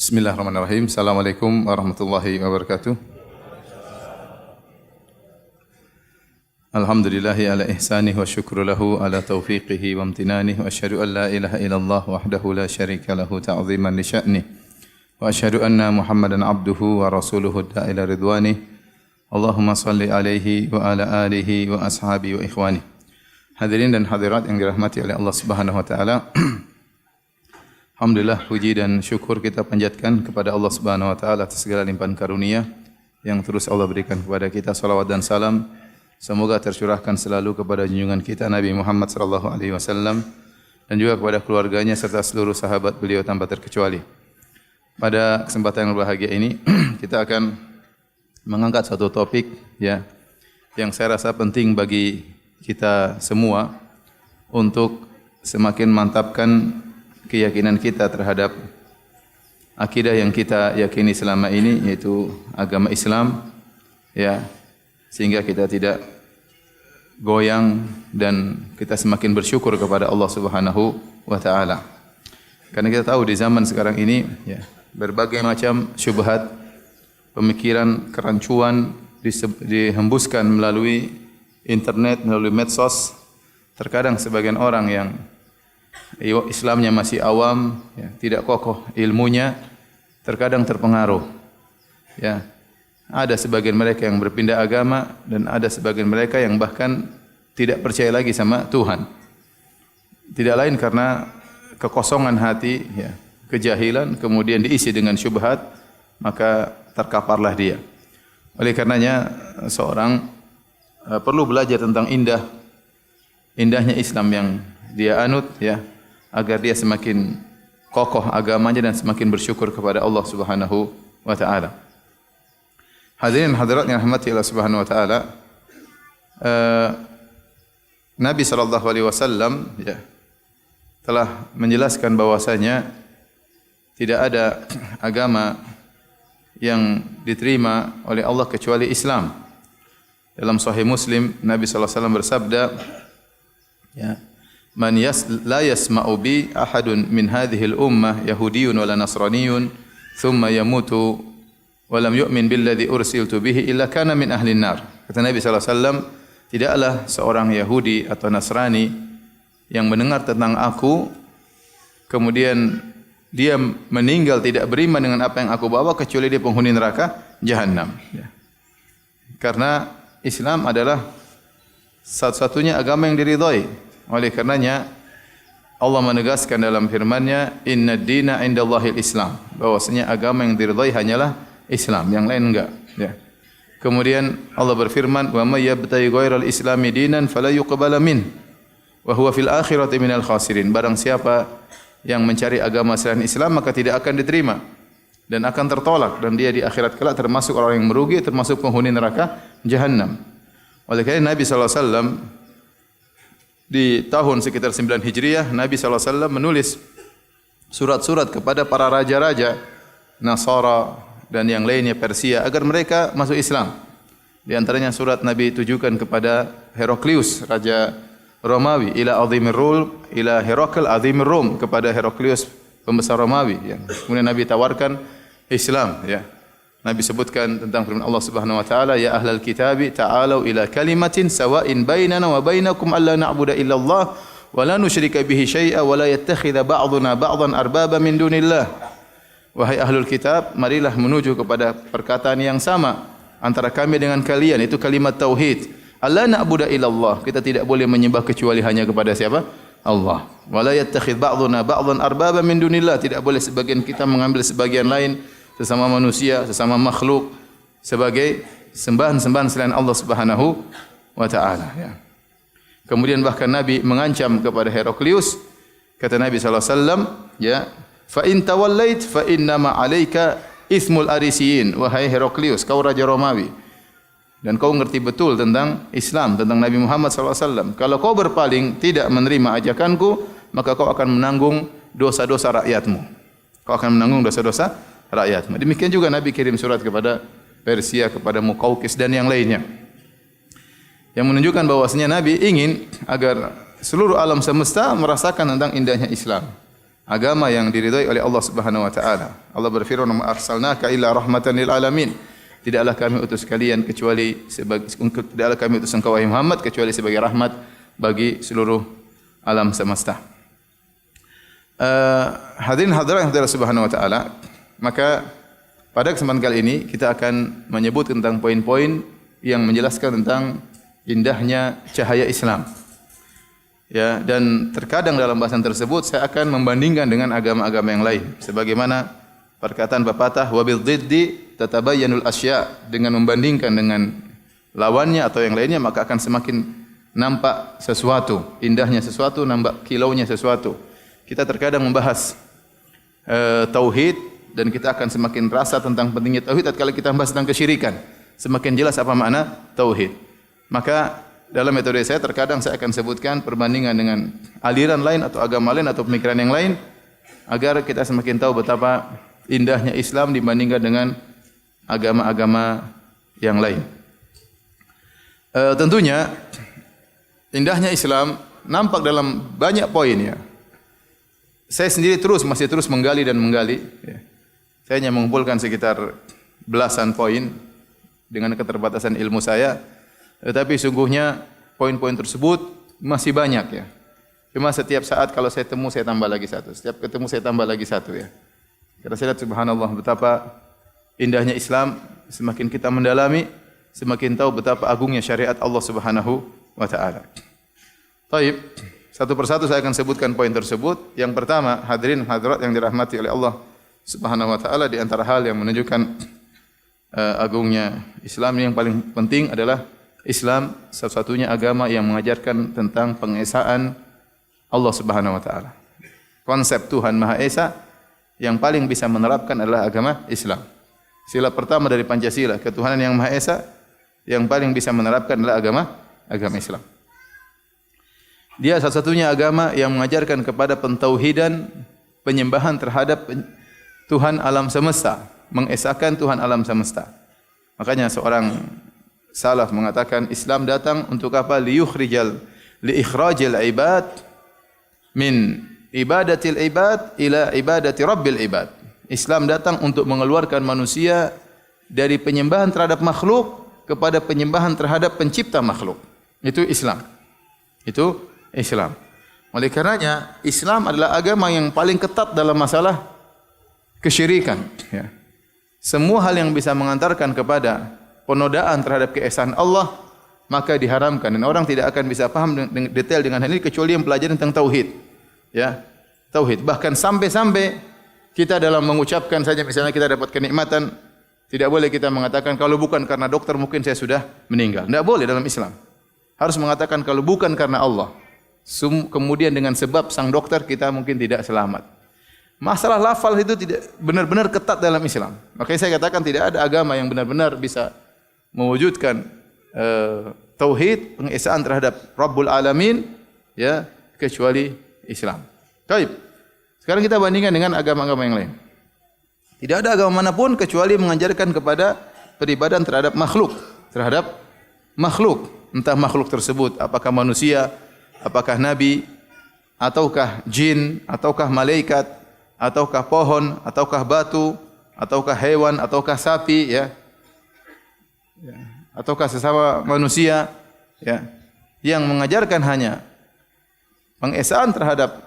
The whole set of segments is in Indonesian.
Bismillahirrahmanirrahim. Assalamualaikum warahmatullahi wabarakatuh. Alhamdulillahi ala ihsanih wa syukru lahu ala taufiqihi wa amtinanih wa asyhadu an la ilaha illallah wahdahu la syarika lahu ta'ziman li sya'nih wa asyhadu anna Muhammadan abduhu wa rasuluhu da'ila ridwanih. Allahumma salli alaihi wa ala alihi wa ashabi wa ikhwani. Hadirin dan hadirat yang dirahmati oleh Allah Subhanahu wa taala. Alhamdulillah, puji dan syukur kita panjatkan kepada Allah Subhanahu wa taala atas segala limpahan karunia yang terus Allah berikan kepada kita. Salawat dan salam semoga tercurahkan selalu kepada junjungan kita Nabi Muhammad sallallahu alaihi wasallam dan juga kepada keluarganya serta seluruh sahabat beliau tanpa terkecuali. Pada kesempatan yang berbahagia ini kita akan mengangkat satu topik yang saya rasa penting bagi kita semua untuk semakin mantapkan keyakinan kita terhadap akidah yang kita yakini selama ini, yaitu agama Islam, sehingga kita tidak goyang dan kita semakin bersyukur kepada Allah Subhanahu wa taala. Karena kita tahu di zaman sekarang ini berbagai macam syubhat, pemikiran kerancuan dihembuskan melalui internet, melalui medsos. Terkadang sebagian orang yang Islamnya masih awam, tidak kokoh ilmunya, terkadang terpengaruh. Ada sebagian mereka yang berpindah agama dan ada sebagian mereka yang bahkan tidak percaya lagi sama Tuhan. Tidak lain karena kekosongan hati, kejahilan, kemudian diisi dengan syubhat, maka terkaparlah dia. Oleh karenanya seorang perlu belajar tentang indahnya Islam yang dia anut, agar dia semakin kokoh agamanya dan semakin bersyukur kepada Allah Subhanahu wa taala. Hadirin hadirat yang rahmati Allah Subhanahu wa taala, Nabi sallallahu alaihi wasallam telah menjelaskan bahwasanya tidak ada agama yang diterima oleh Allah kecuali Islam. Dalam Sahih Muslim Nabi sallallahu alaihi wasallam bersabda, Man la yasma'u bi ahadun min hadhihi al-ummah yahudiyyun wala nasraniyyun thumma yamutu wa lam yu'min billadhi ursiltu bihi illa kana min ahli an-nar. Kata Nabi sallallahu alaihi wasallam, tidaklah seorang Yahudi atau Nasrani yang mendengar tentang aku kemudian dia meninggal tidak beriman dengan apa yang aku bawa kecuali dia penghuni neraka jahanam. Karena Islam adalah satu-satunya agama yang diridhai. Oleh karenanya Allah menegaskan dalam firman-Nya, "Inna ad-dina 'indallahil Islam." Bahwasanya agama yang diridhai hanyalah Islam, yang lain enggak. Kemudian Allah berfirman, "Wa may yabtaghi ghairal islami dinan fala yuqbala min wa huwa fil akhirati minal khasirin." Barang siapa yang mencari agama selain Islam maka tidak akan diterima dan akan tertolak, dan dia di akhirat kelak termasuk orang yang merugi, termasuk penghuni neraka jahanam. Oleh karena Nabi sallallahu alaihi wasallam di tahun sekitar 9 Hijriah, Nabi SAW menulis surat-surat kepada para raja-raja Nasara dan yang lainnya Persia agar mereka masuk Islam. Di antaranya surat Nabi tujukan kepada Heraklius, raja Romawi, ila azimir Rum, ila Herakl azimir Rum, kepada Heraklius pembesar Romawi. Kemudian Nabi tawarkan Islam. Nabi sebutkan tentang firman Allah Subhanahu wa taala, ya ahlal kitabi ta'alu ila kalimatin sawa'in bainana wa bainakum alla na'budu illa Allah wa la nusyrika bihi syai'a wa la yattakhidha ba'duna ba'dhan arbaba min dunillah. Wahai ahlul kitab, marilah menuju kepada perkataan yang sama antara kami dengan kalian, itu kalimat tauhid. Alla na'budu illa Allah, kita tidak boleh menyembah kecuali hanya kepada siapa? Allah. Wa la yattakhidh ba'duna ba'dhan arbaba min dunillah, tidak boleh sebagian kita mengambil sebagian lain, sesama manusia, sesama makhluk, sebagai sembahan-sembahan selain Allah Subhanahu wa taala. Kemudian bahkan Nabi mengancam kepada Heraklius, kata Nabi sallallahu alaihi wasallam, fa in tawallait fa inna ma 'alaika itsmul arisiyin. Wahai Heraklius, kau raja Romawi dan kau mengerti betul tentang Islam, tentang Nabi Muhammad sallallahu alaihi wasallam. Kalau kau berpaling, tidak menerima ajakanku, maka kau akan menanggung dosa-dosa rakyatmu. Kau akan menanggung dosa-dosa rakyat. Demikian juga Nabi kirim surat kepada Persia, kepada Muqawqis dan yang lainnya, yang menunjukkan bahwasanya Nabi ingin agar seluruh alam semesta merasakan tentang indahnya Islam. agama yang diridhai oleh Allah Subhanahu wa taala. Allah berfirman, "Ma arsalnaka illa rahmatan lil alamin." Tidaklah kami utus kalian kecuali tidaklah kami utus engkau wahai Muhammad kecuali sebagai rahmat bagi seluruh alam semesta. Hadirin hadirat yang dirahmati Subhanahu wa taala, maka pada kesempatan kali ini kita akan menyebut tentang poin-poin yang menjelaskan tentang indahnya cahaya Islam. Ya, dan terkadang dalam bahasan tersebut saya akan membandingkan dengan agama-agama yang lain. Sebagaimana perkataan pepatah, wabil dhiddi tatabayyanul asya, dengan membandingkan dengan lawannya atau yang lainnya maka akan semakin nampak sesuatu, indahnya sesuatu, nampak kilaunya sesuatu. Kita terkadang membahas tauhid dan kita akan semakin rasa tentang pentingnya tauhid tatkala kita membahas tentang kesyirikan. Semakin jelas apa makna tauhid. Maka dalam metode saya terkadang saya akan sebutkan perbandingan dengan aliran lain atau agama lain atau pemikiran yang lain agar kita semakin tahu betapa indahnya Islam dibandingkan dengan agama-agama yang lain. Tentunya indahnya Islam nampak dalam banyak poin ya. Saya sendiri masih terus menggali dan menggali. Ya. Saya hanya mengumpulkan sekitar belasan poin dengan keterbatasan ilmu saya. Tetapi sungguhnya poin-poin tersebut masih banyak ya. Cuma setiap saat kalau saya temu saya tambah lagi satu. Setiap ketemu saya tambah lagi satu ya. Karena saya lihat subhanallah betapa indahnya Islam, semakin kita mendalami, semakin tahu betapa agungnya syariat Allah Subhanahu wa taala. Baik, satu persatu saya akan sebutkan poin tersebut. Yang pertama, hadirin hadirat yang dirahmati oleh Allah Subhanahu wa taala, di antara hal yang menunjukkan agungnya Islam yang paling penting adalah Islam satu-satunya agama yang mengajarkan tentang pengesaan Allah Subhanahu wa taala. Konsep Tuhan Maha Esa yang paling bisa menerapkan adalah agama Islam. Sila pertama dari Pancasila, ketuhanan yang Maha Esa, yang paling bisa menerapkan adalah agama Islam. Dia satu-satunya agama yang mengajarkan kepada pentauhidan, penyembahan terhadap Tuhan alam semesta, mengesahkan Tuhan alam semesta. Makanya seorang salaf mengatakan Islam datang untuk apa? Liikhrajil ibad min ibadatil ibad ila ibadati rabbil ibad. Islam datang untuk mengeluarkan manusia dari penyembahan terhadap makhluk kepada penyembahan terhadap pencipta makhluk. Itu Islam. Itu Islam. Oleh karenanya Islam adalah agama yang paling ketat dalam masalah kesyirikan. Ya. Semua hal yang bisa mengantarkan kepada penodaan terhadap keesaan Allah maka diharamkan dan orang tidak akan bisa paham dengan detail dengan hal ini kecuali yang pelajari tentang tauhid. Ya, tauhid. Bahkan sampai-sampai kita dalam mengucapkan saja misalnya kita dapat kenikmatan, tidak boleh kita mengatakan kalau bukan karena dokter mungkin saya sudah meninggal. Tidak boleh dalam Islam. Harus mengatakan kalau bukan karena Allah. Kemudian dengan sebab sang dokter kita mungkin tidak selamat. Masalah lafal itu tidak benar-benar ketat dalam Islam. Makanya saya katakan tidak ada agama yang benar-benar bisa mewujudkan tauhid, pengesaan terhadap Rabbul Alamin ya kecuali Islam. Baik. Sekarang kita bandingkan dengan agama-agama yang lain. Tidak ada agama manapun kecuali mengajarkan kepada peribadahan terhadap makhluk, entah makhluk tersebut apakah manusia, apakah nabi, ataukah jin, ataukah malaikat, ataukah pohon, ataukah batu, ataukah hewan, ataukah sapi ya. Ataukah sesama manusia ya. Yang mengajarkan hanya pengesaan terhadap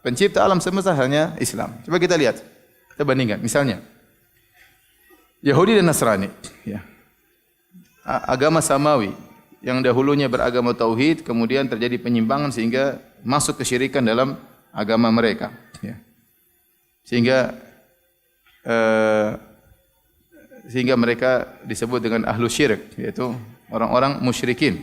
pencipta alam semesta hanya Islam. Coba kita lihat. Kita bandingkan. Misalnya Yahudi dan Nasrani ya. Agama samawi yang dahulunya beragama tauhid kemudian terjadi penyimpangan sehingga masuk kesyirikan dalam agama mereka ya. Sehingga mereka disebut dengan ahlu syirik, yaitu orang-orang musyrikin.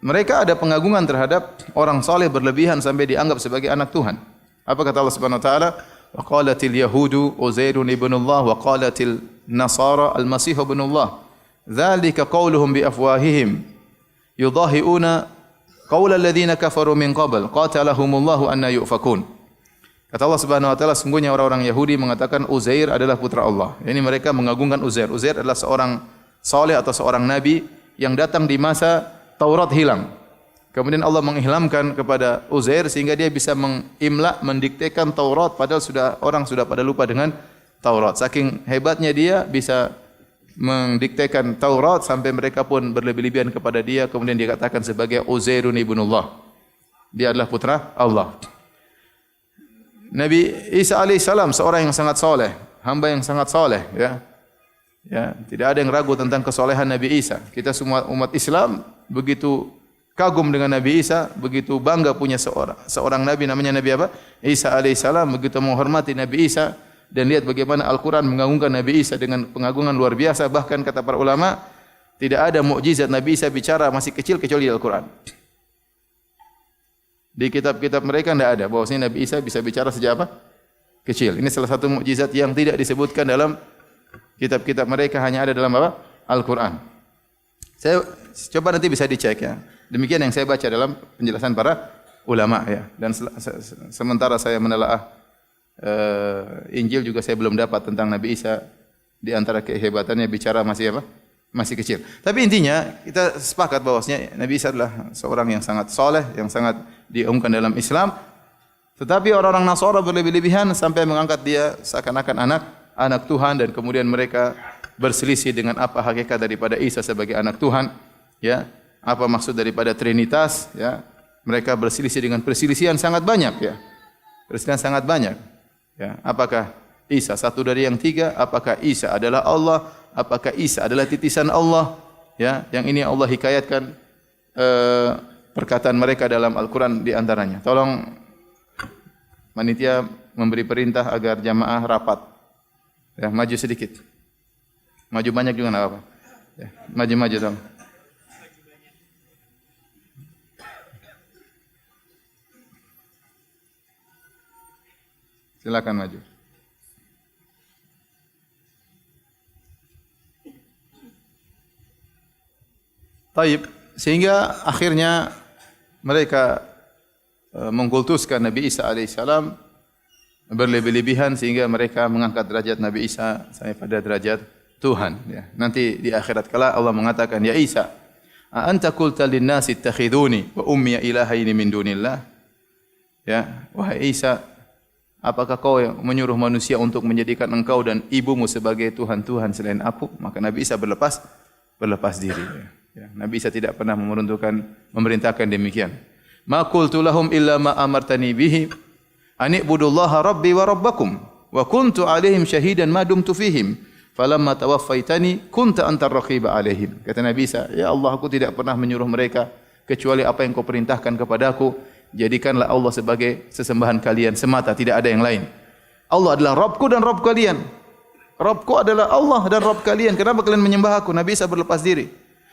Mereka ada pengagungan terhadap orang saleh berlebihan sampai dianggap sebagai anak Tuhan. Apa kata Allah Subhanahu wa taala? Wa qalatil yahudu Uzairun ibnullah wa qalatil nasara al-masih ibnullah. Dzalika qauluhum bi afwahihim yudahiuna qaula alladziina kafaru min qabl qatalahumullahu anna yufakun. Kata Allah Subhanahu wa taala, sungguhnya orang-orang Yahudi mengatakan Uzair adalah putra Allah. Ini mereka mengagungkan Uzair. Uzair adalah seorang saleh atau seorang nabi yang datang di masa Taurat hilang. Kemudian Allah mengilhamkan kepada Uzair sehingga dia bisa mengimla, mendiktekan Taurat padahal orang sudah pada lupa dengan Taurat. Saking hebatnya dia bisa mendiktekan Taurat sampai mereka pun berlebih-lebihan kepada dia. Kemudian dia katakan sebagai Uzairun ibnullah. Dia adalah putra Allah. Nabi Isa alaihissalam seorang yang sangat soleh, hamba yang sangat soleh, ya. Ya, tidak ada yang ragu tentang kesolehan Nabi Isa. Kita semua umat Islam begitu kagum dengan Nabi Isa, begitu bangga punya seorang nabi namanya Nabi apa? Isa alaihissalam, begitu menghormati Nabi Isa dan lihat bagaimana Al-Qur'an mengagungkan Nabi Isa dengan pengagungan luar biasa. Bahkan kata para ulama, tidak ada mukjizat Nabi Isa bicara masih kecil kecuali di Al-Qur'an. Di kitab-kitab mereka tidak ada bahwasanya Nabi Isa bisa bicara sejak apa? Kecil. Ini salah satu mukjizat yang tidak disebutkan dalam kitab-kitab mereka, hanya ada dalam apa? Al-Qur'an. Saya coba nanti bisa dicek ya. Demikian yang saya baca dalam penjelasan para ulama ya. Dan sementara saya menelaah Injil juga saya belum dapat tentang Nabi Isa. Di antara kehebatannya bicara masih apa? Masih kecil. Tapi intinya kita sepakat bahwasanya Nabi Isa adalah seorang yang sangat soleh, yang sangat diumumkan dalam Islam. Tetapi orang-orang Nasara berlebih-lebihan sampai mengangkat dia seakan-akan anak Tuhan, dan kemudian mereka berselisih dengan apa hakikat daripada Isa sebagai anak Tuhan, ya. Apa maksud daripada Trinitas, ya. Mereka berselisih dengan perselisihan sangat banyak, ya. Perselisihan sangat banyak, ya. Apakah Isa satu dari yang tiga? Apakah Isa adalah Allah? Apakah Isa adalah titisan Allah? Ya, yang ini Allah hikayatkan perkataan mereka dalam Al-Qur'an di antaranya. Tolong panitia memberi perintah agar jamaah rapat. Ya, maju sedikit. Maju banyak juga enggak apa-apa. Ya, maju-maju dong. Silakan maju. Taib, sehingga akhirnya mereka mengkultuskan Nabi Isa alaihissalam berlebih-lebihan sehingga mereka mengangkat derajat Nabi Isa sampai pada derajat Tuhan. Ya. Nanti di akhirat kala Allah mengatakan, ya Isa, a anta qulta lin-nasi ittakhiduni wa ummi ilahaini min dunillah. Ya, wahai Isa, apakah kau yang menyuruh manusia untuk menjadikan engkau dan ibumu sebagai Tuhan-Tuhan selain aku? Maka Nabi Isa berlepas diri. Ya. Nabi Isa tidak pernah memerintahkan demikian. Ma qultu lahum illa ma amartani bihi an ibudullaha rabbi wa rabbakum wa kuntu alaihim syahidan ma dumtu fihim falamma tawaffaitani kunta antar raqiba alaihim. Kata Nabi Isa, ya Allah, aku tidak pernah menyuruh mereka kecuali apa yang kau perintahkan kepadaku. Jadikanlah Allah sebagai sesembahan kalian semata, tidak ada yang lain. Allah adalah Rabbku dan Rabb kalian. Rabbku adalah Allah dan Rabb kalian. Kenapa kalian menyembah aku? Nabi Isa berlepas diri.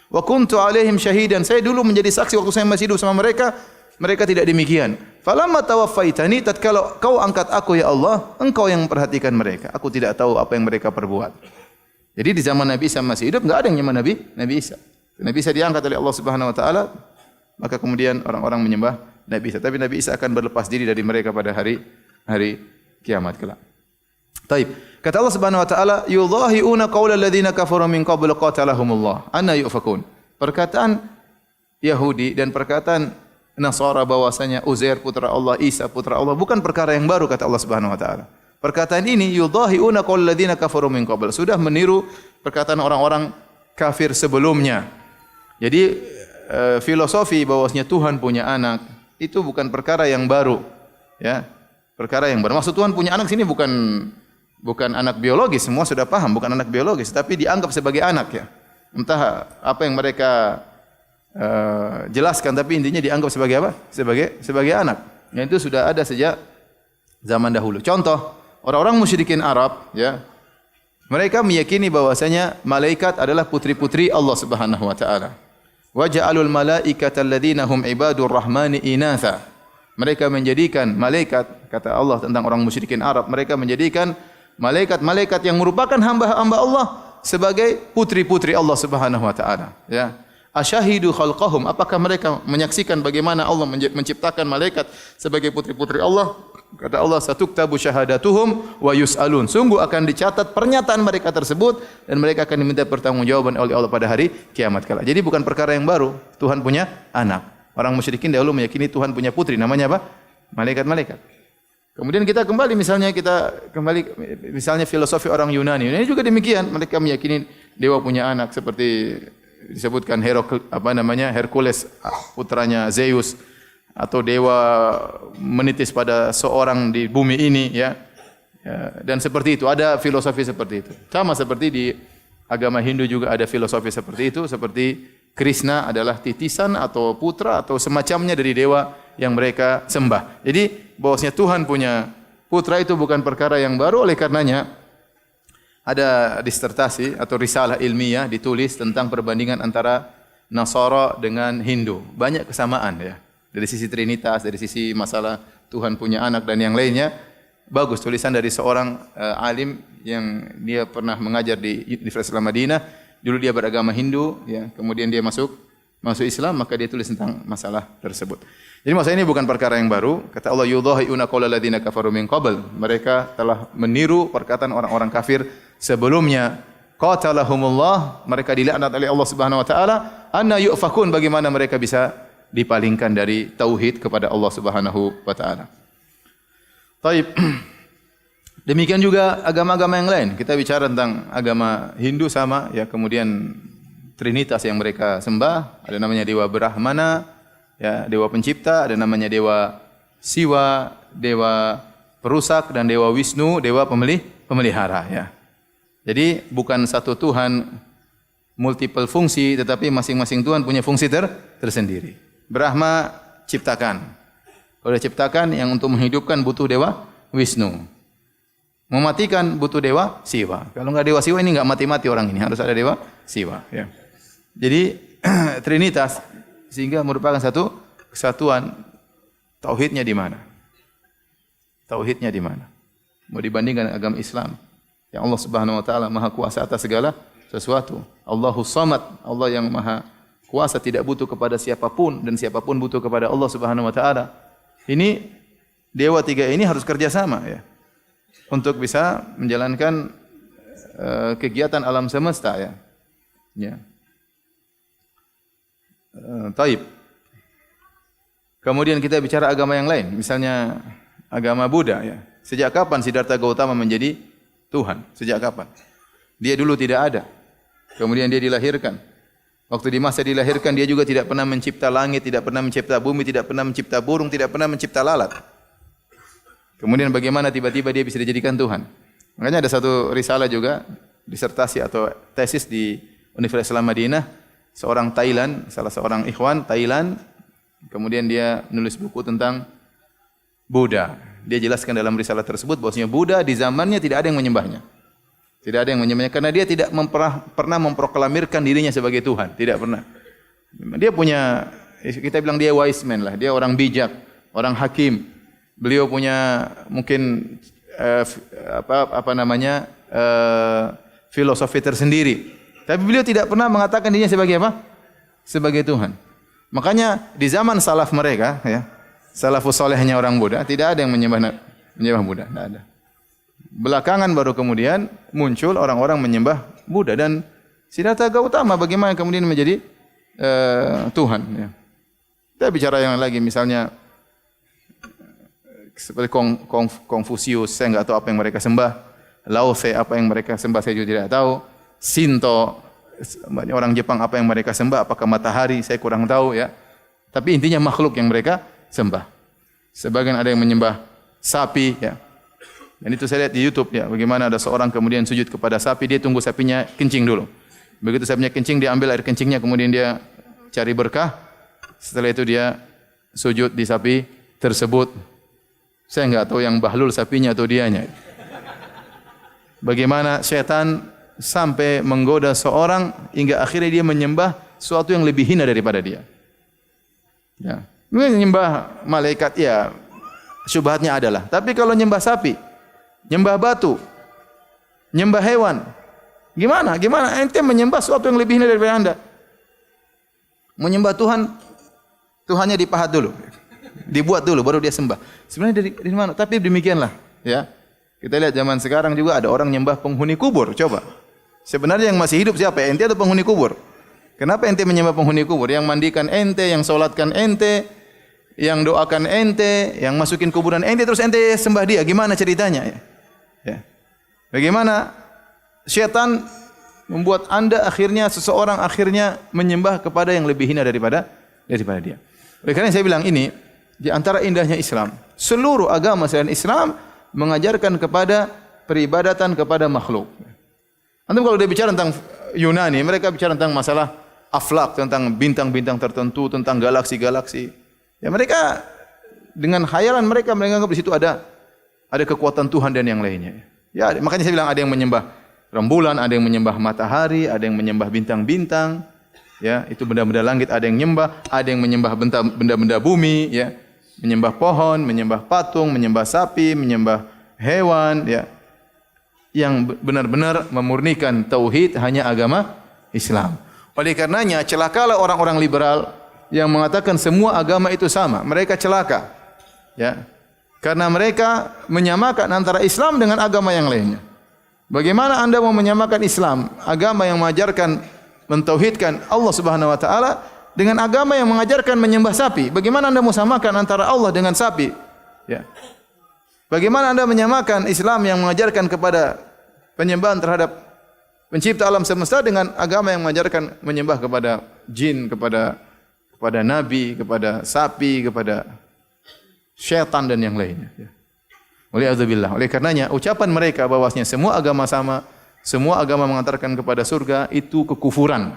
Wa kuntu alaihim syahidan. Saya dulu menjadi saksi waktu saya masih hidup sama mereka. Mereka tidak demikian. Falamma tawaffaitani, tatkala kau angkat aku ya Allah, engkau yang memperhatikan mereka. Aku tidak tahu apa yang mereka perbuat. Jadi di zaman Nabi Isa masih hidup enggak ada yang menyembah Nabi Isa. Nabi Isa diangkat oleh Allah Subhanahu wa taala, maka kemudian orang-orang menyembah Nabi Isa. Tapi Nabi Isa akan berlepas diri dari mereka pada hari kiamat kelak. Taib. Kata Allah Subhanahu wa taala, yudhahiuna qaulal ladzina kafaru min qabl qatalahumullah. Anna yufakun. Perkataan Yahudi dan perkataan Nasara bahwasanya Uzair putra Allah, Isa putra Allah bukan perkara yang baru, kata Allah Subhanahu wa taala. Perkataan ini yudhahiuna qaulal ladzina kafaru min qabl, sudah meniru perkataan orang-orang kafir sebelumnya. Jadi filosofi bahwasanya Tuhan punya anak itu bukan perkara yang baru, ya. Perkara yang baru. Maksud Tuhan punya anak sini bukan anak biologis, semua sudah paham, bukan anak biologis, tapi dianggap sebagai anak, ya. Entah apa yang mereka jelaskan, tapi intinya dianggap sebagai apa? Sebagai anak. Yang itu sudah ada sejak zaman dahulu. Contoh, orang-orang musyrikin Arab, ya. Mereka meyakini bahwasanya malaikat adalah putri-putri Allah Subhanahu wa taala. Wa ja'alul malaikata alladzina hum ibadur rahmani inatha. Mereka menjadikan malaikat, kata Allah tentang orang musyrikin Arab, mereka menjadikan malaikat-malaikat yang merupakan hamba-hamba Allah sebagai putri-putri Allah Subhanahu wa taala, ya. Asyahidu khalqahum, apakah mereka menyaksikan bagaimana Allah menciptakan malaikat sebagai putri-putri Allah? Kata Allah, satuktabu syahadatuhum wa yus'alun. Sungguh akan dicatat pernyataan mereka tersebut dan mereka akan diminta pertanggungjawaban oleh Allah pada hari kiamat kala. Jadi bukan perkara yang baru, Tuhan punya anak. Orang musyrikin dahulu meyakini Tuhan punya putri, namanya apa? Malaikat-malaikat. Kemudian kita kembali misalnya filosofi orang Yunani. Ini juga demikian, mereka meyakini dewa punya anak seperti disebutkan Hercules putranya Zeus, atau dewa menitis pada seorang di bumi ini ya. Dan seperti itu, ada filosofi seperti itu. Sama seperti di agama Hindu juga ada filosofi seperti itu, seperti Krishna adalah titisan atau putra atau semacamnya dari dewa yang mereka sembah. Jadi bahwasanya Tuhan punya putra itu bukan perkara yang baru, oleh karenanya ada disertasi atau risalah ilmiah ditulis tentang perbandingan antara Nasara dengan Hindu. Banyak kesamaan ya. Dari sisi Trinitas, dari sisi masalah Tuhan punya anak dan yang lainnya. Bagus tulisan dari seorang alim yang dia pernah mengajar di Universitas Madinah. Dulu dia beragama Hindu, ya. Kemudian dia masuk Islam, maka dia tulis tentang masalah tersebut. Jadi masalah ini bukan perkara yang baru. Kata Allah, yudhahi'una qaulal ladzina kafaru min qabl. Mereka telah meniru perkataan orang-orang kafir sebelumnya. Qatalahumullah, mereka dilaknat oleh Allah Subhanahu wa taala. Anna yufakun, bagaimana mereka bisa dipalingkan dari tauhid kepada Allah Subhanahu wa taala. Taib. Demikian juga agama-agama yang lain. Kita bicara tentang agama Hindu sama ya, kemudian Trinitas yang mereka sembah, ada namanya dewa Brahmana, ya, dewa pencipta, ada namanya dewa Siwa, dewa perusak, dan dewa Wisnu, dewa pemelihara ya. Jadi bukan satu Tuhan multiple fungsi, tetapi masing-masing Tuhan punya fungsi tersendiri. Brahma ciptakan. Kalau dia ciptakan, yang untuk menghidupkan butuh dewa Wisnu. Mematikan butuh dewa Siwa. Kalau enggak dewa Siwa ini enggak mati-mati orang ini, harus ada dewa Siwa ya. Jadi Trinitas sehingga merupakan satu kesatuan. Tauhidnya di mana? Tauhidnya di mana? Mau dibandingkan agama Islam yang Allah Subhanahu wa taala Maha Kuasa atas segala sesuatu. Allahus Samad, Allah yang Maha Kuasa, tidak butuh kepada siapapun dan siapapun butuh kepada Allah Subhanahu wa taala. Ini dewa tiga ini harus kerjasama ya, untuk bisa menjalankan kegiatan alam semesta ya. Ya. Taib. Kemudian kita bicara agama yang lain, misalnya agama Buddha ya. Sejak kapan Siddhartha Gautama menjadi Tuhan? Sejak kapan? Dia dulu tidak ada. Kemudian dia dilahirkan. Waktu di masa dilahirkan dia juga tidak pernah mencipta langit, tidak pernah mencipta bumi, tidak pernah mencipta burung, tidak pernah mencipta lalat. Kemudian bagaimana tiba-tiba dia bisa dijadikan Tuhan? Makanya ada satu risalah juga, disertasi atau tesis di Universitas Madinah, seorang Thailand, salah seorang ikhwan Thailand, kemudian dia nulis buku tentang Buddha. Dia jelaskan dalam risalah tersebut bahwasanya Buddha di zamannya tidak ada yang menyembahnya. Tidak ada yang menyembahnya karena dia tidak pernah memproklamirkan dirinya sebagai Tuhan, tidak pernah. Dia punya, kita bilang dia wise man lah, dia orang bijak, orang hakim. Beliau punya mungkin filosofi tersendiri. Tapi beliau tidak pernah mengatakan dirinya sebagai apa? Sebagai Tuhan. Makanya di zaman salaf mereka, ya, salafus salehnya orang Buddha, tidak ada yang menyembah Buddha, tidak ada. Belakangan baru kemudian muncul orang-orang menyembah Buddha, dan Siddhartha Gautama bagaimana kemudian menjadi Tuhan. Ya. Kita bicara yang lagi, misalnya seperti Konfusius, saya enggak tahu apa yang mereka sembah. Lao Tse, apa yang mereka sembah saya juga tidak tahu. Shinto, orang Jepang, apa yang mereka sembah, apakah matahari, saya kurang tahu ya. Tapi intinya makhluk yang mereka sembah. Sebagian ada yang menyembah sapi ya. Dan itu saya lihat di YouTube ya, bagaimana ada seorang kemudian sujud kepada sapi, dia tunggu sapinya kencing dulu. Begitu sapinya kencing, dia ambil air kencingnya, kemudian dia cari berkah. Setelah itu dia sujud di sapi tersebut. Saya enggak tahu yang bahlul sapinya atau dianya. Bagaimana setan sampai menggoda seorang hingga akhirnya dia menyembah sesuatu yang lebih hina daripada dia. Ya. Menyembah malaikat ya, syubhatnya adalah. Tapi kalau nyembah sapi, nyembah batu, nyembah hewan, gimana? Gimana ente menyembah sesuatu yang lebih hina daripada Anda? Menyembah Tuhan, Tuhannya dipahat dulu. Dibuat dulu baru dia sembah. Sebenarnya dari mana? Tapi demikianlah, ya. Kita lihat zaman sekarang juga ada orang nyembah penghuni kubur. Coba. Sebenarnya yang masih hidup siapa? Ente atau penghuni kubur? Kenapa ente menyembah penghuni kubur? Yang mandikan ente, yang solatkan ente, yang doakan ente, yang masukin kuburan ente, terus ente sembah dia. Gimana ceritanya? Ya. Bagaimana syaitan membuat anda akhirnya, seseorang akhirnya menyembah kepada yang lebih hina daripada dia. Oleh karena saya bilang ini, di antara indahnya Islam, seluruh agama selain Islam mengajarkan kepada peribadatan kepada makhluk. Antum kalau dia bicara tentang Yunani, mereka bicara tentang masalah aflak, tentang bintang-bintang tertentu, tentang galaksi-galaksi. Ya mereka dengan khayalan mereka menganggap di situ ada kekuatan Tuhan dan yang lainnya. Ya, makanya saya bilang ada yang menyembah rembulan, ada yang menyembah matahari, ada yang menyembah bintang-bintang. Ya, itu benda-benda langit ada yang menyembah, ada yang menyembah benda-benda bumi, ya. Menyembah pohon, menyembah patung, menyembah sapi, menyembah hewan, ya. Yang benar-benar memurnikan tauhid hanya agama Islam. Oleh karenanya celakalah orang-orang liberal yang mengatakan semua agama itu sama. Mereka celaka. Ya. Karena mereka menyamakan antara Islam dengan agama yang lainnya. Bagaimana Anda mau menyamakan Islam, agama yang mengajarkan mentauhidkan Allah Subhanahu wa taala dengan agama yang mengajarkan menyembah sapi? Bagaimana Anda mau samakan antara Allah dengan sapi? Ya. Bagaimana Anda menyamakan Islam yang mengajarkan kepada penyembahan terhadap pencipta alam semesta dengan agama yang mengajarkan menyembah kepada jin, kepada nabi, kepada sapi, kepada syaitan dan yang lainnya. Oleh karenanya ucapan mereka bahwasanya semua agama sama, semua agama mengantarkan kepada surga, itu kekufuran.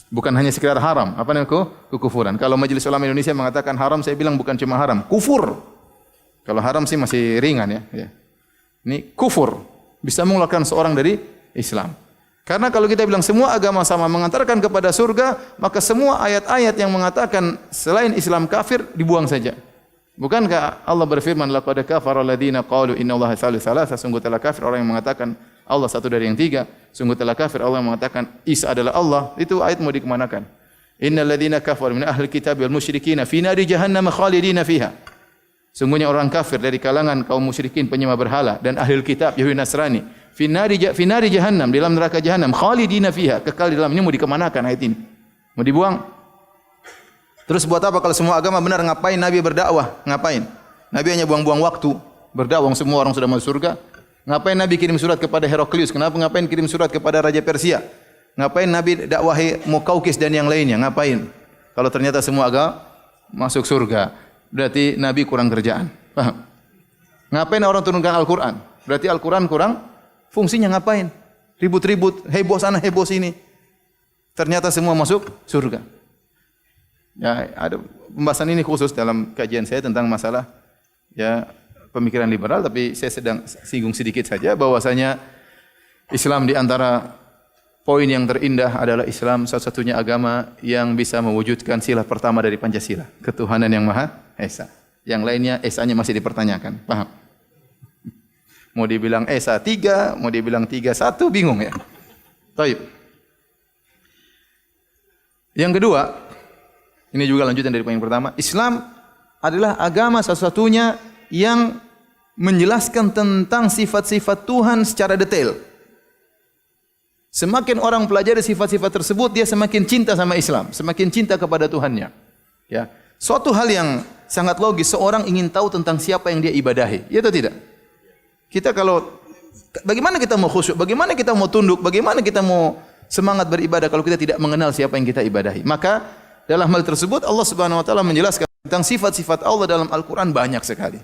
Bukan hanya sekedar haram. Apa namanya kekufuran? Kalau Majelis Ulama Indonesia mengatakan haram, saya bilang bukan cuma haram, kufur. Kalau haram sih masih ringan ya. Ini kufur, bisa mengeluarkan seorang dari Islam. Karena kalau kita bilang semua agama sama mengantarkan kepada surga, maka semua ayat-ayat yang mengatakan selain Islam kafir dibuang saja. Bukankah Allah berfirman, laqad kafara alladziina qalu innallaha tsalitsu tsalatsa, sungguh telah kafir orang yang mengatakan Allah satu dari yang tiga, sungguh telah kafir Allah yang mengatakan Isa adalah Allah. Itu ayat mau dikemanakan? Innal ladziina kafaru min ahli kitab wal musyrikin fi nari jahannam khalidina fiha. Sungguhnya orang kafir dari kalangan kaum musyrikin penyembah berhala dan ahli kitab Yahudi Nasrani fi nari jahannam, dalam neraka jahannam, khalidina fiha, kekal di dalamnya. Mau dikemanakan ayat ini? Mau dibuang? Terus buat apa kalau semua agama benar? Ngapain Nabi berdakwah? Ngapain? Nabi hanya buang-buang waktu berdakwah, semua orang sudah masuk surga. Ngapain Nabi kirim surat kepada Heraklius? Ngapain kirim surat kepada Raja Persia? Ngapain Nabi dakwahi Mukaukis dan yang lainnya? Ngapain? Kalau ternyata semua agama masuk surga, berarti Nabi kurang kerjaan. Paham? Ngapain orang turunkan Al-Quran? Berarti Al-Quran kurang fungsinya. Ngapain? Ribut-ribut, heboh sana, heboh sini. Ternyata semua masuk surga. Ya, ada pembahasan ini khusus dalam kajian saya tentang masalah ya pemikiran liberal, tapi saya sedang singgung sedikit saja bahwasanya Islam di antara poin yang terindah adalah Islam satu-satunya agama yang bisa mewujudkan sila pertama dari Pancasila, ketuhanan yang Maha Esa. Yang lainnya esanya masih dipertanyakan. Paham? Mau dibilang Esa 3, mau dibilang 3-1, bingung ya. Baik. Yang kedua, ini juga lanjutan dari poin pertama. Islam adalah agama satu-satunya yang menjelaskan tentang sifat-sifat Tuhan secara detail. Semakin orang pelajari sifat-sifat tersebut, dia semakin cinta sama Islam, semakin cinta kepada Tuhannya. Ya, suatu hal yang sangat logis, seorang ingin tahu tentang siapa yang dia ibadahi, ya atau tidak? Kita kalau bagaimana kita mau khusyuk, bagaimana kita mau tunduk, bagaimana kita mau semangat beribadah kalau kita tidak mengenal siapa yang kita ibadahi? Maka dalam hal tersebut Allah Subhanahu wa taala menjelaskan tentang sifat-sifat Allah dalam Al-Qur'an banyak sekali.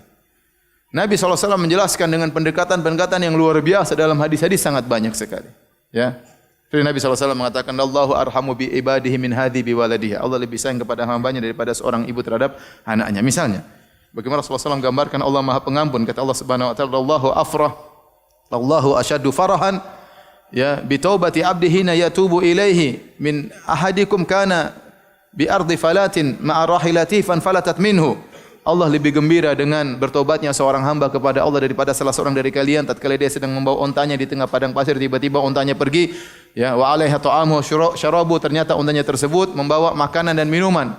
Nabi SAW menjelaskan dengan pendekatan-pendekatan yang luar biasa dalam hadis-hadis sangat banyak sekali. Ya. Seperti Nabi SAW mengatakan, Allahu arhamu bi ibadihi min hadhi bi waladihi. Allah lebih sayang kepada hambanya daripada seorang ibu terhadap anaknya. Misalnya, bagaimana Rasulullah SAW gambarkan Allah Maha Pengampun, kata Allah Subhanahu wa taala, Allahu afrah, Allahu asyaddu farahan ya bi taubati abdihi yatubu ilaihi min ahadikum kana bi ardi falatin ma'a rahilati fanfalatat minhu. Allah lebih gembira dengan bertobatnya seorang hamba kepada Allah daripada salah seorang dari kalian tatkala dia sedang membawa ontanya di tengah padang pasir, tiba-tiba ontanya pergi, ya, wa 'alaiha ta'amuhu syarabu, ternyata ontanya tersebut membawa makanan dan minuman.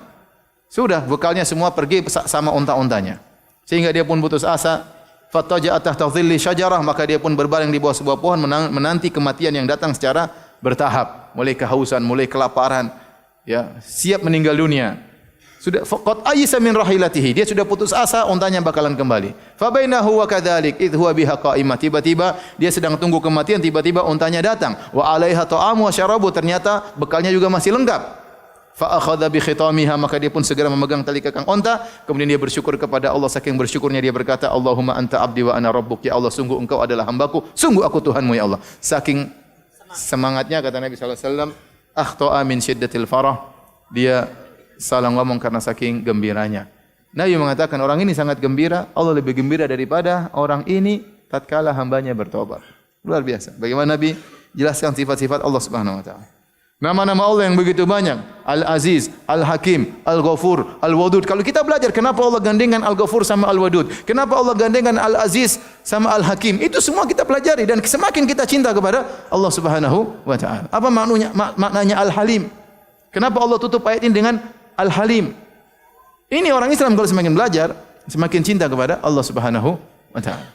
Sudah bekalnya semua pergi sama onta-ontanya. Sehingga dia pun putus asa, fattaja'a tahta dhilli syajarah, maka dia pun berbaring di bawah sebuah pohon menanti kematian yang datang secara bertahap, mulai kehausan, mulai kelaparan, ya, siap meninggal dunia. Sudah qad ayisa min rahilatihi, dia sudah putus asa untanya bakalan kembali. Fa bainahu wa kadzalik idh huwa biha qa'imah, tiba-tiba dia sedang tunggu kematian, tiba-tiba untanya datang. Wa 'alaiha ta'amu wa syarabu, ternyata bekalnya juga masih lengkap. Fa akhadha bi khitamiha, maka dia pun segera memegang tali kekang unta, kemudian dia bersyukur kepada Allah. Saking bersyukurnya dia berkata, Allahumma anta abdi wa ana rabbuk, ya Allah sungguh engkau adalah hambaku, sungguh aku Tuhanmu ya Allah. Saking semangatnya kata Nabi sallallahu alaihi wasallam, akhta'a min syiddatil farah, dia salah ngomong karena saking gembiranya. Nabi mengatakan orang ini sangat gembira, Allah lebih gembira daripada orang ini tatkala hambanya bertobat. Luar biasa. Bagaimana Nabi jelaskan sifat-sifat Allah Subhanahu wa taala. Nama-nama Allah yang begitu banyak, Al-Aziz, Al-Hakim, Al-Ghafur, Al-Wadud. Kalau kita belajar kenapa Allah gandengkan Al-Ghafur sama Al-Wadud, kenapa Allah gandengkan Al-Aziz sama Al-Hakim, itu semua kita pelajari dan semakin kita cinta kepada Allah Subhanahu wa taala. Apa maknanya Al-Halim? Kenapa Allah tutup ayat ini dengan Al-Halim? Ini orang Islam kalau semakin belajar, semakin cinta kepada Allah Subhanahu wa taala.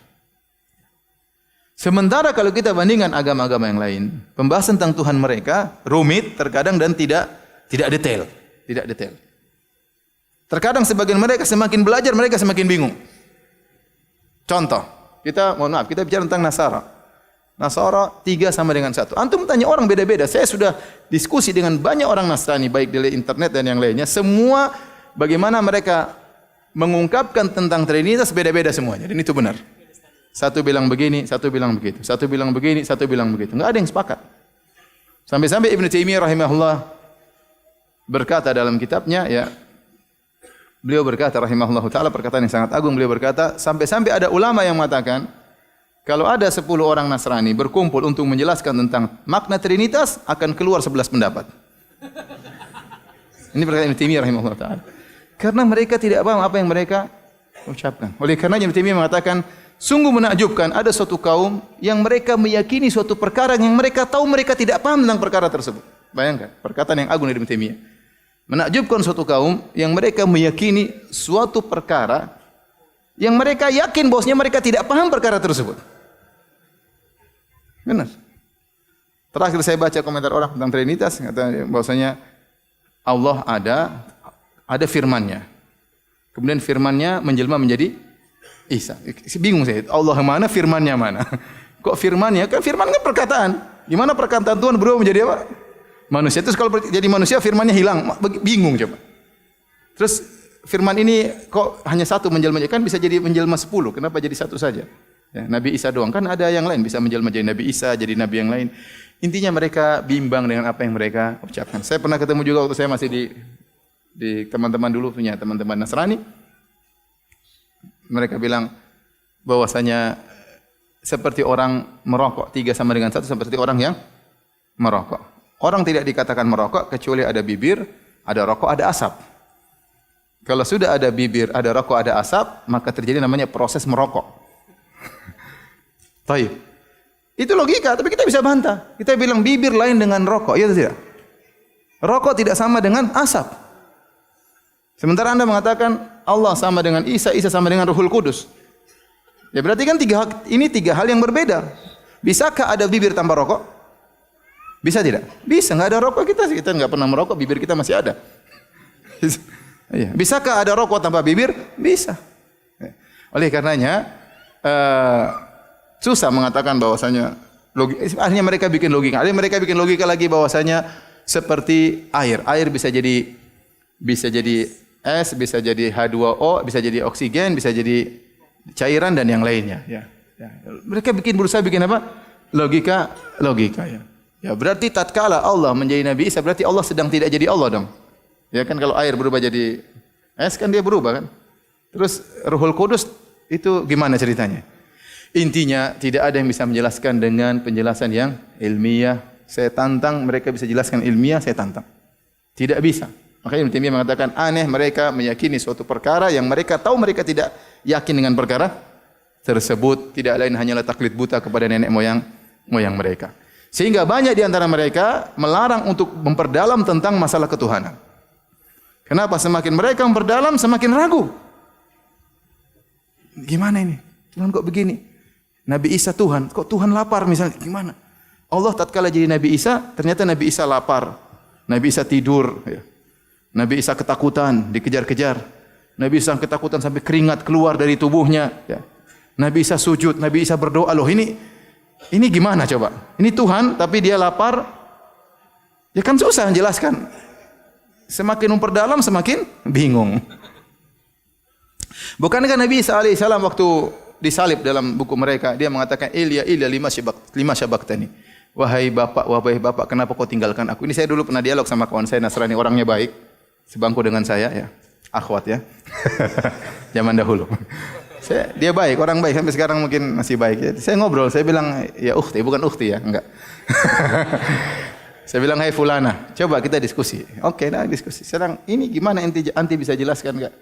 Sementara kalau kita bandingkan agama-agama yang lain, pembahasan tentang Tuhan mereka rumit terkadang dan tidak detail, tidak detail. Terkadang sebagian mereka semakin belajar mereka semakin bingung. Contoh, kita bicara tentang Nasara. Nasara 3 sama dengan 1. Antum tanya orang beda-beda. Saya sudah diskusi dengan banyak orang Nasrani baik di internet dan yang lainnya. Semua bagaimana mereka mengungkapkan tentang Trinitas beda-beda semuanya. Dan itu benar. Satu bilang begini, satu bilang begitu. Satu bilang begini, satu bilang begitu. Enggak ada yang sepakat. Sampai-sampai Ibnu Taimiyah rahimahullah berkata dalam kitabnya, ya, beliau berkata rahimahullah taala perkataan yang sangat agung. Beliau berkata, sampai-sampai ada ulama yang mengatakan kalau ada 10 orang Nasrani berkumpul untuk menjelaskan tentang makna Trinitas, akan keluar 11 pendapat. Ini perkataan Ibnu Taimiyah rahimahullah taala. Karena mereka tidak paham apa yang mereka ucapkan. Oleh karena Ibnu Taimiyah mengatakan, sungguh menakjubkan ada suatu kaum yang mereka meyakini suatu perkara yang mereka tahu mereka tidak paham tentang perkara tersebut. Bayangkan, perkataan yang agung dari Ibnu Taimiyah. Menakjubkan suatu kaum yang mereka meyakini suatu perkara yang mereka yakin bahwasanya mereka tidak paham perkara tersebut. Benar. Terakhir saya baca komentar orang tentang Trinitas, kata bahwasanya Allah ada firman-Nya. Kemudian firman-Nya menjelma menjadi Isa. Bingung saya. Allah mana, firman-Nya mana? Kok firman-Nya? Kan firman kan perkataan. Gimana perkataan Tuhan berubah menjadi apa? Manusia. Terus kalau jadi manusia firman-Nya hilang. Bingung coba. Terus firman ini kok hanya satu menjelma, kan bisa jadi menjelma 10. Kenapa jadi satu saja? Ya, Nabi Isa doang. Kan ada yang lain bisa menjelma jadi Nabi Isa, jadi nabi yang lain. Intinya mereka bimbang dengan apa yang mereka ucapkan. Saya pernah ketemu juga waktu saya masih di teman-teman dulu, punya teman-teman Nasrani. Mereka bilang bahwasanya seperti orang merokok 3 sama dengan 1, seperti orang yang merokok. Orang tidak dikatakan merokok kecuali ada bibir, ada rokok, ada asap. Kalau sudah ada bibir, ada rokok, ada asap, maka terjadi namanya proses merokok. Baik. Itu logika, tapi kita bisa bantah. Kita bilang bibir lain dengan rokok, iya atau tidak? Rokok tidak sama dengan asap. Sementara Anda mengatakan Allah sama dengan Isa, Isa sama dengan Ruhul Kudus. Ya berarti kan tiga hal yang berbeda. Bisakah ada bibir tanpa rokok? Bisa tidak? Bisa, enggak ada rokok kita enggak pernah merokok, bibir kita masih ada. Bisakah ada rokok tanpa bibir? Bisa. Oleh karenanya susah mengatakan bahwasanya akhirnya mereka bikin logika. Akhirnya mereka bikin logika lagi bahwasanya seperti air. Air bisa jadi es, bisa jadi H2O, bisa jadi oksigen, bisa jadi cairan dan yang lainnya. Ya. Mereka berusaha bikin apa? Logika ya. Ya berarti tatkala Allah menjadi Nabi Isa berarti Allah sedang tidak jadi Allah dong. Ya kan kalau air berubah jadi es kan dia berubah kan. Terus Ruhul Kudus itu gimana ceritanya? Intinya tidak ada yang bisa menjelaskan dengan penjelasan yang ilmiah. Saya tantang mereka bisa jelaskan ilmiah, saya tantang. Tidak bisa. Makanya Ibnu Taimiyah mengatakan aneh mereka meyakini suatu perkara yang mereka tahu mereka tidak yakin dengan perkara tersebut, tidak lain hanyalah taklid buta kepada nenek moyang mereka. Sehingga banyak di antara mereka melarang untuk memperdalam tentang masalah ketuhanan. Kenapa? Semakin mereka memperdalam semakin ragu. Gimana ini? Tuhan kok begini? Nabi Isa Tuhan, kok Tuhan lapar misalnya? Gimana? Allah tatkala jadi Nabi Isa, ternyata Nabi Isa lapar. Nabi Isa tidur. Ya. Nabi Isa ketakutan, dikejar-kejar. Nabi Isa ketakutan sampai keringat keluar dari tubuhnya. Ya. Nabi Isa sujud, Nabi Isa berdoa. Loh ini gimana coba? Ini Tuhan tapi dia lapar. Ya kan susah menjelaskan. Semakin memperdalam semakin bingung. Bukankah Nabi Isa alaihissalam waktu disalib dalam buku mereka, dia mengatakan Ilya lima syabaktani. Wahai bapak, kenapa kau tinggalkan aku? Ini saya dulu pernah dialog sama kawan saya Nasrani, orangnya baik, sebangku dengan saya ya, akhwat ya. Zaman dahulu. Dia baik, orang baik sampai sekarang mungkin masih baik. Saya ngobrol, saya bilang ya ukhti, bukan ukhti ya, enggak. Saya bilang hai fulana, coba kita diskusi. Oke, nah diskusi. Sekarang ini gimana anti bisa jelaskan enggak?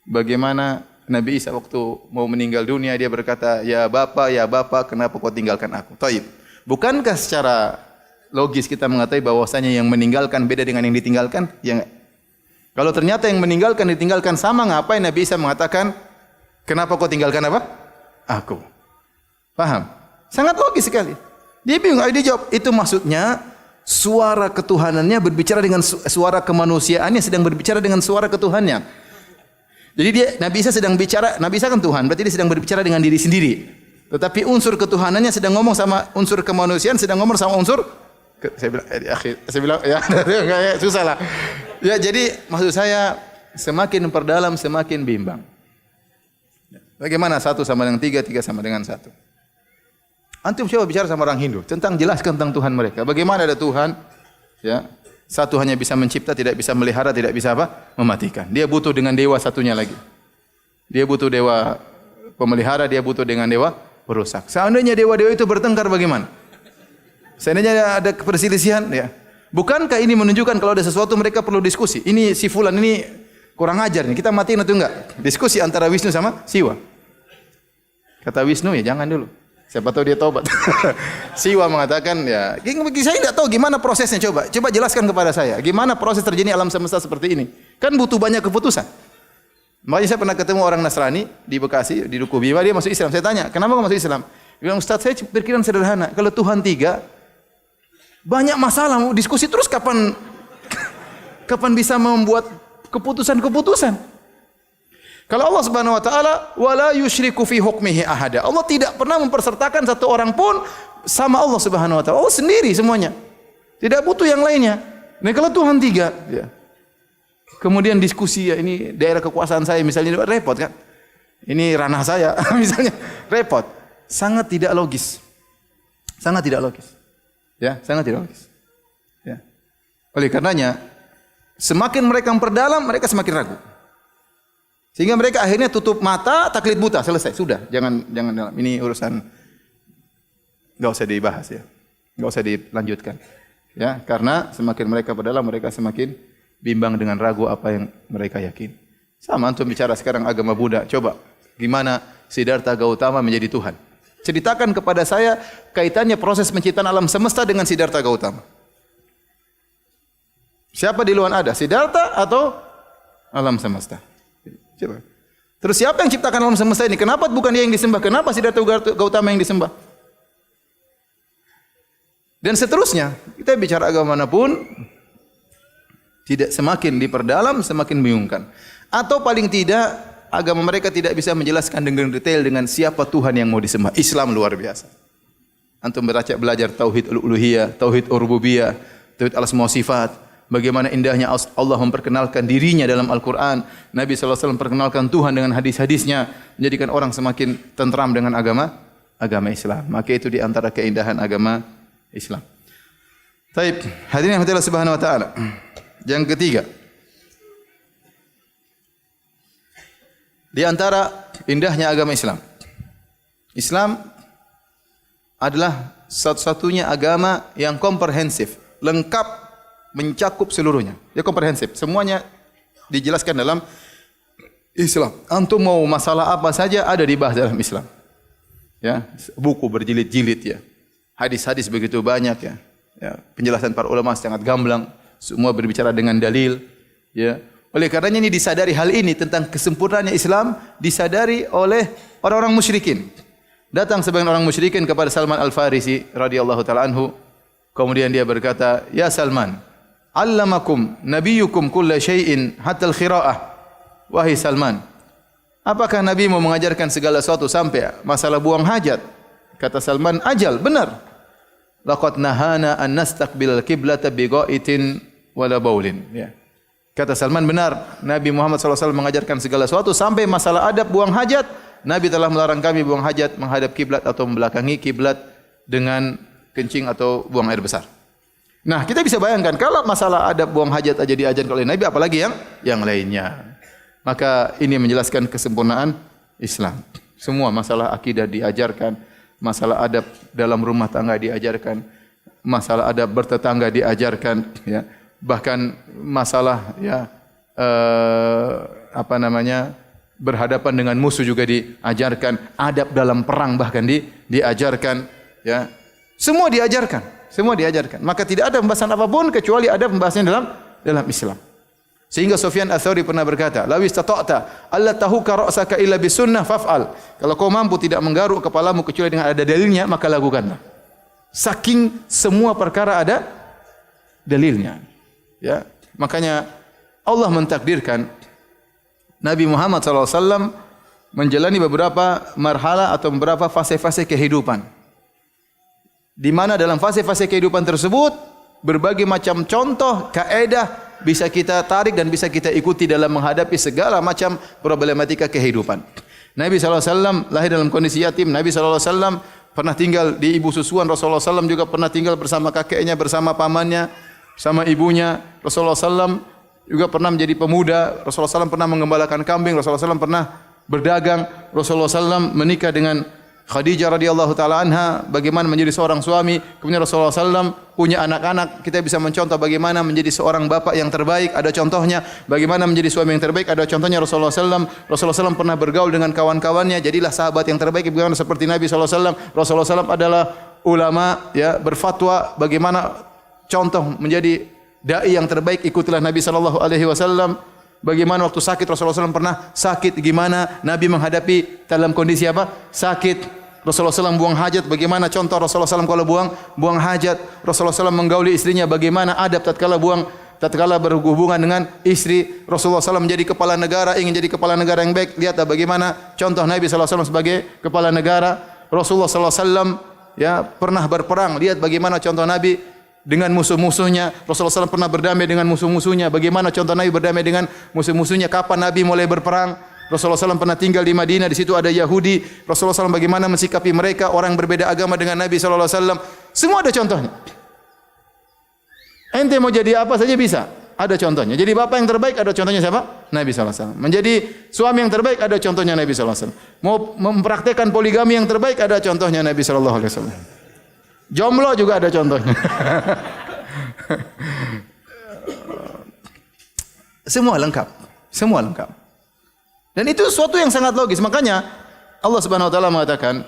Bagaimana Nabi Isa waktu mau meninggal dunia dia berkata, ya Bapak, kenapa kau tinggalkan aku? Taib. Bukankah secara logis kita mengetahui bahwasanya yang meninggalkan beda dengan yang ditinggalkan? Ya, kalau ternyata yang meninggalkan ditinggalkan sama, ngapain Nabi Isa mengatakan, kenapa kau tinggalkan apa? Aku. Paham? Sangat logis sekali. Dia bingung, dia jawab, itu maksudnya suara ketuhanannya berbicara dengan suara kemanusiaannya sedang berbicara dengan suara ketuhannya. Jadi Nabi Isa sedang bicara, Nabi Isa kan Tuhan, berarti dia sedang berbicara dengan diri sendiri. Tetapi unsur ketuhanannya sedang ngomong sama unsur kemanusiaan, sedang ngomong sama unsur saya bilang ya susah lah. Ya jadi maksud saya semakin memperdalam semakin bimbang. Bagaimana satu sama dengan tiga, tiga sama dengan satu? Antum coba bicara sama orang Hindu tentang jelaskan tentang Tuhan mereka. Bagaimana ada Tuhan? Ya, satu hanya bisa mencipta, tidak bisa melihara, tidak bisa apa? Mematikan. Dia butuh dengan dewa satunya lagi. Dia butuh dewa pemelihara, dia butuh dengan dewa perusak. Seandainya dewa-dewa itu bertengkar bagaimana? Seandainya ada perselisihan, ya. Bukankah ini menunjukkan kalau ada sesuatu mereka perlu diskusi? Ini si fulan ini kurang ajar nih. Kita matiin atau enggak? Diskusi antara Wisnu sama Siwa. Kata Wisnu ya jangan dulu. Siapa tahu dia tobat. Siwa mengatakan ya, saya tidak tahu gimana prosesnya, coba jelaskan kepada saya. Gimana proses terjadi alam semesta seperti ini? Kan butuh banyak keputusan. Makanya saya pernah ketemu orang Nasrani di Bekasi, di Duku Bima, dia masuk Islam. Saya tanya, kenapa kau masuk Islam? Dia bilang, Ustaz, saya berpikiran sederhana. Kalau Tuhan tiga, banyak masalah, mau diskusi terus kapan bisa membuat keputusan-keputusan? Kalau Allah Subhanahu wa taala wala yusyriku fi hukmihi ahada. Allah tidak pernah mempersertakan satu orang pun sama Allah Subhanahu wa taala. Allah sendiri semuanya. Tidak butuh yang lainnya. Nah, kalau Tuhan tiga, ya. Kemudian diskusi ya ini daerah kekuasaan saya misalnya repot kan? Ini ranah saya misalnya repot. Sangat tidak logis. Sangat tidak logis. Ya, sangat tidak logis. Ya. Oleh karenanya semakin mereka memperdalam mereka semakin ragu. Sehingga mereka akhirnya tutup mata, taklid buta, selesai, sudah. Jangan dalam. Ini urusan enggak usah dibahas ya. Enggak usah dilanjutkan. Ya, karena semakin mereka berdalam mereka semakin bimbang dengan ragu apa yang mereka yakin. Sama antum bicara sekarang agama Buddha, coba gimana Siddhartha Gautama menjadi Tuhan? Ceritakan kepada saya kaitannya proses penciptaan alam semesta dengan Siddhartha Gautama. Siapa di luar ada? Siddhartha atau alam semesta? Coba. Terus siapa yang ciptakan alam semesta ini? Kenapa bukan dia yang disembah? Kenapa Siddhartha Gautama yang disembah? Dan seterusnya, kita bicara agama manapun tidak semakin diperdalam semakin membingungkan. Atau paling tidak agama mereka tidak bisa menjelaskan dengan detail dengan siapa Tuhan yang mau disembah. Islam luar biasa. Antum belajar tauhid uluhiyah, tauhid rububiyah, tauhid al-asma wa sifat. Bagaimana indahnya Allah memperkenalkan dirinya dalam Al-Quran. Nabi SAW memperkenalkan Tuhan dengan hadis-hadisnya. Menjadikan orang semakin tentram dengan agama Islam. Maka itu di antara keindahan agama Islam. Baik, hadirin Allah Subhanahu wa taala. Yang ketiga, di antara indahnya agama Islam. Islam adalah satu-satunya agama yang komprehensif, lengkap, mencakup seluruhnya. Dia komprehensif, semuanya dijelaskan dalam Islam. Antum mau masalah apa saja ada dibahas dalam Islam. Ya, buku berjilid-jilid ya. Hadis-hadis begitu banyak ya. Ya, penjelasan para ulama sangat gamblang, semua berbicara dengan dalil ya. Oleh karenanya ini disadari hal ini tentang kesempurnaannya Islam disadari oleh orang-orang musyrikin. Datang sebagian orang musyrikin kepada Salman Al-Farisi radhiyallahu taala anhu, Kemudian dia berkata, "Ya Salman, 'allamakum nabiyyukum kulla syai'in hatta al-khira'ah." Wahai Salman, apakah Nabi mau mengajarkan segala sesuatu sampai masalah buang hajat? Kata Salman, "Ajal, benar. Laqad nahana an nastaqbil al-qiblata bi gha'itin wala baulin." Ya. Kata Salman, benar. Nabi Muhammad SAW mengajarkan segala sesuatu sampai masalah adab buang hajat. Nabi telah melarang kami buang hajat menghadap kiblat atau membelakangi kiblat dengan kencing atau buang air besar. Nah, kita bisa bayangkan kalau masalah adab buang hajat aja diajarkan oleh Nabi, apalagi yang lainnya. Maka ini menjelaskan kesempurnaan Islam. Semua masalah akidah diajarkan, masalah adab dalam rumah tangga diajarkan, masalah adab bertetangga diajarkan, ya. Bahkan masalah berhadapan dengan musuh juga diajarkan, adab dalam perang bahkan diajarkan, ya. Semua diajarkan. Maka tidak ada pembahasan apapun kecuali ada pembahasannya dalam Islam. Sehingga Sufyan Ats-Tsauri pernah berkata, "Law istata'ta alla tahuka ra'saka illa bisunnah faf'al." Kalau kau mampu tidak menggaruk kepalamu kecuali dengan ada dalilnya, maka lakukanlah. Saking semua perkara ada dalilnya. Ya, makanya Allah mentakdirkan Nabi Muhammad SAW menjalani beberapa marhala atau beberapa fase-fase kehidupan. Di mana dalam fase-fase kehidupan tersebut berbagai macam contoh, kaedah bisa kita tarik dan bisa kita ikuti dalam menghadapi segala macam problematika kehidupan. Nabi SAW lahir dalam kondisi yatim. Nabi SAW pernah tinggal di ibu susuan. Rasulullah SAW juga pernah tinggal bersama kakeknya, bersama pamannya, sama ibunya. Rasulullah SAW juga pernah menjadi pemuda. Rasulullah SAW pernah mengembalakan kambing. Rasulullah SAW pernah berdagang. Rasulullah SAW menikah dengan Khadijah radhiyallahu taala anha, bagaimana menjadi seorang suami. Kemudian Rasulullah SAW punya anak-anak. Kita bisa mencontoh bagaimana menjadi seorang bapak yang terbaik. Ada contohnya. Bagaimana menjadi suami yang terbaik. Ada contohnya Rasulullah SAW. Rasulullah SAW pernah bergaul dengan kawan-kawannya. Jadilah sahabat yang terbaik. Bagaimana seperti Nabi SAW. Rasulullah SAW adalah ulama, ya, berfatwa. Bagaimana contoh menjadi dai yang terbaik, ikutilah Nabi SAW. Bagaimana waktu sakit Rasulullah SAW pernah sakit, gimana Nabi menghadapi dalam kondisi apa? Sakit. Rasulullah SAW buang hajat, bagaimana contoh Rasulullah SAW kalau buang hajat. Rasulullah SAW menggauli istrinya, bagaimana adab tatkala berhubungan dengan istri. Rasulullah SAW menjadi kepala negara, ingin jadi kepala negara yang baik. Lihatlah bagaimana contoh Nabi SAW sebagai kepala negara. Rasulullah SAW ya pernah berperang. Lihat bagaimana contoh Nabi dengan musuh-musuhnya. Rasulullah SAW pernah berdamai dengan musuh-musuhnya. Bagaimana contoh Nabi berdamai dengan musuh-musuhnya? Kapan Nabi mulai berperang? Rasulullah SAW pernah tinggal di Madinah. Di situ ada Yahudi. Rasulullah SAW bagaimana mensikapi mereka, orang berbeda agama dengan Nabi SAW. Semua ada contohnya. Ente mau jadi apa saja bisa. Ada contohnya. Jadi bapak yang terbaik ada contohnya siapa? Nabi SAW. Menjadi suami yang terbaik ada contohnya Nabi SAW. Mau mempraktekkan poligami yang terbaik ada contohnya Nabi SAW. Jomblo juga ada contohnya. Semua lengkap. Dan itu sesuatu yang sangat logis. Makanya Allah Subhanahu wa taala mengatakan,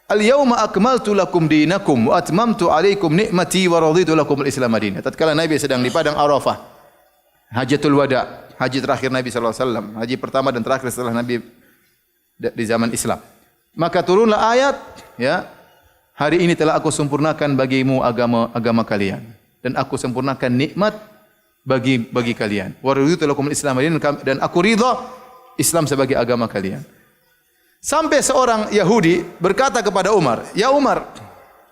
"Al-yauma akmaltu lakum dinakum wa atmamtu 'alaikum ni'mati wa raditu lakum al-Islam madinan." Tatkala Nabi sedang di padang Arafah, Hajatul Wada, haji terakhir Nabi sallallahu alaihi wasallam, haji pertama dan terakhir setelah Nabi di zaman Islam. Maka turunlah ayat, ya, hari ini telah aku sempurnakan bagimu agama kalian dan aku sempurnakan nikmat bagi kalian. Wa raditu lakumul Islam dan aku ridha Islam sebagai agama kalian. Sampai seorang Yahudi berkata kepada Umar, "Ya Umar,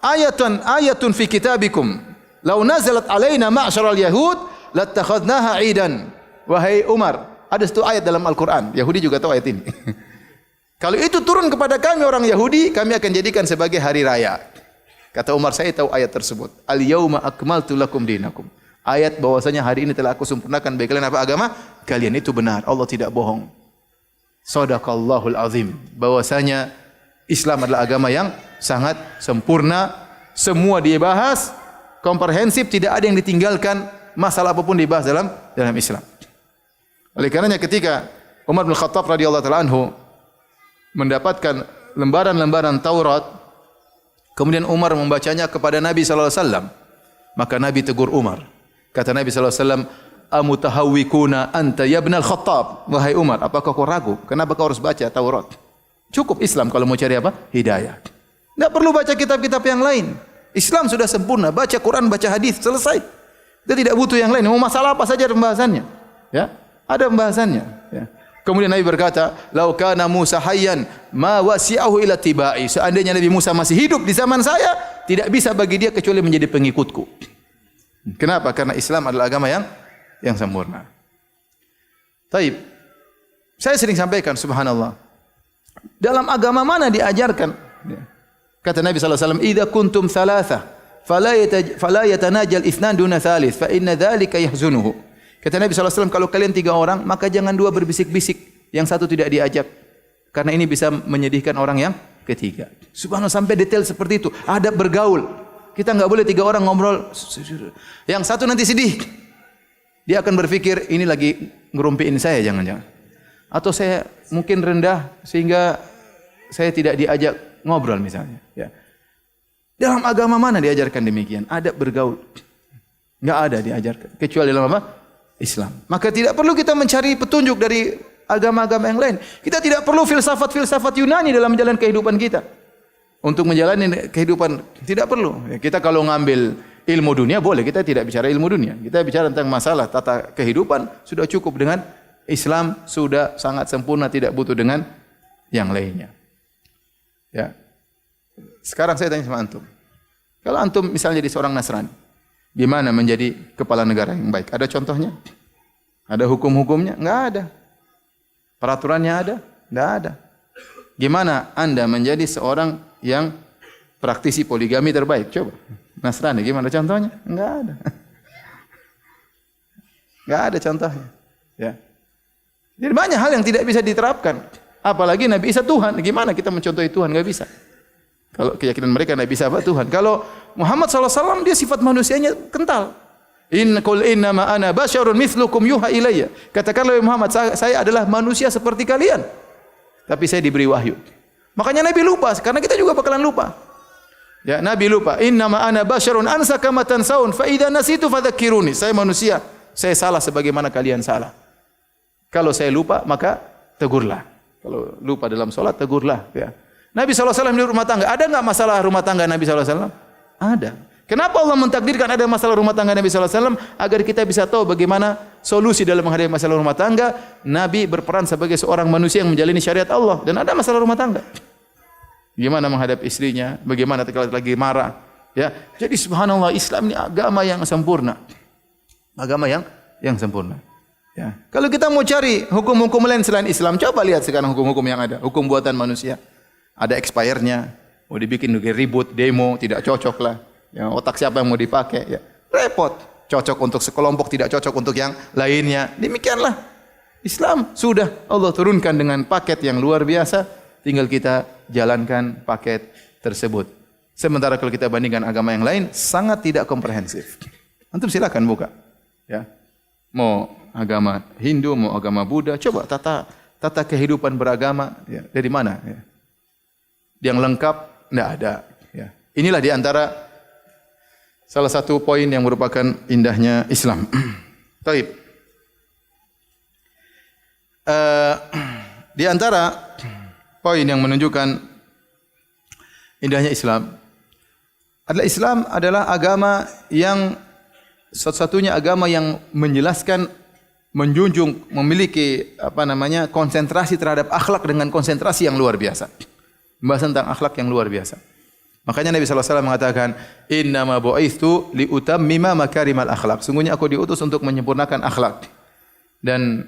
ayatun fi kitabikum, law nazalat alaina ma'syaral yahud lattakhadnaha 'idan." Wahai Umar, ada satu ayat dalam Al-Qur'an. Yahudi juga tahu ayat ini. Kalau itu turun kepada kami orang Yahudi, kami akan jadikan sebagai hari raya. Kata Umar, saya tahu ayat tersebut. Al-yauma akmaltu lakum dinakum. Ayat bahwasanya hari ini telah aku sempurnakan bagi kalian apa agama kalian, itu benar. Allah tidak bohong. Shadaqallahul azim. Bahwasanya Islam adalah agama yang sangat sempurna. Semua dibahas, komprehensif, tidak ada yang ditinggalkan. Masalah apapun dibahas dalam Islam. Oleh karenanya ketika Umar bin Khattab radhiyallahu taala anhu mendapatkan lembaran-lembaran Taurat, kemudian Umar membacanya kepada Nabi sallallahu alaihi wasallam, maka Nabi tegur Umar. Kata Nabi sallallahu alaihi wasallam, "Amutahawwikuna anta ya ibn al-Khattab?" Wahai Umar, apakah kau ragu? Kenapa kau harus baca Taurat? Cukup Islam kalau mau cari apa? Hidayah. Tidak perlu baca kitab-kitab yang lain. Islam sudah sempurna, baca Quran, baca hadis, selesai. Kita tidak butuh yang lain. Mau masalah apa saja ada pembahasannya. Ya, ada pembahasannya. Ya. Kemudian Nabi berkata, "Lau kana Musa hayyan ma wasi'ahu ila tibai." Seandainya Nabi Musa masih hidup di zaman saya, tidak bisa bagi dia kecuali menjadi pengikutku. Kenapa? Karena Islam adalah agama yang sempurna. Taib. Saya sering sampaikan, subhanallah. Dalam agama mana diajarkan? Kata Nabi sallallahu alaihi wasallam, "Idza kuntum thalatha fala yatanajal itsnan duna thalith fa inna dzalika yahzunuhu." Kata Nabi sallallahu alaihi wasallam, kalau kalian 3 orang, maka jangan 2 berbisik-bisik, yang satu tidak diajak. Karena ini bisa menyedihkan orang yang ketiga. Subhanallah, sampai detail seperti itu. Adab bergaul. Kita enggak boleh 3 orang ngobrol. Yang satu nanti sedih. Dia akan berpikir, ini lagi ngerumpiin saya, jangan-jangan. Atau saya mungkin rendah sehingga saya tidak diajak ngobrol misalnya. Ya. Dalam agama mana diajarkan demikian? Adab bergaul. Enggak ada diajarkan. Kecuali dalam apa? Islam. Maka tidak perlu kita mencari petunjuk dari agama-agama yang lain. Kita tidak perlu filsafat-filsafat Yunani dalam menjalani kehidupan kita. Untuk menjalani kehidupan tidak perlu. Kita kalau ngambil ilmu dunia boleh, kita tidak bicara ilmu dunia. Kita bicara tentang masalah tata kehidupan, sudah cukup dengan Islam, sudah sangat sempurna, tidak butuh dengan yang lainnya. Ya. Sekarang saya tanya sama antum. Kalau antum misalnya jadi seorang Nasrani, gimana menjadi kepala negara yang baik? Ada contohnya? Ada hukum-hukumnya? Enggak ada. Peraturannya ada? Enggak ada. Gimana Anda menjadi seorang yang praktisi poligami terbaik? Coba. Nasrani, gimana contohnya? Enggak ada. Enggak ada contohnya. Ya. Jadi banyak hal yang tidak bisa diterapkan. Apalagi Nabi Isa Tuhan. Gimana kita mencontohi Tuhan? Enggak bisa. Kalau keyakinan mereka Nabi Isa apa? Tuhan. Kalau Muhammad SAW dia sifat manusianya kental. Qul innama ana basyarun mithlukum yuha ilayya. Katakanlah Muhammad, saya adalah manusia seperti kalian. Tapi saya diberi wahyu. Makanya Nabi lupa, karena kita juga bakalan lupa. Ya, Nabi lupa. Innama ana basyarun ansa kama tansaun fa idza nasitu fadzakkiruni. Saya manusia, saya salah sebagaimana kalian salah. Kalau saya lupa, maka tegurlah. Kalau lupa dalam salat, tegurlah, ya. Nabi SAW di rumah tangga, ada enggak masalah rumah tangga Nabi SAW? Ada. Kenapa Allah mentakdirkan ada masalah rumah tangga Nabi SAW? Agar kita bisa tahu bagaimana solusi dalam menghadapi masalah rumah tangga. Nabi berperan sebagai seorang manusia yang menjalani syariat Allah. Dan ada masalah rumah tangga. Bagaimana menghadapi istrinya, bagaimana kalau lagi marah. Ya, jadi subhanallah, Islam ini agama yang sempurna. Agama yang sempurna. Ya. Kalau kita mau cari hukum-hukum lain selain Islam, coba lihat sekarang hukum-hukum yang ada. Hukum buatan manusia. Ada expirednya, mau dibikin ribut, demo, tidak cocok lah. Ya, otak siapa yang mau dipakai? Ya, repot. Cocok untuk sekelompok, tidak cocok untuk yang lainnya. Demikianlah Islam sudah Allah turunkan dengan paket yang luar biasa. Tinggal kita jalankan paket tersebut. Sementara kalau kita bandingkan agama yang lain, sangat tidak komprehensif. Antum silakan buka. Ya, mau agama Hindu, mau agama Buddha, coba tata kehidupan beragama. Ya, dari mana? Ya. Yang lengkap tidak ada. Ya. Inilah diantara salah satu poin yang merupakan indahnya Islam. Taib. Di antara poin yang menunjukkan indahnya Islam adalah agama yang satu-satunya agama yang menjelaskan, menjunjung, memiliki konsentrasi terhadap akhlak dengan konsentrasi yang luar biasa. Membahas tentang akhlak yang luar biasa. Makanya Nabi SAW mengatakan, innama bu'itsu liutammima makarimal akhlak. Sungguhnya aku diutus untuk menyempurnakan akhlak. Dan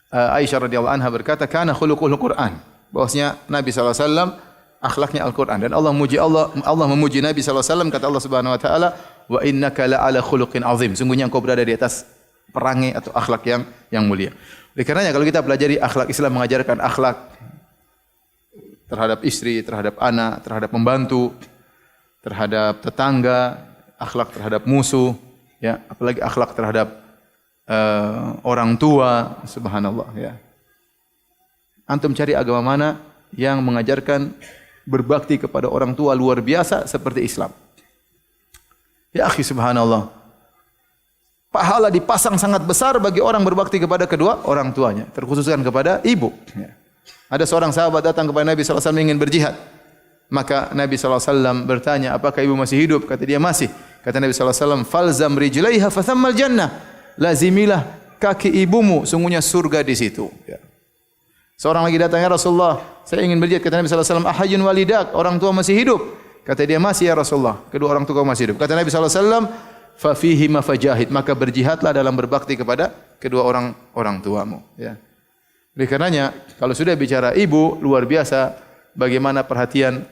Aisyah radhiyallahu anha berkata, kana khuluqul Qur'an. Bahwasanya Nabi SAW akhlaknya Al-Qur'an. Dan Allah memuji Nabi SAW, kata Allah Subhanahu wa taala, wa innaka la'ala khuluqin azim. Sungguhnya engkau berada di atas perangai atau akhlak yang mulia. Oleh karenanya kalau kita pelajari akhlak, Islam mengajarkan akhlak terhadap istri, terhadap anak, terhadap pembantu, terhadap tetangga, akhlak terhadap musuh, ya, apalagi akhlak terhadap orang tua, subhanallah, ya. Antum cari agama mana yang mengajarkan berbakti kepada orang tua luar biasa seperti Islam? Ya akhi, subhanallah. Pahala dipasang sangat besar bagi orang berbakti kepada kedua orang tuanya, terkhususkan kepada ibu, ya. Ada seorang sahabat datang kepada Nabi SAW ingin berjihad. Maka Nabi SAW bertanya, apakah ibu masih hidup? Kata dia masih. Kata Nabi SAW, falzam rijlaiha fathammal jannah. Lazimilah kaki ibumu, sungguhnya surga di situ. Ya. Seorang lagi datang, ya Rasulullah, saya ingin berjihad. Kata Nabi SAW, ahayun walidak, orang tua masih hidup? Kata dia masih ya Rasulullah, kedua orang tua masih hidup. Kata Nabi SAW, fafihi mafajahid, maka berjihadlah dalam berbakti kepada kedua orang tuamu. Ya. Oleh karenanya, kalau sudah bicara ibu, luar biasa bagaimana perhatian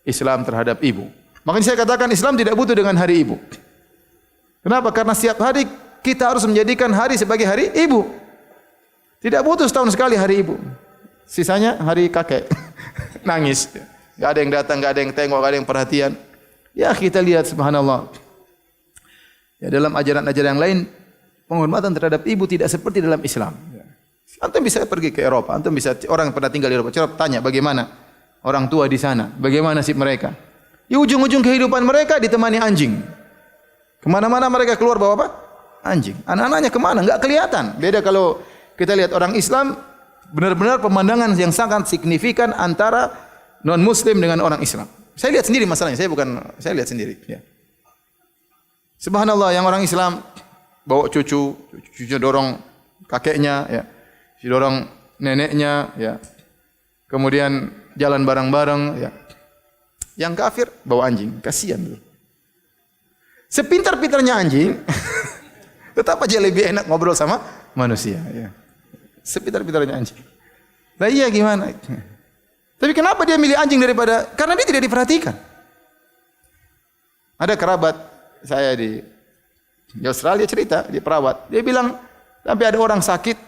Islam terhadap ibu. Makanya saya katakan Islam tidak butuh dengan hari ibu. Kenapa? Karena setiap hari kita harus menjadikan hari sebagai hari ibu. Tidak butuh setahun sekali hari ibu. Sisanya hari kakek. Nangis. Gak ada yang datang, gak ada yang tengok, gak ada yang perhatian. Ya kita lihat subhanallah. Ya, dalam ajaran-ajaran yang lain, penghormatan terhadap ibu tidak seperti dalam Islam. Antum bisa pergi ke Eropa, antum bisa, orang yang pernah tinggal di Eropa, coba tanya bagaimana orang tua di sana, bagaimana nasib mereka. Di ujung-ujung kehidupan mereka ditemani anjing. Kemana-mana mereka keluar bawa apa? Anjing. Anak-anaknya kemana? Enggak kelihatan. Beda kalau kita lihat orang Islam, benar-benar pemandangan yang sangat signifikan antara non-Muslim dengan orang Islam. Saya lihat sendiri masalahnya, saya lihat sendiri. Ya. Subhanallah, yang orang Islam bawa cucu dorong kakeknya, ya, dorong neneknya, ya. Kemudian jalan bareng-bareng, ya. Yang kafir bawa anjing, kasihan tuh. Sepintar-pintarnya anjing, tetap aja lebih enak ngobrol sama manusia. Ya. Sepintar-pintarnya anjing. Nah iya gimana? Tapi kenapa dia milih anjing daripada? Karena dia tidak diperhatikan. Ada kerabat saya di Australia cerita, dia perawat. Dia bilang, sampai ada orang sakit,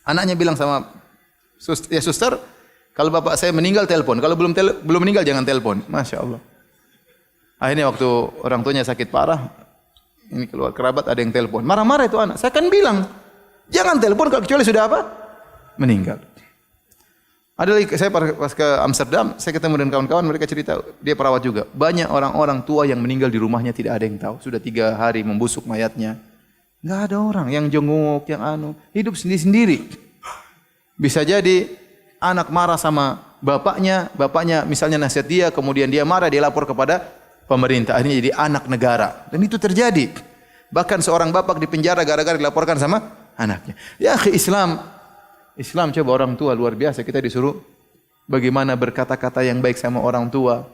anaknya bilang sama suster, kalau bapak saya meninggal telepon, kalau belum meninggal jangan telepon. Masya Allah. Akhirnya waktu orang tuanya sakit parah, ini keluar kerabat ada yang telepon. Marah-marah itu anak. Saya kan bilang, jangan telepon kecuali sudah apa? Meninggal. Ada lagi, saya pas ke Amsterdam, saya ketemu dengan kawan-kawan, mereka cerita, dia perawat juga. Banyak orang-orang tua yang meninggal di rumahnya tidak ada yang tahu. Sudah 3 hari membusuk mayatnya. Enggak ada orang yang jenguk, yang hidup sendiri-sendiri. Bisa jadi anak marah sama bapaknya misalnya nasihat dia, kemudian dia marah, dia lapor kepada pemerintah. Akhirnya jadi anak negara. Dan itu terjadi. Bahkan seorang bapak di penjara gara-gara dilaporkan sama anaknya. Ya akhi, Islam coba orang tua luar biasa. Kita disuruh bagaimana berkata-kata yang baik sama orang tua.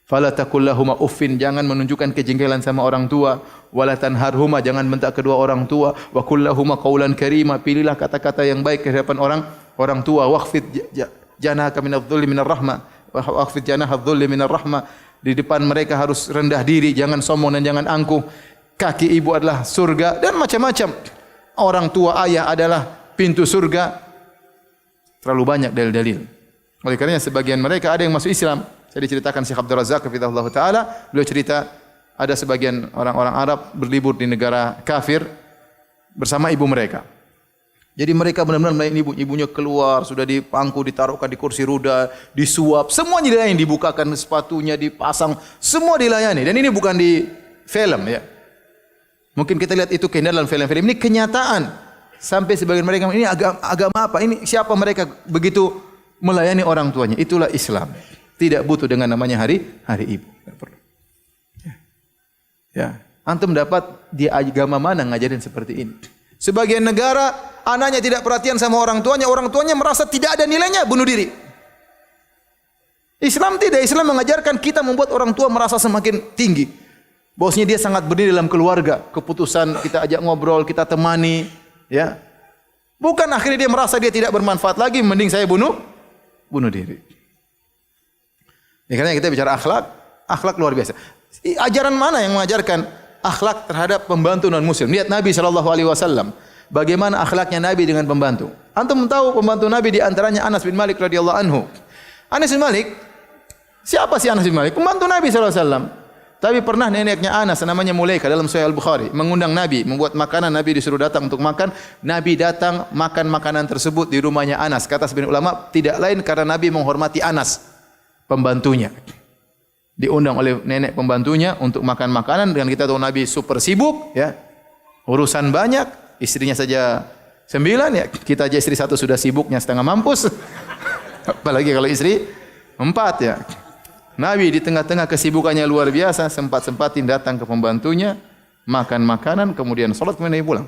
Fala taqul lahuma uffin, jangan menunjukkan kejengkelan sama orang tua. Wala tanharhuma, jangan bentak kedua orang tua. Wa qul lahuma qaulan karima, pilihlah kata-kata yang baik ke hadapan orang tua. Waqfid janahaka minadh-dhulli minar rahmah. Waqfid janahadh-dhulli minar rahmah. Di depan mereka harus rendah diri, jangan sombong dan jangan angkuh. Kaki ibu adalah surga dan macam-macam. Orang tua ayah adalah pintu surga. Terlalu banyak dalil-dalil. Oleh karenanya sebagian mereka ada yang masuk Islam. Saya diceritakan Syekh Abdul Razak hafizahullah taala, beliau cerita ada sebagian orang-orang Arab berlibur di negara kafir bersama ibu mereka. Jadi mereka benar-benar melayani ibunya keluar, sudah dipangku, ditaruhkan di kursi roda, disuap, semuanya dilayani, dibukakan sepatunya, dipasang, semua dilayani. Dan ini bukan di film ya. Mungkin kita lihat itu keindahan dalam film-film, ini kenyataan. Sampai sebagian mereka ini agama apa? Ini siapa mereka begitu melayani orang tuanya? Itulah Islam. Tidak butuh dengan namanya hari ibu. Ya. Antum dapat di agama mana ngajarin seperti ini? Sebagian negara anaknya tidak perhatian sama orang tuanya merasa tidak ada nilainya, bunuh diri. Islam tidak, Islam mengajarkan kita membuat orang tua merasa semakin tinggi. Bosnya dia sangat berdiri dalam keluarga, keputusan kita ajak ngobrol, kita temani. Ya, bukan akhirnya dia merasa dia tidak bermanfaat lagi, mending saya bunuh diri. Karena kita bicara akhlak luar biasa. Ajaran mana yang mengajarkan akhlak terhadap pembantu non Muslim? Lihat Nabi SAW, bagaimana akhlaknya Nabi dengan pembantu. Antum tahu pembantu Nabi di antaranya Anas bin Malik radhiyallahu anhu. Anas bin Malik, siapa sih Anas bin Malik? Pembantu Nabi SAW. Tapi pernah neneknya Anas namanya Mulaika dalam Sahih Al-Bukhari mengundang Nabi, membuat makanan, Nabi disuruh datang untuk makan. Nabi datang makan makanan tersebut di rumahnya Anas. Kata sebagian ulama tidak lain karena Nabi menghormati Anas, pembantunya. Diundang oleh nenek pembantunya untuk makan makanan, dengan kita tahu Nabi super sibuk ya. Urusan banyak, istrinya saja 9 ya. Kita aja istri 1 sudah sibuknya setengah mampus. Apalagi kalau istri 4 ya. Nabi di tengah-tengah kesibukannya luar biasa, sempat-sempatin datang ke pembantunya, makan makanan, kemudian salat, kemudian Nabi pulang.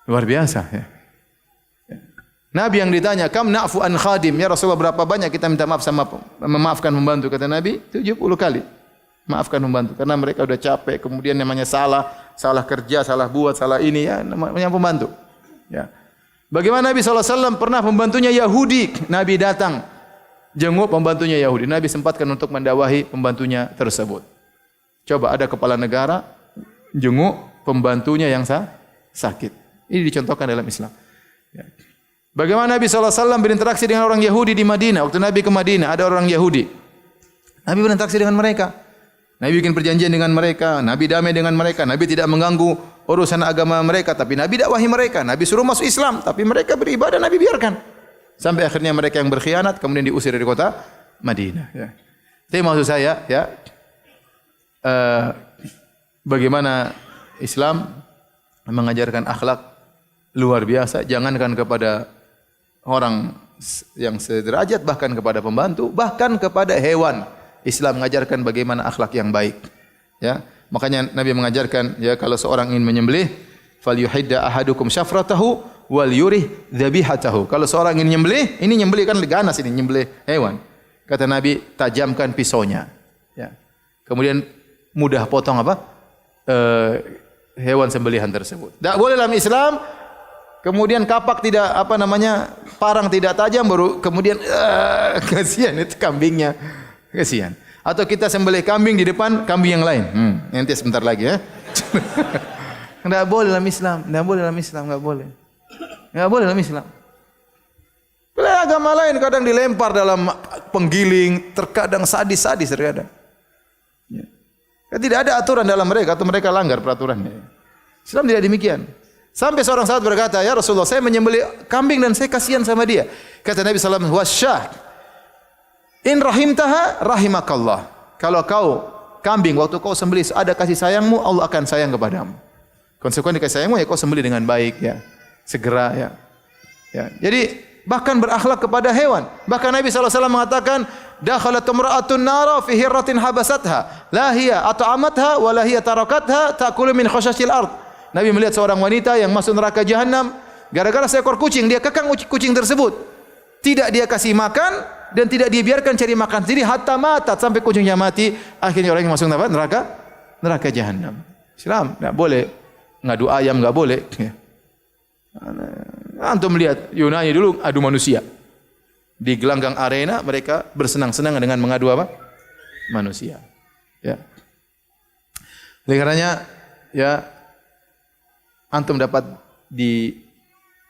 Luar biasa ya. Nabi yang ditanya, "Kam na'fu an khadim?" Ya Rasulullah, berapa banyak kita minta maaf memaafkan pembantu? Kata Nabi, 70 kali. Maafkan pembantu karena mereka udah capek, kemudian namanya salah kerja, salah buat, salah ini ya, namanya pembantu. Ya. Bagaimana Nabi SAW pernah pembantunya Yahudi, Nabi datang jenguk pembantunya Yahudi. Nabi sempatkan untuk mendawahi pembantunya tersebut. Coba ada kepala negara jenguk pembantunya yang sakit. Ini dicontohkan dalam Islam. Ya. Bagaimana Nabi SAW berinteraksi dengan orang Yahudi di Madinah. Waktu Nabi ke Madinah ada orang Yahudi. Nabi berinteraksi dengan mereka. Nabi bikin perjanjian dengan mereka. Nabi damai dengan mereka. Nabi tidak mengganggu urusan agama mereka. Tapi Nabi dakwahi mereka. Nabi suruh masuk Islam. Tapi mereka beribadah, Nabi biarkan. Sampai akhirnya mereka yang berkhianat kemudian diusir dari kota Madinah. Ya. Tapi maksud saya, ya, bagaimana Islam mengajarkan akhlak luar biasa. Jangankan kepada orang yang sederajat, bahkan kepada pembantu, bahkan kepada hewan. Islam mengajarkan bagaimana akhlak yang baik. Ya, makanya Nabi mengajarkan, ya, kalau seorang ingin menyembelih, falyuhidda ahadukum syafratahu wal yurih dzabihatahu. Kalau seorang ingin menyembelih, ini nyembelih kan ganas, ini nyembelih hewan. Kata Nabi, tajamkan pisaunya. Ya. Kemudian mudah potong apa? Hewan sembelihan tersebut. Tak boleh dalam Islam. Kemudian kapak tidak parang tidak tajam, baru kemudian kasihan itu kambingnya, kasihan. Atau kita sembelih kambing di depan kambing yang lain. Nanti sebentar lagi ya. Enggak boleh dalam Islam, enggak boleh dalam Islam, enggak boleh. Enggak boleh dalam Islam. Bila agama lain kadang dilempar dalam penggiling, terkadang sadis-sadis terkadang. Ya. Tidak ada aturan dalam mereka atau mereka langgar peraturannya. Islam tidak demikian. Sampai seorang sahabat berkata, "Ya Rasulullah, saya menyembelih kambing dan saya kasihan sama dia." Kata Nabi sallallahu alaihi wasallam, "Wasyah in rahimtaha rahimakallah." Kalau kau kambing waktu kau sembelih ada kasih sayangmu, Allah akan sayang kepadamu. Konsekuensi kasih sayangmu ya kau sembelih dengan baik ya. Segera ya. Ya. Jadi bahkan berakhlak kepada hewan. Bahkan Nabi sallallahu alaihi wasallam mengatakan, "Dakhalat imra'atun nara fi hirratin habasatha, la hiya at'amatha wa la hiya tarakatha ta'kulu min khashashil ard." Nabi melihat seorang wanita yang masuk neraka jahanam gara-gara seekor kucing, dia kekang kucing tersebut. Tidak dia kasih makan dan tidak dia biarkan cari makan sendiri hatta matat, sampai kucingnya mati. Akhirnya orang yang masuk neraka jahanam. Islam enggak boleh ngadu ayam, enggak boleh. Antum lihat Yunani dulu adu manusia. Di gelanggang arena mereka bersenang-senang dengan mengadu apa? Manusia. Ya. Oleh karenanya ya antum dapat di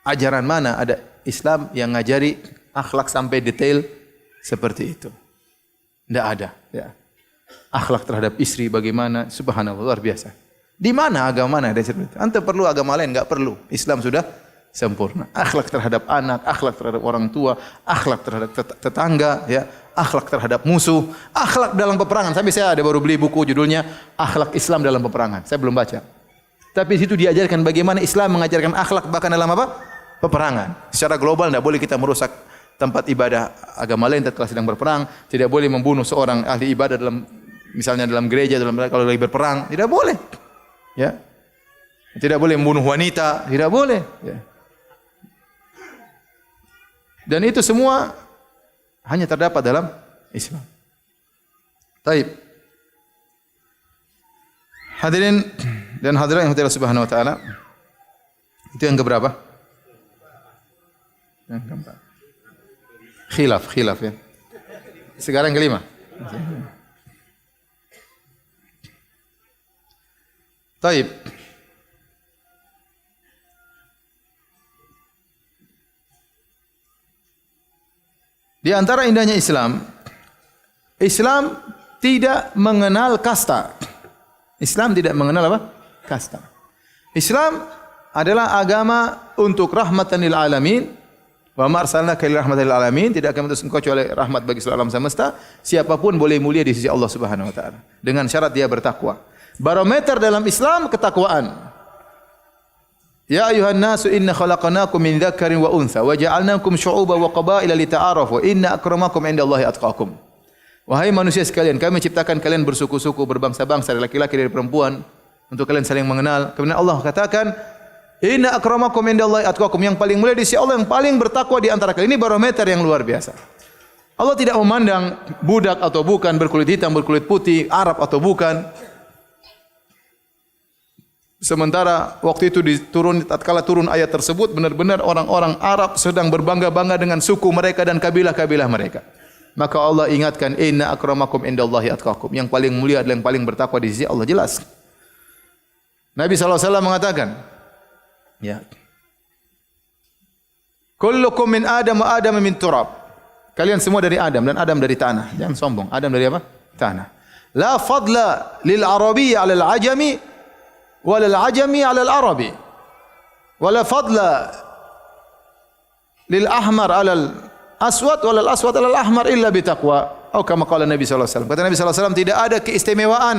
ajaran mana ada Islam yang ngajari akhlak sampai detail seperti itu? Tidak ada. Ya. Akhlak terhadap istri bagaimana? Subhanallah, luar biasa. Di mana agama mana ada seperti itu? Antum perlu agama lain? Enggak perlu. Islam sudah sempurna. Akhlak terhadap anak, akhlak terhadap orang tua, akhlak terhadap tetangga, ya, akhlak terhadap musuh, akhlak dalam peperangan. Sampai saya ada baru beli buku judulnya Akhlak Islam dalam Peperangan. Saya belum baca. Tapi di situ diajarkan bagaimana Islam mengajarkan akhlak bahkan dalam apa? Peperangan. Secara global tidak boleh kita merusak tempat ibadah agama lain tatkala sedang berperang, tidak boleh membunuh seorang ahli ibadah dalam misalnya dalam gereja kalau lagi berperang, tidak boleh. Ya. Tidak boleh membunuh wanita, tidak boleh, ya. Dan itu semua hanya terdapat dalam Islam. Baik. Hadirin dan hadirat yang Allah Subhanahu wa taala. Itu yang keberapa? Yang keempat. Khilaf ya. Sekarang yang kelima. Taib. Di antara indahnya Islam, Islam tidak mengenal kasta. Islam tidak mengenal apa? Kasta. Islam adalah agama untuk rahmatan lil alamin. Wa ma arsalnaka illa rahmatan lil alamin, tidak akan mengutus engkau kecuali rahmat bagi seluruh alam semesta. Siapapun boleh mulia di sisi Allah Subhanahu wa taala dengan syarat dia bertakwa. Barometer dalam Islam ketakwaan. Ya ayuhan nasu inna khalaqnakum min dzakarin wa untha wa ja'alnakum syu'uban wa qabaila lita'arafu inna akramakum indallahi atqakum. Wahai manusia sekalian, kami ciptakan kalian bersuku-suku, berbangsa-bangsa, dari laki-laki dari perempuan, untuk kalian saling mengenal. Kemudian Allah katakan, inna akramakum indallahi atqakum, yang paling mulia di sisi Allah yang paling bertakwa di antara kalian. Ini barometer yang luar biasa. Allah tidak memandang budak atau bukan, berkulit hitam, berkulit putih, Arab atau bukan. Sementara waktu itu tatkala turun ayat tersebut, benar-benar orang-orang Arab sedang berbangga-bangga dengan suku mereka dan kabilah-kabilah mereka. Maka Allah ingatkan, inna akramakum indallahi atqakum, yang paling mulia adalah yang paling bertakwa di sisi Allah. Jelas. Nabi SAW mengatakan, ya, kullukum min Adam wa Adam min turab. Kalian semua dari Adam dan Adam dari tanah. Jangan sombong. Adam dari apa? Tanah. La fadla lil Arabi 'ala al-ajami wa lil ajami 'ala al-arabi. Wa la fadla lil ahmar 'ala al-aswad wa lil aswad 'ala al-ahmar illa bi taqwa. Atau kama qala Nabi sallallahu alaihi wasallam. Kata Nabi sallallahu alaihi wasallam, tidak ada keistimewaan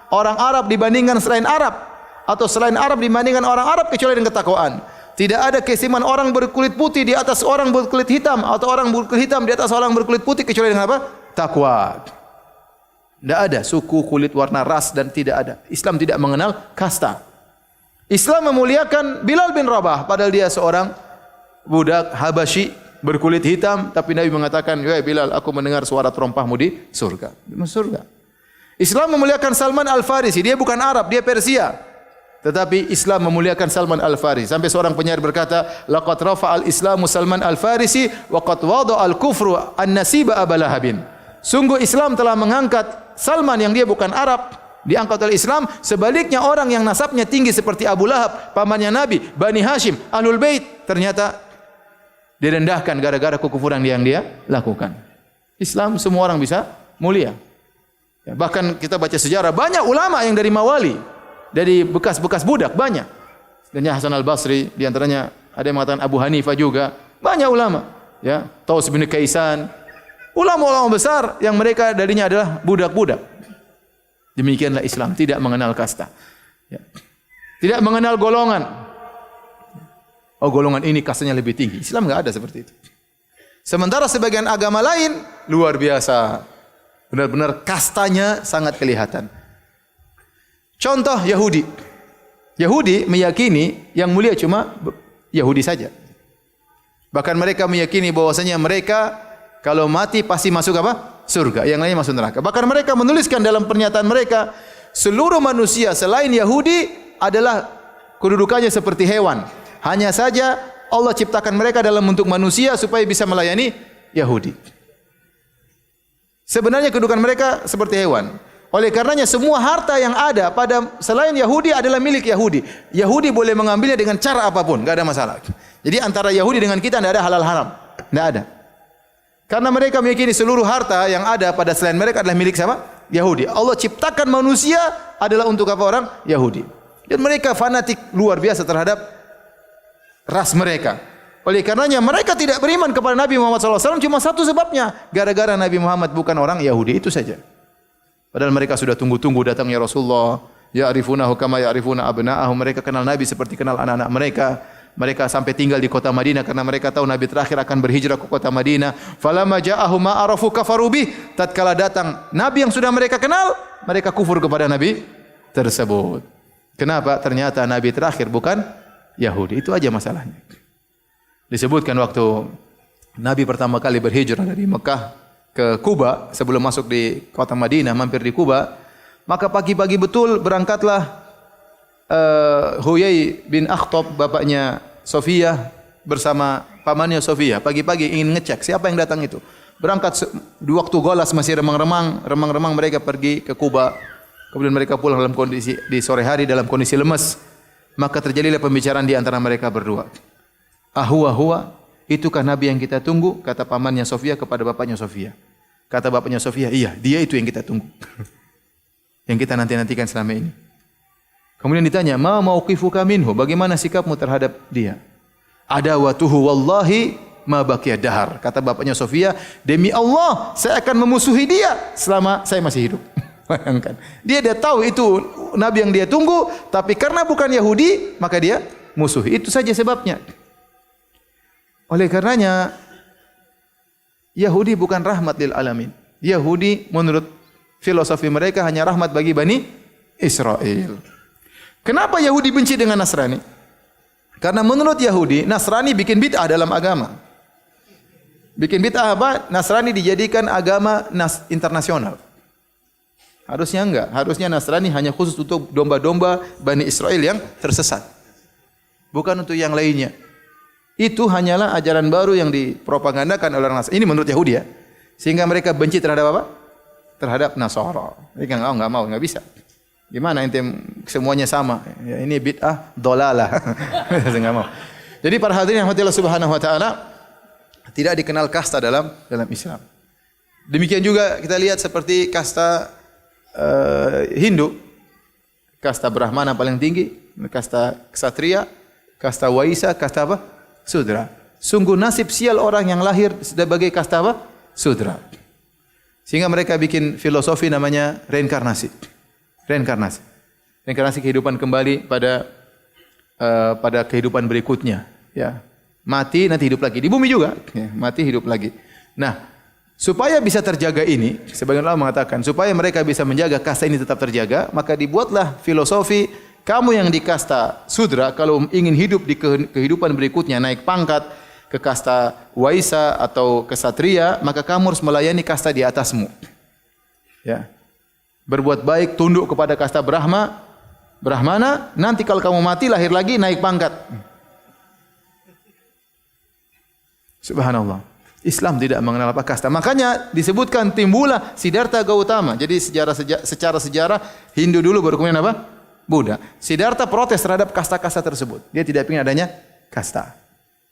orang Arab dibandingkan selain Arab, atau selain Arab dibandingkan orang Arab kecuali dengan ketakwaan. Tidak ada keistimewaan orang berkulit putih di atas orang berkulit hitam, atau orang berkulit hitam di atas orang berkulit putih kecuali dengan apa? Takwa. Tidak ada suku, kulit, warna, ras, dan tidak ada. Islam tidak mengenal kasta. Islam memuliakan Bilal bin Rabah, padahal dia seorang budak Habasyi berkulit hitam, tapi Nabi mengatakan, "Wahai Bilal, aku mendengar suara terompahmu di surga." Di surga. Islam memuliakan Salman Al-Farisi, dia bukan Arab, dia Persia. Tetapi Islam memuliakan Salman Al-Farisi. Sampai seorang penyair berkata, laqad rafa'al Islamu Salman Al-Farisi wa qad wada'al kufru an-nasiba abalahabin. Sungguh Islam telah mengangkat Salman yang dia bukan Arab, diangkat oleh Islam. Sebaliknya orang yang nasabnya tinggi seperti Abu Lahab, pamannya Nabi, Bani Hashim, Ahlul Bait, ternyata direndahkan gara-gara kekufuran yang dia lakukan. Islam semua orang bisa mulia. Ya, bahkan kita baca sejarah, banyak ulama yang dari Mawali, dari bekas-bekas budak, banyak. Dan Hasan Al-Basri, diantaranya ada yang mengatakan Abu Hanifah juga, banyak ulama. Ya, Taus bin Kaisan, ulama-ulama besar yang mereka darinya adalah budak-budak. Demikianlah Islam, tidak mengenal kasta. Ya. Tidak mengenal golongan. Oh, golongan ini kastanya lebih tinggi. Islam enggak ada seperti itu. Sementara sebagian agama lain luar biasa. Benar-benar kastanya sangat kelihatan. Contoh Yahudi. Yahudi meyakini yang mulia cuma Yahudi saja. Bahkan mereka meyakini bahwasanya mereka kalau mati pasti masuk apa? Surga. Yang lainnya masuk neraka. Bahkan mereka menuliskan dalam pernyataan mereka, seluruh manusia selain Yahudi adalah kedudukannya seperti hewan. Hanya saja Allah ciptakan mereka dalam bentuk manusia supaya bisa melayani Yahudi. Sebenarnya kedudukan mereka seperti hewan. Oleh karenanya semua harta yang ada pada selain Yahudi adalah milik Yahudi. Yahudi boleh mengambilnya dengan cara apapun, enggak ada masalah. Jadi antara Yahudi dengan kita tidak ada halal haram, tidak ada. Karena mereka meyakini seluruh harta yang ada pada selain mereka adalah milik siapa? Yahudi. Allah ciptakan manusia adalah untuk apa orang? Yahudi. Dan mereka fanatik luar biasa terhadap ras mereka. Oleh karenanya mereka tidak beriman kepada Nabi Muhammad SAW cuma satu sebabnya, gara-gara Nabi Muhammad bukan orang Yahudi, itu saja. Padahal mereka sudah tunggu-tunggu datangnya Rasulullah. Ya'rifunahu kama ya'rifuna abna'ahum. Mereka kenal Nabi seperti kenal anak-anak mereka. Mereka sampai tinggal di kota Madinah karena mereka tahu Nabi terakhir akan berhijrah ke kota Madinah. Falamma ja'ahum ma arafu kafaru bih. Tatkala datang Nabi yang sudah mereka kenal, mereka kufur kepada Nabi tersebut. Kenapa? Ternyata Nabi terakhir bukan Yahudi. Itu aja masalahnya. Disebutkan waktu Nabi pertama kali berhijrah dari Mekah ke Kuba, sebelum masuk di kota Madinah, mampir di Kuba, maka pagi-pagi betul berangkatlah Huyai bin Akhtab, bapaknya Sofiyah, bersama pamannya Sofiyah. Pagi-pagi ingin ngecek siapa yang datang itu. Berangkat di waktu golas masih remang-remang mereka pergi ke Kuba. Kemudian mereka pulang dalam kondisi di sore hari dalam kondisi lemas. Maka terjadilah pembicaraan di antara mereka berdua. Huwa, itukah Nabi yang kita tunggu? Kata pamannya Sofiyah kepada bapaknya Sofiyah. Kata bapaknya Sofiyah, iya, dia itu yang kita tunggu. Yang kita nanti-nantikan selama ini. Kemudian ditanya, ma mauqifuka minhu? Bagaimana sikapmu terhadap dia? Adawatuhu wallahi ma baqiya dahar. Kata bapaknya Sofiyah, demi Allah, saya akan memusuhi dia selama saya masih hidup. Bayangkan. Dia tahu itu Nabi yang dia tunggu, tapi karena bukan Yahudi, maka dia musuhi. Itu saja sebabnya. Oleh karenanya Yahudi bukan rahmat lil alamin. Yahudi menurut filosofi mereka hanya rahmat bagi Bani Israel. Kenapa Yahudi benci dengan Nasrani? Karena menurut Yahudi, Nasrani bikin bid'ah dalam agama. Bikin bid'ah apa? Nasrani dijadikan agama internasional. Harusnya enggak. Harusnya Nasrani hanya khusus untuk domba-domba Bani Israel yang tersesat. Bukan untuk yang lainnya. Itu hanyalah ajaran baru yang dipropagandakan oleh orang Nasrani. Ini menurut Yahudi ya. Sehingga mereka benci terhadap apa? Terhadap Nasara. Mereka enggak mau, enggak bisa. Gimana ente semuanya sama? Ya, ini bid'ah dolalah. Enggak mau. Jadi para hadirin yang Allah Subhanahu wa taala, tidak dikenal kasta dalam Islam. Demikian juga kita lihat seperti kasta Hindu, kasta Brahmana paling tinggi, kasta Ksatria, kasta Waisa, kasta apa? Sudra. Sungguh nasib sial orang yang lahir sebagai kasta apa? Sudra. Sehingga mereka bikin filosofi namanya reinkarnasi. Reinkarnasi kehidupan kembali pada kehidupan berikutnya. Ya. Mati nanti hidup lagi. Di bumi juga. Ya, mati hidup lagi. Nah, supaya bisa terjaga ini, sebagian ulama mengatakan, supaya mereka bisa menjaga kasta ini tetap terjaga, maka dibuatlah filosofi, kamu yang di kasta Sudra, kalau ingin hidup di kehidupan berikutnya, naik pangkat ke kasta Waisa atau Ksatria, maka kamu harus melayani kasta di atasmu. Ya. Berbuat baik, tunduk kepada kasta Brahmana, nanti kalau kamu mati, lahir lagi, naik pangkat. Subhanallah. Islam tidak mengenal apa kasta. Makanya disebutkan timbullah Siddhartha Gautama. Jadi secara sejarah Hindu dulu baru kemudian apa? Buddha. Siddhartha protes terhadap kasta-kasta tersebut. Dia tidak ingin adanya kasta.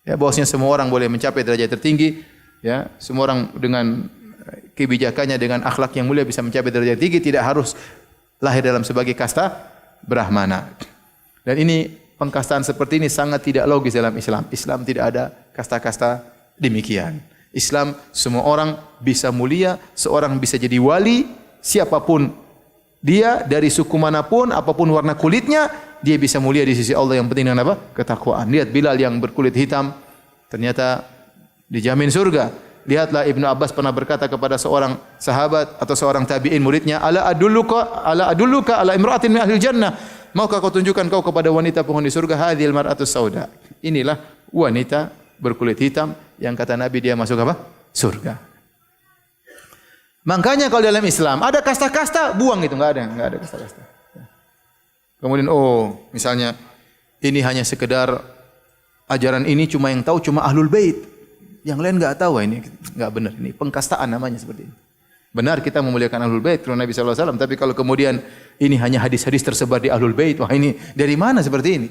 Ya, bahwasanya semua orang boleh mencapai derajat tertinggi, ya, semua orang dengan kebijakannya, dengan akhlak yang mulia bisa mencapai derajat tinggi, tidak harus lahir dalam sebagai kasta Brahmana. Dan ini pengkastaan seperti ini sangat tidak logis dalam Islam. Islam tidak ada kasta-kasta demikian. Islam semua orang bisa mulia, seorang bisa jadi wali, siapapun dia, dari suku manapun, apapun warna kulitnya, dia bisa mulia di sisi Allah. Yang penting dengan apa? Ketakwaan. Lihat Bilal yang berkulit hitam, ternyata dijamin surga. Lihatlah Ibnu Abbas pernah berkata kepada seorang sahabat atau seorang tabi'in muridnya, ala adulluka ala imra'atin min ahlil jannah. Maukah kau tunjukkan kau kepada wanita penghuni surga? Hadhil mar'atus sauda. Inilah wanita berkulit hitam yang kata Nabi dia masuk apa? Surga. Makanya kalau dalam Islam ada kasta-kasta, buang itu, enggak ada kasta-kasta. Kemudian misalnya ini hanya sekedar ajaran ini cuma yang tahu cuma Ahlul Bait. Yang lain enggak tahu. Ini enggak benar, ini pengkastaan namanya seperti ini. Benar kita memuliakan Ahlul Bait karena Nabi sallallahu alaihi wasallam, tapi kalau kemudian ini hanya hadis-hadis tersebar di Ahlul Bait, wah ini dari mana seperti ini?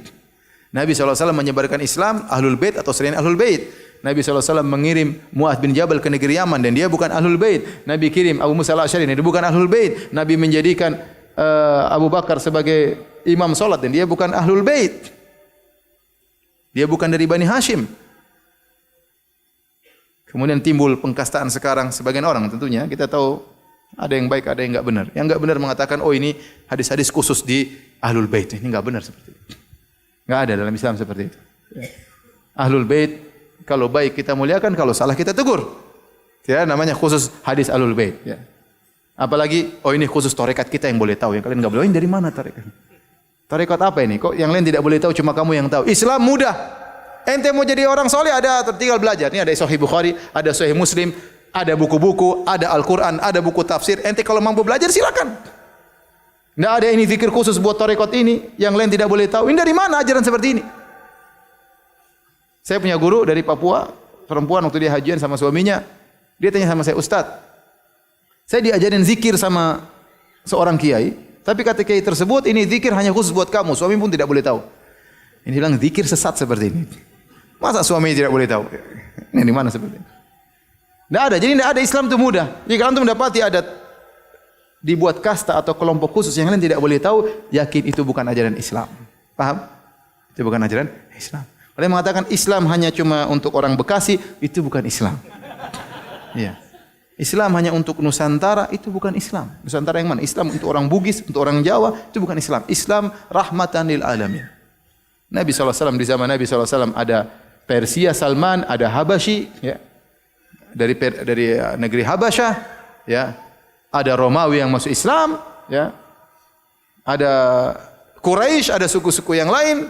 Nabi SAW menyebarkan Islam, Ahlul Bait atau selain Ahlul Bait. Nabi SAW mengirim Mu'adz bin Jabal ke negeri Yaman dan dia bukan Ahlul Bait. Nabi kirim Abu Musa al-Asy'ari, dia bukan Ahlul Bait. Nabi menjadikan Abu Bakar sebagai imam salat dan dia bukan Ahlul Bait. Dia bukan dari Bani Hashim. Kemudian timbul pengkastaan sekarang sebagian orang, tentunya kita tahu ada yang baik, ada yang enggak benar. Yang enggak benar mengatakan, ini hadis-hadis khusus di Ahlul Bait. Ini enggak benar seperti itu. Enggak ada dalam Islam seperti itu. Ahlul Bait kalau baik kita muliakan, kalau salah kita tegur. Tidak namanya khusus hadis Ahlul Bait. Ya. Apalagi, ini khusus tarekat kita yang boleh tahu. Yang kalian enggak boleh. Ini dari mana tarekat? Tarekat apa ini? Kok yang lain tidak boleh tahu, cuma kamu yang tahu? Islam mudah. Ente mau jadi orang soleh, tinggal belajar. Ini ada Sahih Bukhari, ada Sahih Muslim, ada buku-buku, ada Al-Quran, ada buku tafsir. Ente kalau mampu belajar silakan. Tidak ada ini zikir khusus buat tarekat ini, yang lain tidak boleh tahu. Ini dari mana ajaran seperti ini? Saya punya guru dari Papua, perempuan, waktu dia hajian sama suaminya, dia tanya sama saya, Ustaz, saya diajarin zikir sama seorang kiai, tapi kata kiai tersebut, ini zikir hanya khusus buat kamu, suami pun tidak boleh tahu. Ini bilang zikir sesat seperti ini. Masa suami tidak boleh tahu? Ini di mana seperti ini? Tidak ada, jadi tidak ada. Islam itu mudah. Jika antum mendapati ada dibuat kasta atau kelompok khusus yang lain tidak boleh tahu, yakin itu bukan ajaran Islam. Paham? Itu bukan ajaran Islam. Kalau yang mengatakan Islam hanya cuma untuk orang Bekasi, itu bukan Islam. Iya. Islam hanya untuk Nusantara, itu bukan Islam. Nusantara yang mana? Islam untuk orang Bugis, untuk orang Jawa, itu bukan Islam. Islam rahmatan lil alamin. Nabi SAW, di zaman Nabi SAW ada Persia, Salman, ada Habasyi, ya. Dari negeri Habasyah, ya. Ada Romawi yang masuk Islam, ya. Ada Quraisy, ada suku-suku yang lain.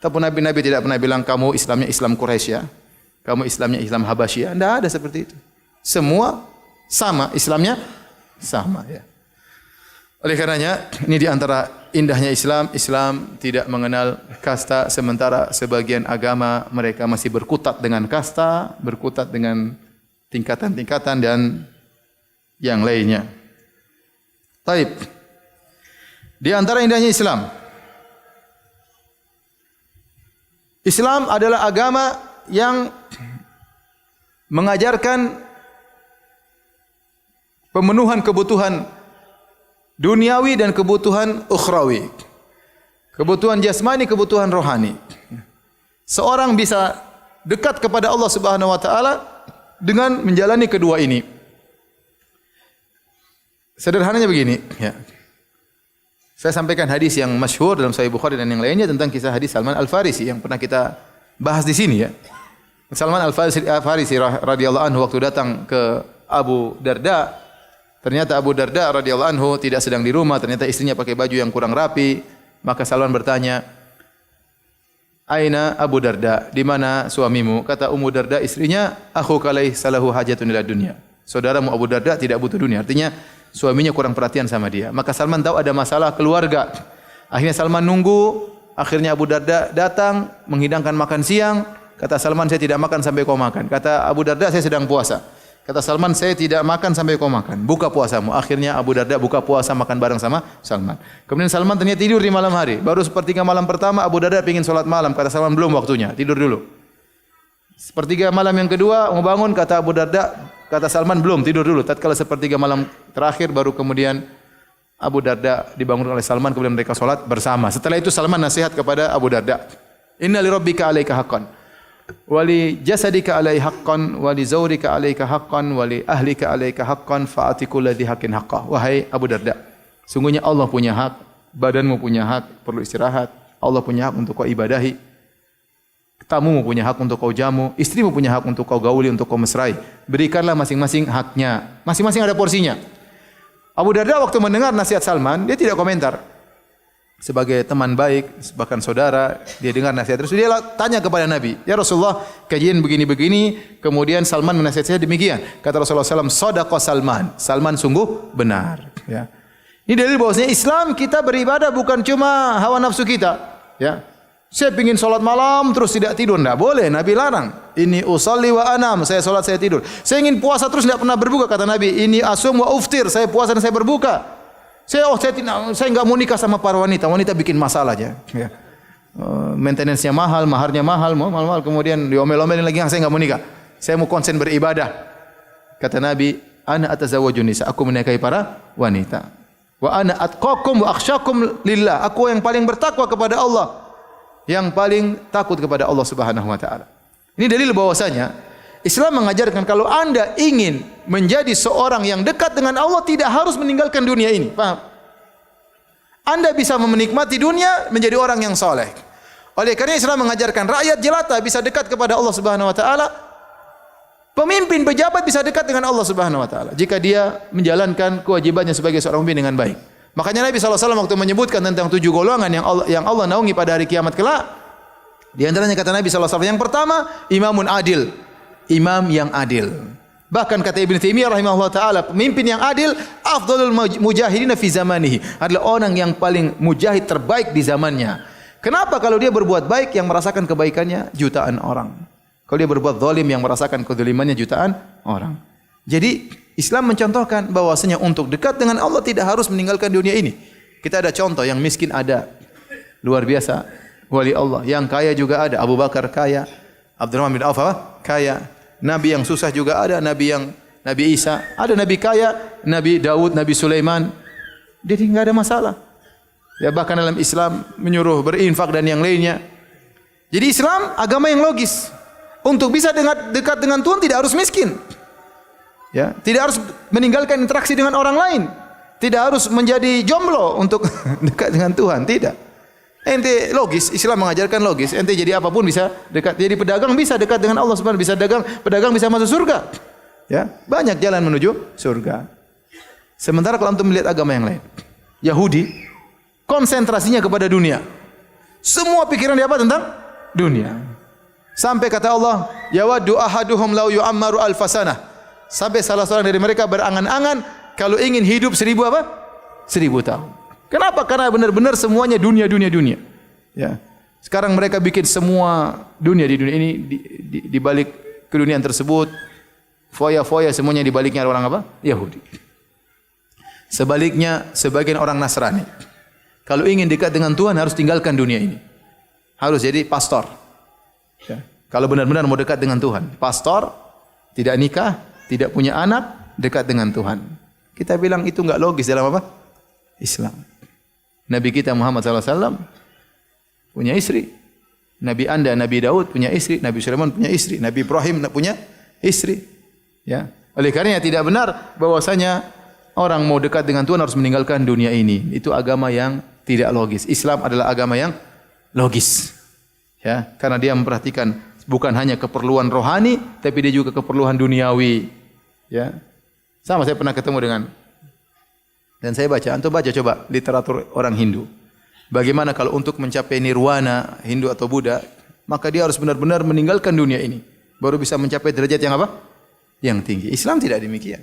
Tapi Nabi tidak pernah bilang kamu Islamnya Islam Quraisy ya. Kamu Islamnya Islam Habasyia. Tidak ada seperti itu. Semua sama, Islamnya sama ya. Oleh karenanya, ini di antara indahnya Islam, Islam tidak mengenal kasta, sementara sebagian agama mereka masih berkutat dengan kasta, berkutat dengan tingkatan-tingkatan dan yang lainnya. Taib. Di antara indahnya Islam, Islam adalah agama yang mengajarkan pemenuhan kebutuhan duniawi dan kebutuhan ukhrawi. Kebutuhan jasmani, kebutuhan rohani. Seorang bisa dekat kepada Allah Subhanahu wa taala dengan menjalani kedua ini. Sederhananya begini, ya. Saya sampaikan hadis yang masyhur dalam Sahih Bukhari dan yang lainnya tentang kisah hadis Salman Al-Farisi yang pernah kita bahas di sini ya. Salman Al-Farisi radhiyallahu anhu waktu datang ke Abu Darda, ternyata Abu Darda radhiyallahu anhu tidak sedang di rumah, ternyata istrinya pakai baju yang kurang rapi. Maka Salman bertanya, "Aina Abu Darda? Di mana suamimu?" Kata Ummu Darda istrinya, "Akhuka laih salahu hajatun ila dunya." Saudaramu Abu Darda tidak butuh dunia. Artinya suaminya kurang perhatian sama dia. Maka Salman tahu ada masalah keluarga. Akhirnya Salman nunggu, akhirnya Abu Darda datang menghidangkan makan siang. Kata Salman, "Saya tidak makan sampai kau makan." Kata Abu Darda, "Saya sedang puasa." Kata Salman, "Saya tidak makan sampai kau makan. Buka puasamu." Akhirnya Abu Darda buka puasa makan bareng sama Salman. Kemudian Salman ternyata tidur di malam hari. Baru sepertiga malam pertama Abu Darda ingin sholat malam. Kata Salman, "Belum waktunya, tidur dulu." Sepertiga malam yang kedua mau bangun, kata Abu Darda, kata Salman, "Belum, tidur dulu." Tatkala sepertiga malam terakhir baru kemudian Abu Darda dibangun oleh Salman, kemudian mereka sholat bersama. Setelah itu Salman nasihat kepada Abu Darda, "Inna li rabbika 'alaika haqqan, wa li jasadika 'alaihi haqqan, wa li zawrika 'alaika haqqan, wa li ahlika 'alaika haqqan, fa'ati kulli dzi haqqin haqqah." Wahai Abu Darda, sungguhnya Allah punya hak, badanmu punya hak, perlu istirahat. Allah punya hak untuk kau ibadahi. Tamumu punya hak untuk kau jamu, istrimu punya hak untuk kau gauli, untuk kau mesrai. Berikanlah masing-masing haknya. Masing-masing ada porsinya. Abu Darda waktu mendengar nasihat Salman, dia tidak komentar. Sebagai teman baik, bahkan saudara, dia dengar nasihat terus dia tanya kepada Nabi, "Ya Rasulullah, kajian begini-begini, kemudian Salman menasihat saya demikian." Kata Rasulullah SAW, "Shadaqa Salman." Salman sungguh benar. Ya. Ini dalil bahwasanya Islam kita beribadah bukan cuma hawa nafsu kita. Ya. Saya ingin sholat malam terus tidak tidur, tidak boleh. Nabi larang. Ini usalli wa anam, saya sholat saya tidur. Saya ingin puasa terus tidak pernah berbuka, kata Nabi. Ini asum wa uftir, saya puasa dan saya saya saya nggak mau nikah sama para wanita. Wanita bikin masalah aja. Ya. Maintenance-nya mahal, maharnya mahal, kemudian diomel-omelin lagi, saya nggak mau nikah. Saya mau konsen beribadah. Kata Nabi, "Ana atazawwajun nisa," aku menikahi para wanita. "Wa ana atqakum wa akhsyakum lillah," aku yang paling bertakwa kepada Allah, yang paling takut kepada Allah Subhanahu wa taala. Ini dalil bahwasanya Islam mengajarkan kalau Anda ingin menjadi seorang yang dekat dengan Allah tidak harus meninggalkan dunia ini. Paham? Anda bisa menikmati dunia menjadi orang yang saleh. Oleh karena Islam mengajarkan rakyat jelata bisa dekat kepada Allah Subhanahu wa taala. Pemimpin pejabat bisa dekat dengan Allah Subhanahu wa taala jika dia menjalankan kewajibannya sebagai seorang pemimpin dengan baik. Makanya Nabi SAW waktu menyebutkan tentang 7 golongan yang Allah naungi pada hari kiamat kelak, di antaranya kata Nabi SAW, yang pertama, imamun adil, imam yang adil. Bahkan kata Ibnu Taimiyah rahimahullah taala, pemimpin yang adil afdhalul mujahidin fi zamanihi, adalah orang yang paling mujahid terbaik di zamannya. Kenapa? Kalau dia berbuat baik yang merasakan kebaikannya jutaan orang. Kalau dia berbuat zalim yang merasakan kezalimannya jutaan orang. Jadi Islam mencontohkan bahwasanya untuk dekat dengan Allah tidak harus meninggalkan dunia ini. Kita ada contoh, yang miskin ada, luar biasa, wali Allah. Yang kaya juga ada, Abu Bakar kaya, Abdurrahman bin Auf kaya. Nabi yang susah juga ada, Nabi Isa, ada Nabi kaya, Nabi Daud, Nabi Sulaiman. Jadi enggak ada masalah. Ya, bahkan dalam Islam menyuruh berinfak dan yang lainnya. Jadi Islam agama yang logis. Untuk bisa dekat dengan Tuhan tidak harus miskin. Ya, tidak harus meninggalkan interaksi dengan orang lain. Tidak harus menjadi jomblo untuk dekat dengan Tuhan, tidak. Ente logis, Islam mengajarkan logis. Ente jadi apapun bisa dekat. Jadi pedagang bisa dekat dengan Allah Subhanahu, bisa pedagang bisa masuk surga. Ya, banyak jalan menuju surga. Sementara kalau antum melihat agama yang lain, Yahudi konsentrasinya kepada dunia. Semua pikiran dia apa tentang dunia. Sampai kata Allah, yawaddu ahaduhum law yu'ammaru alfasanah. Sampai salah seorang dari mereka berangan-angan kalau ingin hidup 1000 apa? 1000 tahun. Kenapa? Karena benar-benar semuanya dunia. Ya. Sekarang mereka bikin semua dunia di dunia ini di balik keduniaan tersebut, foya-foya semuanya di baliknya orang apa? Yahudi. Sebaliknya sebagian orang Nasrani, kalau ingin dekat dengan Tuhan harus tinggalkan dunia ini. Harus jadi pastor. Ya. Kalau benar-benar mau dekat dengan Tuhan, pastor, tidak nikah, tidak punya anak, dekat dengan Tuhan. Kita bilang itu enggak logis dalam apa? Islam. Nabi kita Muhammad SAW punya istri. Nabi Anda, Nabi Daud punya istri. Nabi Sulaiman punya istri. Nabi Ibrahim punya istri. Ya. Oleh karena tidak benar bahwasanya orang mau dekat dengan Tuhan harus meninggalkan dunia ini. Itu agama yang tidak logis. Islam adalah agama yang logis. Ya, karena dia memperhatikan bukan hanya keperluan rohani, tapi dia juga keperluan duniawi. Ya. Sama saya pernah ketemu dengan dan saya baca, antum baca coba literatur orang Hindu. Bagaimana kalau untuk mencapai nirwana, Hindu atau Buddha, maka dia harus benar-benar meninggalkan dunia ini, baru bisa mencapai derajat yang apa? Yang tinggi. Islam tidak demikian.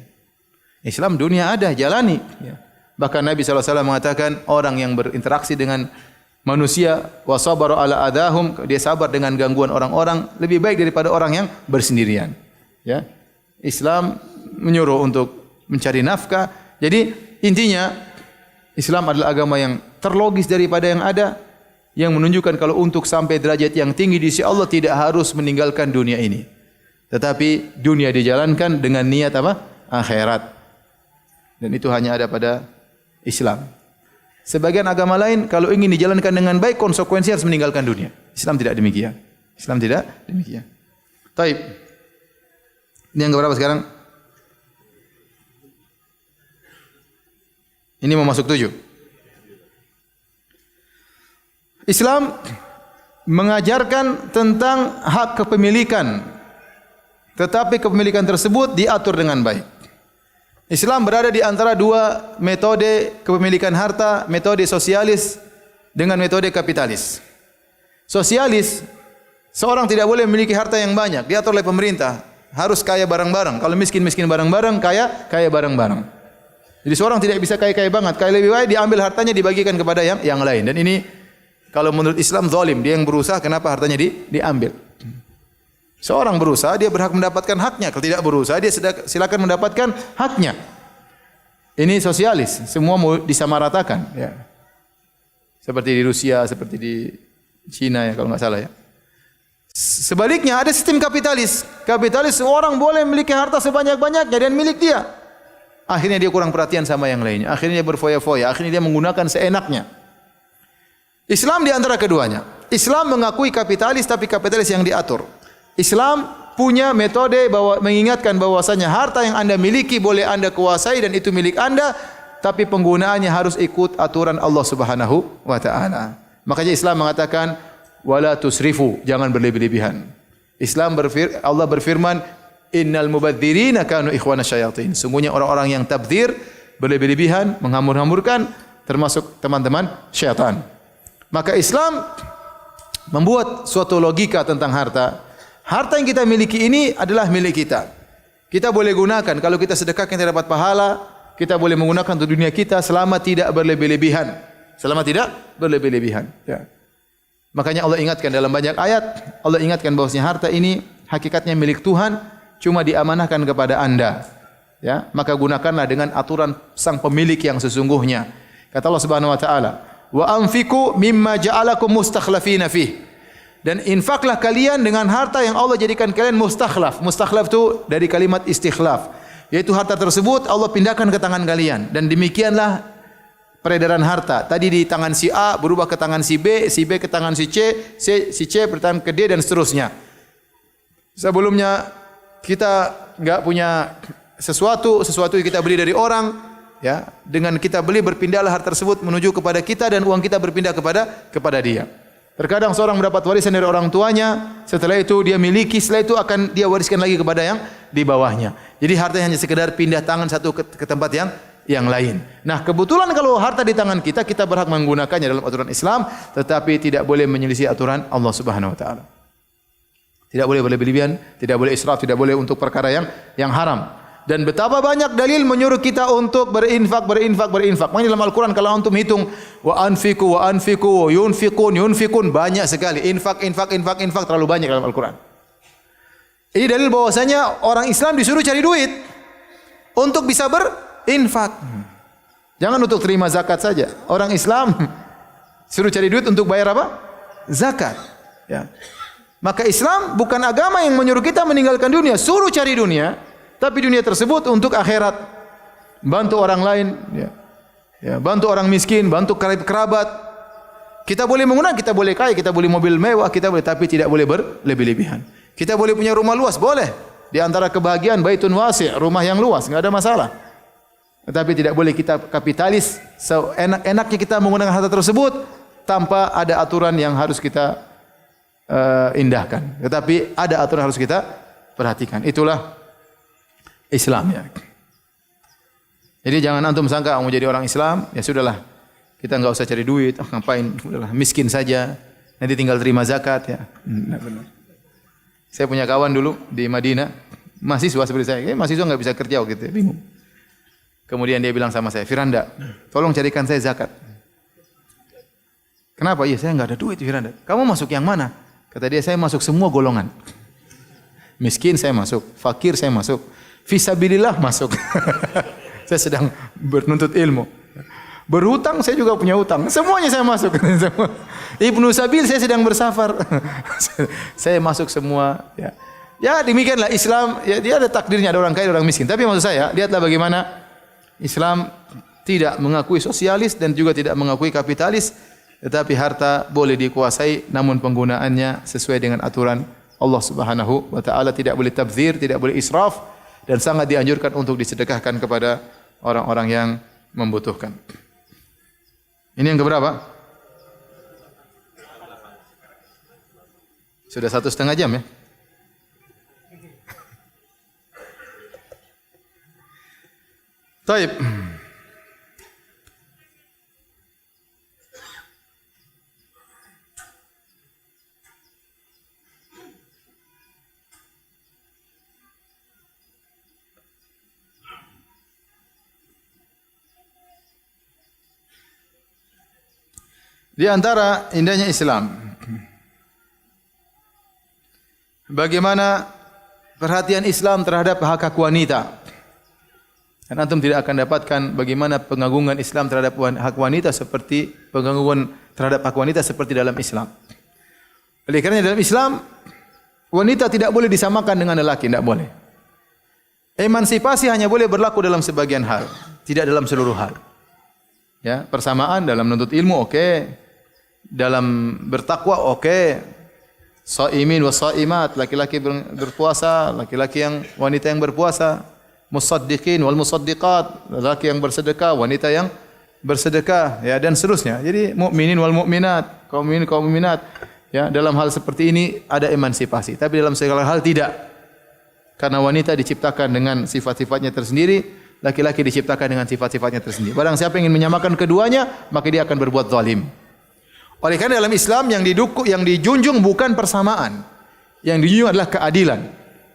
Islam dunia ada, jalani. Ya. Bahkan Nabi SAW mengatakan orang yang berinteraksi dengan manusia, wasabara ala adahum, dia sabar dengan gangguan orang-orang, lebih baik daripada orang yang bersendirian. Ya. Islam menyuruh untuk mencari nafkah. Jadi intinya Islam adalah agama yang terlogis daripada yang ada, yang menunjukkan kalau untuk sampai derajat yang tinggi di sisi Allah tidak harus meninggalkan dunia ini. Tetapi dunia dijalankan dengan niat apa? Akhirat. Dan itu hanya ada pada Islam. Sebagian agama lain kalau ingin dijalankan dengan baik konsekuensi harus meninggalkan dunia. Islam tidak demikian. Islam tidak demikian. Taib. Ini yang keberapa sekarang? Ini mau masuk 7. Islam mengajarkan tentang hak kepemilikan, tetapi kepemilikan tersebut diatur dengan baik. Islam berada di antara dua metode kepemilikan harta, metode sosialis dengan metode kapitalis. Sosialis, seorang tidak boleh memiliki harta yang banyak, diatur oleh pemerintah, harus kaya bareng-bareng. Kalau miskin-miskin bareng-bareng, kaya bareng-bareng. Jadi seorang tidak bisa kaya-kaya banget, kaya lebih baik diambil hartanya dibagikan kepada yang lain. Dan ini kalau menurut Islam zalim, dia yang berusaha kenapa hartanya diambil. Seorang berusaha dia berhak mendapatkan haknya, kalau tidak berusaha dia silakan mendapatkan haknya. Ini sosialis, semua mau disamaratakan ya. Seperti di Rusia, seperti di Cina ya kalau enggak salah ya. Sebaliknya ada sistem kapitalis. Kapitalis seorang boleh memiliki harta sebanyak-banyaknya dan milik dia. Akhirnya dia kurang perhatian sama yang lainnya. Akhirnya dia berfoya-foya. Akhirnya dia menggunakan seenaknya. Islam di antara keduanya. Islam mengakui kapitalis tapi kapitalis yang diatur. Islam punya metode mengingatkan bahwasanya harta yang Anda miliki boleh Anda kuasai dan itu milik Anda, tapi penggunaannya harus ikut aturan Allah Subhanahu wa taala. Makanya Islam mengatakan wala tusrifu, jangan berlebih-lebihan. Allah berfirman innal mubadzirina kanu ikhwana syayatin. Sungguhnya orang-orang yang tabdzir, berlebih-lebihan, menghambur-hamburkan termasuk teman-teman syaitan. Maka Islam membuat suatu logika tentang harta. Harta yang kita miliki ini adalah milik kita. Kita boleh gunakan kalau kita sedekah kita dapat pahala, kita boleh menggunakan untuk dunia kita selama tidak berlebih-lebihan. Selama tidak berlebih-lebihan, ya. Makanya Allah ingatkan dalam banyak ayat, Allah ingatkan bahwasanya harta ini hakikatnya milik Tuhan, cuma diamanahkan kepada Anda. Ya, maka gunakanlah dengan aturan sang pemilik yang sesungguhnya. Kata Allah Subhanahu wa taala, "Wa anfiqu mimma ja'alakum mustakhlafina fih." Dan infaklah kalian dengan harta yang Allah jadikan kalian mustakhlaf. Mustakhlaf itu dari kalimat istikhlaf, yaitu harta tersebut Allah pindahkan ke tangan kalian. Dan demikianlah peredaran harta. Tadi di tangan si A berubah ke tangan si B ke tangan si C, si C bertangan ke D dan seterusnya. Sebelumnya kita enggak punya sesuatu yang kita beli dari orang, ya, dengan kita beli berpindahlah harta tersebut menuju kepada kita dan uang kita berpindah kepada dia. Terkadang seorang mendapat warisan dari orang tuanya, setelah itu dia miliki, setelah itu akan dia wariskan lagi kepada di bawahnya. Jadi harta hanya sekedar pindah tangan satu ke tempat yang lain. Nah, kebetulan kalau harta di tangan kita, kita berhak menggunakannya dalam aturan Islam, tetapi tidak boleh menyelisih aturan Allah Subhanahu wa taala. Tidak boleh berlebihan, tidak boleh israf, tidak boleh untuk perkara yang haram. Dan betapa banyak dalil menyuruh kita untuk berinfak. Makanya dalam Al-Quran kalau antum hitung wa anfiku, yunfikun banyak sekali. Infak terlalu banyak dalam Al-Quran. Ini dalil bahwasanya orang Islam disuruh cari duit untuk bisa berinfak. Jangan untuk terima zakat saja. Orang Islam suruh cari duit untuk bayar apa? Zakat. Ya. Maka Islam bukan agama yang menyuruh kita meninggalkan dunia, suruh cari dunia. Tapi dunia tersebut untuk akhirat. Bantu orang lain, bantu orang miskin, bantu kerabat. Kita boleh menggunakan, kita boleh kaya, kita boleh mobil mewah, kita boleh, tapi tidak boleh berlebih-lebihan. Kita boleh punya rumah luas, boleh. Di antara kebahagiaan baitun wasi', rumah yang luas, enggak ada masalah. Tetapi tidak boleh kita kapitalis, enak-enaknya kita menggunakan harta tersebut tanpa ada aturan yang harus kita indahkan. Tetapi ada aturan yang harus kita perhatikan. Itulah Islam ya. Jadi jangan antum sangka mau jadi orang Islam, ya sudahlah. Kita enggak usah cari duit, ngapain? Udahlah, miskin saja. Nanti tinggal terima zakat ya. Benar. Saya punya kawan dulu di Madinah, mahasiswa seperti saya. Mahasiswa enggak bisa kerja gitu, bingung. Kemudian dia bilang sama saya, "Firanda, tolong carikan saya zakat." Kenapa? Iya, saya enggak ada duit, Firanda. Kamu masuk yang mana? Kata dia, saya masuk semua golongan. Miskin saya masuk, fakir saya masuk. Fisabilillah masuk. Saya sedang bernuntut ilmu. Berhutang saya juga punya hutang. Semuanya saya masuk. Ibnu Sabil saya sedang bersafar. Saya masuk semua. Ya demikianlah Islam. Ya, dia ada takdirnya, ada orang kaya, ada orang miskin. Tapi maksud saya, lihatlah bagaimana Islam tidak mengakui sosialis dan juga tidak mengakui kapitalis. Tetapi harta boleh dikuasai, namun penggunaannya sesuai dengan aturan Allah Subhanahu wa taala. Tidak boleh tabdzir, tidak boleh israf. Dan sangat dianjurkan untuk disedekahkan kepada orang-orang yang membutuhkan. Ini yang keberapa? Sudah 1,5 jam ya? Taib. Di antara indahnya Islam, bagaimana perhatian Islam terhadap hak-hak wanita. Dan antum tidak akan dapatkan bagaimana pengagungan Islam terhadap hak wanita seperti pengagungan terhadap hak wanita seperti dalam Islam. Oleh kerana dalam Islam, wanita tidak boleh disamakan dengan lelaki, tidak boleh. Emansipasi hanya boleh berlaku dalam sebagian hal, tidak dalam seluruh hal. Ya, persamaan dalam menuntut ilmu oke. Dalam bertakwa oke. Shaimin wa shaimat, laki-laki berpuasa, laki-laki yang wanita yang berpuasa. Musaddiqin wal musaddiqat, laki yang bersedekah, wanita yang bersedekah, ya, dan seterusnya. Jadi mukminin wal mukminat, kaum mukminin kaum mukminat. Ya, dalam hal seperti ini ada emansipasi, tapi dalam segala hal tidak. Karena wanita diciptakan dengan sifat-sifatnya tersendiri, laki-laki diciptakan dengan sifat-sifatnya tersendiri. Barang siapa ingin menyamakan keduanya, maka dia akan berbuat zalim. Oleh karena dalam Islam yang dijunjung bukan persamaan. Yang dijunjung adalah keadilan.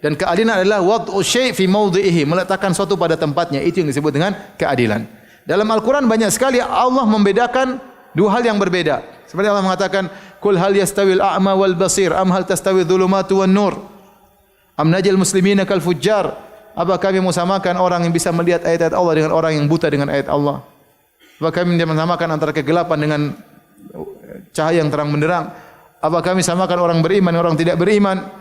Dan keadilan adalah wad'u syai' fi mawdhi'ihi, meletakkan sesuatu pada tempatnya. Itu yang disebut dengan keadilan. Dalam Al-Quran banyak sekali Allah membedakan dua hal yang berbeda. Seperti Allah mengatakan, "Qul hal yastawil a'ma wal basir am hal tastawi dhulumatu wan nur? Am najal muslimina kal fujjar?" Apa kami mesamakan orang yang bisa melihat ayat-ayat Allah dengan orang yang buta dengan ayat Allah? Apa kami mesamakan antara kegelapan dengan cahaya yang terang benderang? Apa kami samakan orang beriman dan orang tidak beriman?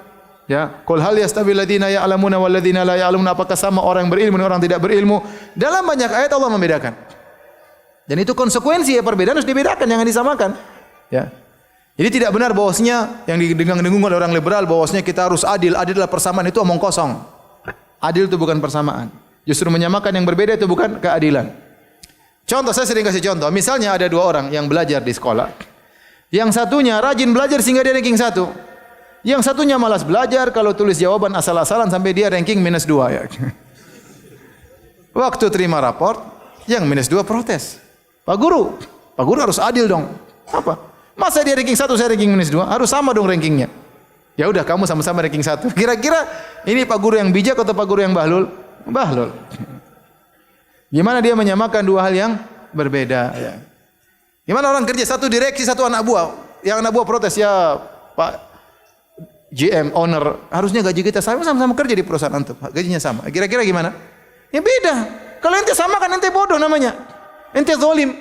Ya, qul hal yastawi alladziina ya'lamuna wal ladziina la ya'lamun, apakah sama orang berilmu dan orang tidak berilmu? Dalam banyak ayat Allah membedakan. Dan itu konsekuensi ya, perbedaan harus dibedakan, jangan disamakan. Ya. Jadi tidak benar bahwasanya yang didengung oleh orang liberal bahwasanya kita harus adil. Adil adalah persamaan, itu omong kosong. Adil itu bukan persamaan. Justru menyamakan yang berbeda itu bukan keadilan. Contoh, saya sering kasih contoh. Misalnya ada dua orang yang belajar di sekolah. Yang satunya rajin belajar sehingga dia ranking 1. Yang satunya malas belajar, kalau tulis jawaban asal-asalan sampai dia ranking -2 ya. Waktu terima raport, yang -2 protes. Pak Guru harus adil dong. Apa? Masa dia ranking 1, saya ranking -2? Harus sama dong rankingnya. Ya udah, kamu sama-sama ranking 1. Kira-kira ini Pak Guru yang bijak atau Pak Guru yang bahlul? Bahlul. Gimana dia menyamakan dua hal yang berbeda ya. Gimana orang kerja, satu direksi, satu anak buah. Yang anak buah protes, ya Pak GM, owner, harusnya gaji kita sama-sama kerja di perusahaan antum. Gajinya sama. Kira-kira gimana? Ya beda. Kalau ente sama kan ente bodoh namanya. Ente zalim.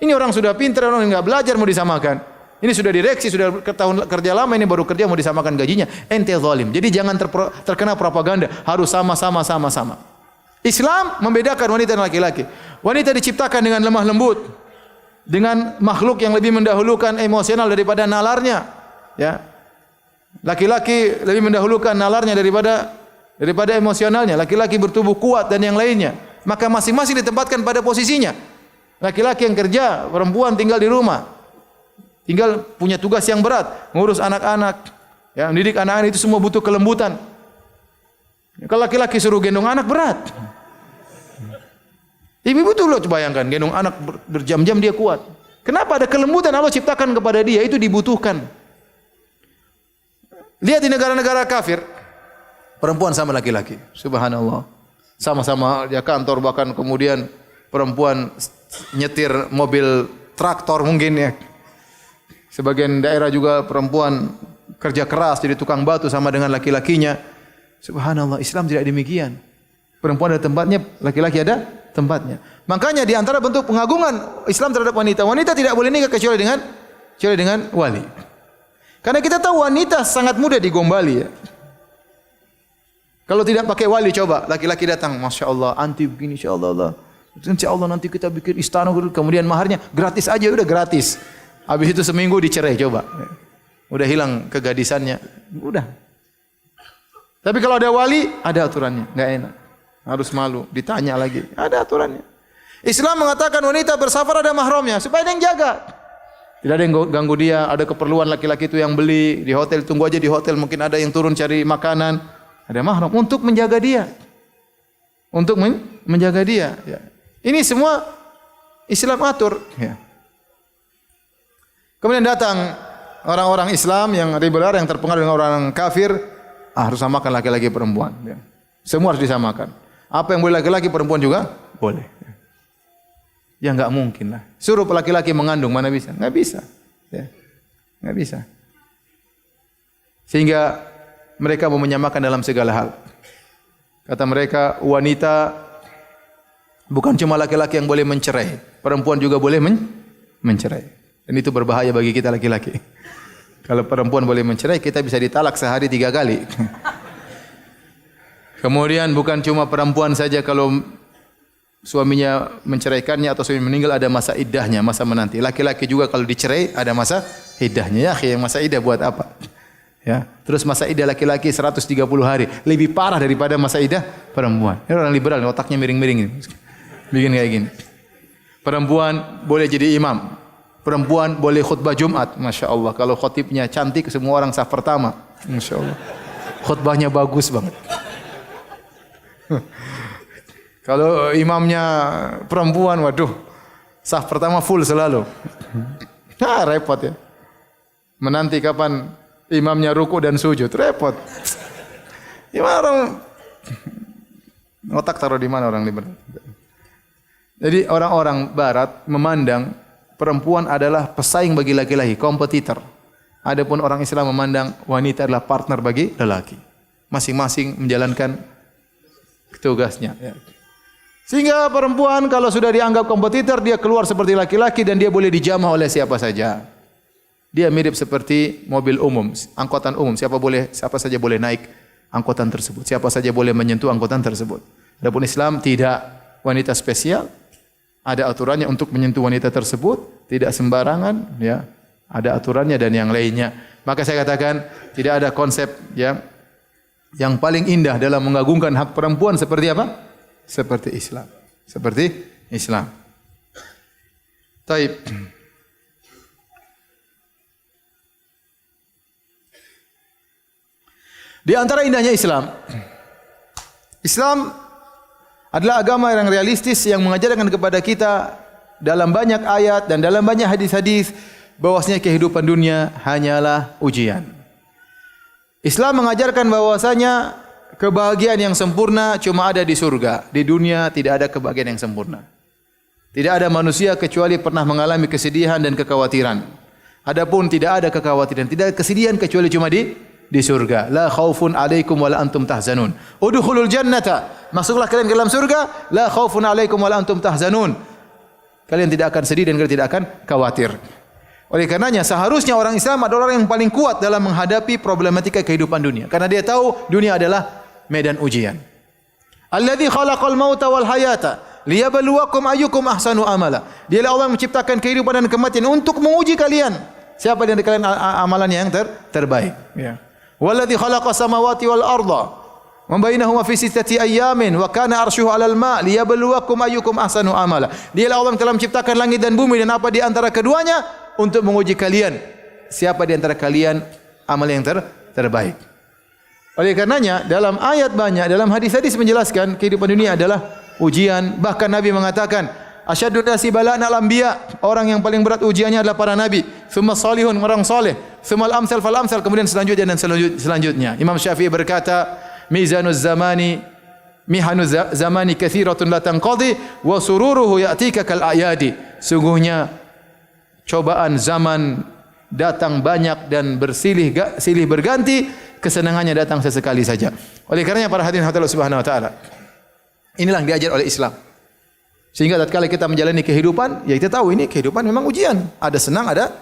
Ini orang sudah pintar, orang enggak belajar mau disamakan. Ini sudah direksi, sudah tahun kerja lama, ini baru kerja mau disamakan gajinya. Ente zalim. Jadi jangan terkena propaganda, harus sama-sama. Islam membedakan wanita dan laki-laki. Wanita diciptakan dengan lemah lembut, dengan makhluk yang lebih mendahulukan emosional daripada nalarnya. Ya. Laki-laki lebih mendahulukan nalarnya daripada emosionalnya. Laki-laki bertubuh kuat dan yang lainnya. Maka masing-masing ditempatkan pada posisinya. Laki-laki yang kerja, perempuan tinggal di rumah. Tinggal punya tugas yang berat, ngurus anak-anak. Ya, mendidik anak-anak itu semua butuh kelembutan. Kalau laki-laki suruh gendong anak berat. Ibu-ibu tuh loh, bayangkan gendong anak berjam-jam dia kuat. Kenapa? Ada kelembutan Allah ciptakan kepada dia, itu dibutuhkan. Lihat di negara-negara kafir, perempuan sama laki-laki. Subhanallah. Sama-sama dia kantor, bahkan kemudian perempuan nyetir mobil traktor mungkin ya. Sebagian daerah juga perempuan kerja keras jadi tukang batu sama dengan laki-lakinya. Subhanallah, Islam tidak demikian. Perempuan ada tempatnya, laki-laki ada tempatnya. Makanya di antara bentuk pengagungan Islam terhadap wanita, wanita tidak boleh nikah kecuali dengan wali. Karena kita tahu wanita sangat mudah digombali ya. Kalau tidak pakai wali, coba laki-laki datang, Masya Allah, anti begini, Insya Allah, nanti kita bikin istana, kemudian maharnya gratis aja, udah gratis. Habis itu seminggu dicerai, coba. Udah hilang kegadisannya, udah. Tapi kalau ada wali, ada aturannya, nggak enak. Harus malu, ditanya lagi, ada aturannya. Islam mengatakan wanita bersafar ada mahramnya, supaya ada yang jaga. Tidak ada yang ganggu dia, ada keperluan laki-laki itu yang beli di hotel, tunggu aja di hotel, mungkin ada yang turun cari makanan. Ada mahram untuk menjaga dia. Untuk menjaga dia. Ya. Ini semua Islam atur. Ya. Kemudian datang orang-orang Islam yang liberal, yang terpengaruh dengan orang kafir, harus samakan laki-laki perempuan. Ya. Semua harus disamakan. Apa yang boleh laki-laki, perempuan juga boleh. Ya enggak mungkin lah. Suruh laki-laki mengandung, mana bisa? Enggak bisa. Ya. Enggak bisa. Sehingga mereka mau menyamakan dalam segala hal. Kata mereka, wanita bukan cuma laki-laki yang boleh mencerai, perempuan juga boleh mencerai. Dan itu berbahaya bagi kita laki-laki. Kalau perempuan boleh mencerai, kita bisa ditalak sehari 3 kali. Kemudian bukan cuma perempuan saja, kalau suaminya menceraikannya atau suami meninggal ada masa iddahnya, masa menanti. Laki-laki juga kalau dicerai ada masa iddahnya. Ya, masa iddah buat apa? Ya, terus masa iddah laki-laki 130 hari, lebih parah daripada masa iddah perempuan. Ini orang liberal, otaknya miring-miring ini. Bikin kayak gini. Perempuan boleh jadi imam. Perempuan boleh khutbah Jumat. Masya Allah, kalau khotibnya cantik semua orang saf pertama. Masya Allah, khutbahnya bagus banget. Kalau imamnya perempuan, waduh, saf pertama full selalu. Nah, repot ya. Menanti kapan imamnya ruku dan sujud, repot. Gimana orang otak taruh di mana orang liberal? Jadi orang-orang barat memandang perempuan adalah pesaing bagi laki-laki, kompetitor. Adapun orang Islam memandang wanita adalah partner bagi lelaki. Masing-masing menjalankan tugasnya. Sehingga perempuan kalau sudah dianggap kompetitor, dia keluar seperti laki-laki dan dia boleh dijamah oleh siapa saja. Dia mirip seperti mobil umum, angkutan umum. Siapa saja boleh naik angkutan tersebut. Siapa saja boleh menyentuh angkutan tersebut. Adapun Islam tidak, wanita spesial. Ada aturannya untuk menyentuh wanita tersebut, tidak sembarangan, ya. Ada aturannya dan yang lainnya. Maka saya katakan tidak ada konsep yang paling indah dalam mengagungkan hak perempuan seperti apa? Seperti Islam. Seperti Islam. Taib. Di antara indahnya Islam, Islam adalah agama yang realistis yang mengajarkan kepada kita dalam banyak ayat dan dalam banyak hadis-hadis bahwasanya kehidupan dunia hanyalah ujian. Islam mengajarkan bahwasanya kebahagiaan yang sempurna cuma ada di surga. Di dunia tidak ada kebahagiaan yang sempurna. Tidak ada manusia kecuali pernah mengalami kesedihan dan kekhawatiran. Adapun tidak ada kekhawatiran, tidak ada kesedihan kecuali cuma di surga. La khaufun alaikum wa la antum tahzanun. Udkhulul jannata. Masuklah kalian ke dalam surga. La khaufun alaikum wa la antum tahzanun. Kalian tidak akan sedih dan kalian tidak akan khawatir. Oleh karenanya seharusnya orang Islam adalah orang yang paling kuat dalam menghadapi problematika kehidupan dunia. Karena dia tahu dunia adalah medan ujian. Alladzi khalaqal mauta wal hayata liyabluwakum ayyukum ahsanu amala. Dialah Allah yang menciptakan kehidupan dan kematian untuk menguji kalian. Siapa di antara kalian amalannya yang terbaik, ya. Walladzi khalaqas samawati wal arda wa bainahuma fi sittati ayyamin wa kana arshuhu 'alal ma' liyabluwakum ayyukum ahsanu amala. Dialah Allah yang telah menciptakan langit dan bumi dan apa di antara keduanya untuk menguji kalian. Siapa di antara kalian amal yang terbaik. Oleh karenanya dalam ayat banyak, dalam hadis-hadis menjelaskan kehidupan dunia adalah ujian. Bahkan Nabi mengatakan, asyaddu nasi bala'an al-anbiya, orang yang paling berat ujiannya adalah para nabi. Tsumma salihun, orang saleh. Tsumma al-amsal fal amsal, kemudian selanjutnya dan selanjutnya. Imam Syafi'i berkata, mizanuz zamani katsiratun la tanqadi wa sururuhu ya'tika kal ayadi. Sungguhnya cobaan zaman datang banyak dan silih berganti, kesenangannya datang sesekali saja. Oleh karenanya para hadirin Allah Subhanahu wa taala, inilah yang diajar oleh Islam. Sehingga tatkala kita menjalani kehidupan, ya kita tahu ini kehidupan memang ujian. Ada senang, ada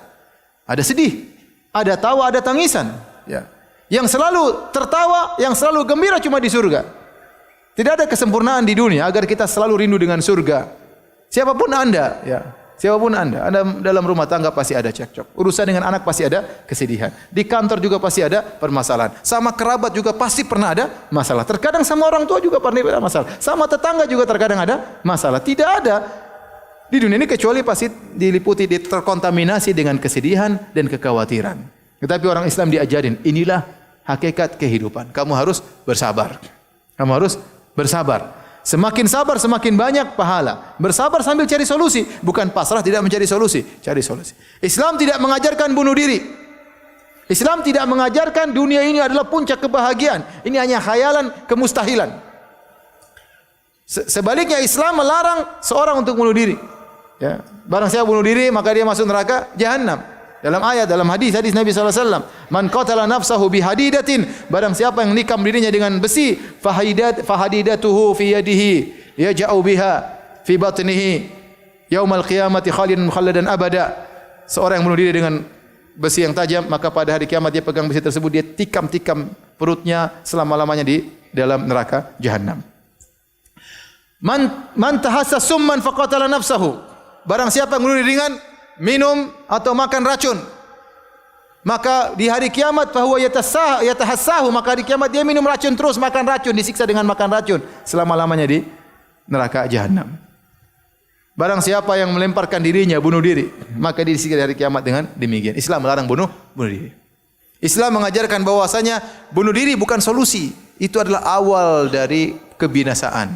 sedih. Ada tawa, ada tangisan, ya. Yang selalu tertawa, yang selalu gembira cuma di surga. Tidak ada kesempurnaan di dunia agar kita selalu rindu dengan surga. Siapapun Anda, ya. Siapapun Anda dalam rumah tangga pasti ada cekcok. Urusan dengan anak pasti ada kesedihan. Di kantor juga pasti ada permasalahan. Sama kerabat juga pasti pernah ada masalah. Terkadang sama orang tua juga pernah ada masalah. Sama tetangga juga terkadang ada masalah. Tidak ada di dunia ini kecuali pasti diliputi, terkontaminasi dengan kesedihan dan kekhawatiran. Tetapi orang Islam diajarin, inilah hakikat kehidupan. Kamu harus bersabar. Kamu harus bersabar. Semakin sabar semakin banyak pahala. Bersabar sambil cari solusi, bukan pasrah tidak mencari solusi, cari solusi. Islam tidak mengajarkan bunuh diri. Islam tidak mengajarkan dunia ini adalah puncak kebahagiaan. Ini hanya khayalan, kemustahilan. Sebaliknya Islam melarang seorang untuk bunuh diri. Ya, barang siapa bunuh diri maka dia masuk neraka jahanam. Dalam ayat, dalam hadis Nabi SAW, man qatala nafsahu bihadidatin, barang siapa yang nikam dirinya dengan besi, fahadidatuhu fi yadihi yaja'u biha fi batnihi yaumal qiyamati khalidan mukhalladan abada. Seorang yang bunuh diri dengan besi yang tajam, maka pada hari kiamat dia pegang besi tersebut, dia tikam-tikam perutnya selama-lamanya di dalam neraka jahanam. Man tahassa summan faqatala nafsahu, barang siapa yang bunuh diri dengan minum atau makan racun, maka di hari kiamat fahuwa yatahassahu, maka di kiamat dia minum racun terus, makan racun, disiksa dengan makan racun selama-lamanya di neraka jahanam. Barang siapa yang melemparkan dirinya bunuh diri, maka dia disiksa di hari kiamat dengan demikian. Islam melarang bunuh diri. Islam mengajarkan bahwasanya bunuh diri bukan solusi, itu adalah awal dari kebinasaan.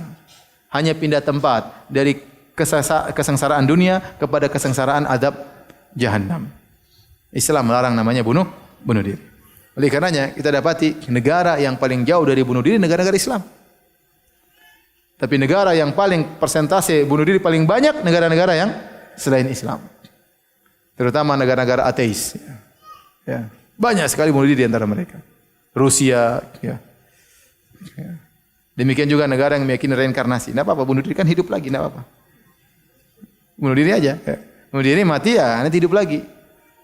Hanya pindah tempat dari kesengsaraan dunia kepada kesengsaraan adab jahanam. Islam melarang namanya bunuh diri. Oleh karenanya kita dapati negara yang paling jauh dari bunuh diri negara-negara Islam. Tapi negara yang paling persentase bunuh diri paling banyak negara-negara yang selain Islam. Terutama negara-negara ateis. Ya. Banyak sekali bunuh diri di antara mereka. Rusia, ya. Demikian juga negara yang meyakini reinkarnasi. Tidak apa-apa, bunuh diri kan hidup lagi, tidak apa-apa. Bunuh diri aja. Bunuh diri mati ya, nanti hidup lagi.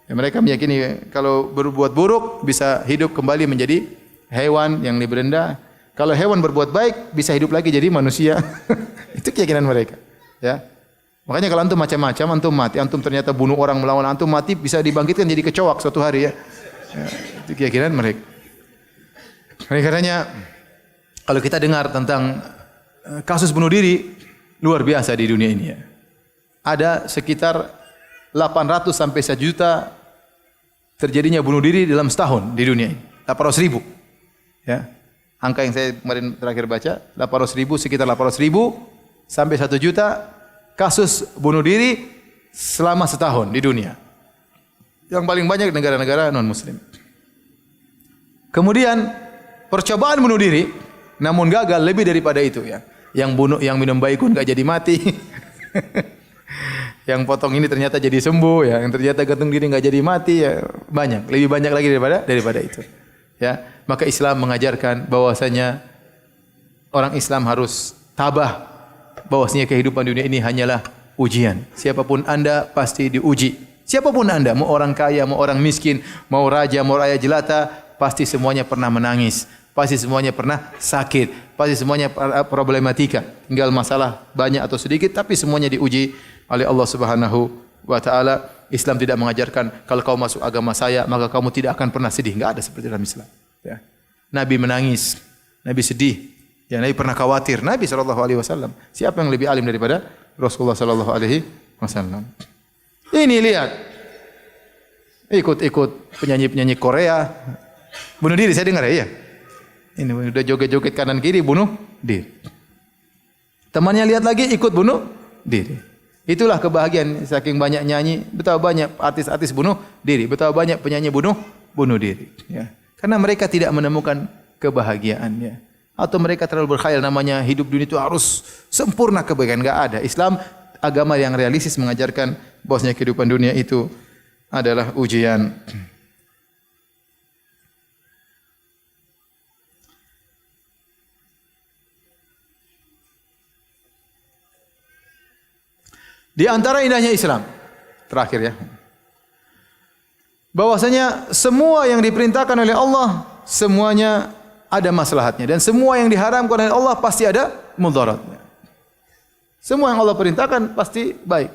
Ya, mereka meyakini kalau berbuat buruk bisa hidup kembali menjadi hewan yang lebih rendah. Kalau hewan berbuat baik bisa hidup lagi jadi manusia. Itu keyakinan mereka. Ya. Makanya kalau antum macam-macam, antum mati, antum ternyata bunuh orang melawan antum mati, bisa dibangkitkan jadi kecoak suatu hari ya. Ya, itu keyakinan mereka. Oleh karenanya kalau kita dengar tentang kasus bunuh diri luar biasa di dunia ini ya. Ada sekitar 800 sampai 1 juta terjadinya bunuh diri dalam setahun di dunia ini. 800 ribu. Ya. Angka yang saya kemarin terakhir baca, 800.000, sekitar 800.000 sampai 1 juta kasus bunuh diri selama setahun di dunia. Yang paling banyak negara-negara non-muslim. Kemudian percobaan bunuh diri namun gagal lebih daripada itu ya. Yang minum baikun enggak jadi mati. Yang potong ini ternyata jadi sembuh ya, yang ternyata gantung diri enggak jadi mati ya, banyak, lebih banyak lagi daripada itu. Ya, maka Islam mengajarkan bahwasanya orang Islam harus tabah bahwasanya kehidupan dunia ini hanyalah ujian. Siapapun Anda pasti diuji. Siapapun Anda, mau orang kaya, mau orang miskin, mau raja, mau rakyat jelata, pasti semuanya pernah menangis, pasti semuanya pernah sakit, pasti semuanya problematika. Tinggal masalah banyak atau sedikit, tapi semuanya diuji oleh Allah Subhanahu wa taala. Islam tidak mengajarkan kalau kau masuk agama saya maka kamu tidak akan pernah sedih. Enggak ada seperti dalam Islam. Ya. Nabi menangis, Nabi sedih, ya Nabi pernah khawatir. Nabi SAW. Siapa yang lebih alim daripada Rasulullah SAW? Ini lihat, ikut penyanyi Korea bunuh diri. Saya dengar ya. Ini udah joget-joget kanan kiri bunuh diri. Temannya lihat lagi ikut bunuh diri. Itulah kebahagiaan, saking banyak nyanyi, betapa banyak artis-artis bunuh diri, betapa banyak penyanyi bunuh diri. Ya. Karena mereka tidak menemukan kebahagiaan. Ya. Atau mereka terlalu berkhayal namanya hidup dunia itu harus sempurna kebaikan. Enggak ada. Islam agama yang realistis mengajarkan bahwasanya kehidupan dunia itu adalah ujian. Di antara indahnya Islam, terakhir ya, bahwasanya semua yang diperintahkan oleh Allah semuanya ada maslahatnya dan semua yang diharamkan oleh Allah pasti ada mudaratnya. Semua yang Allah perintahkan pasti baik.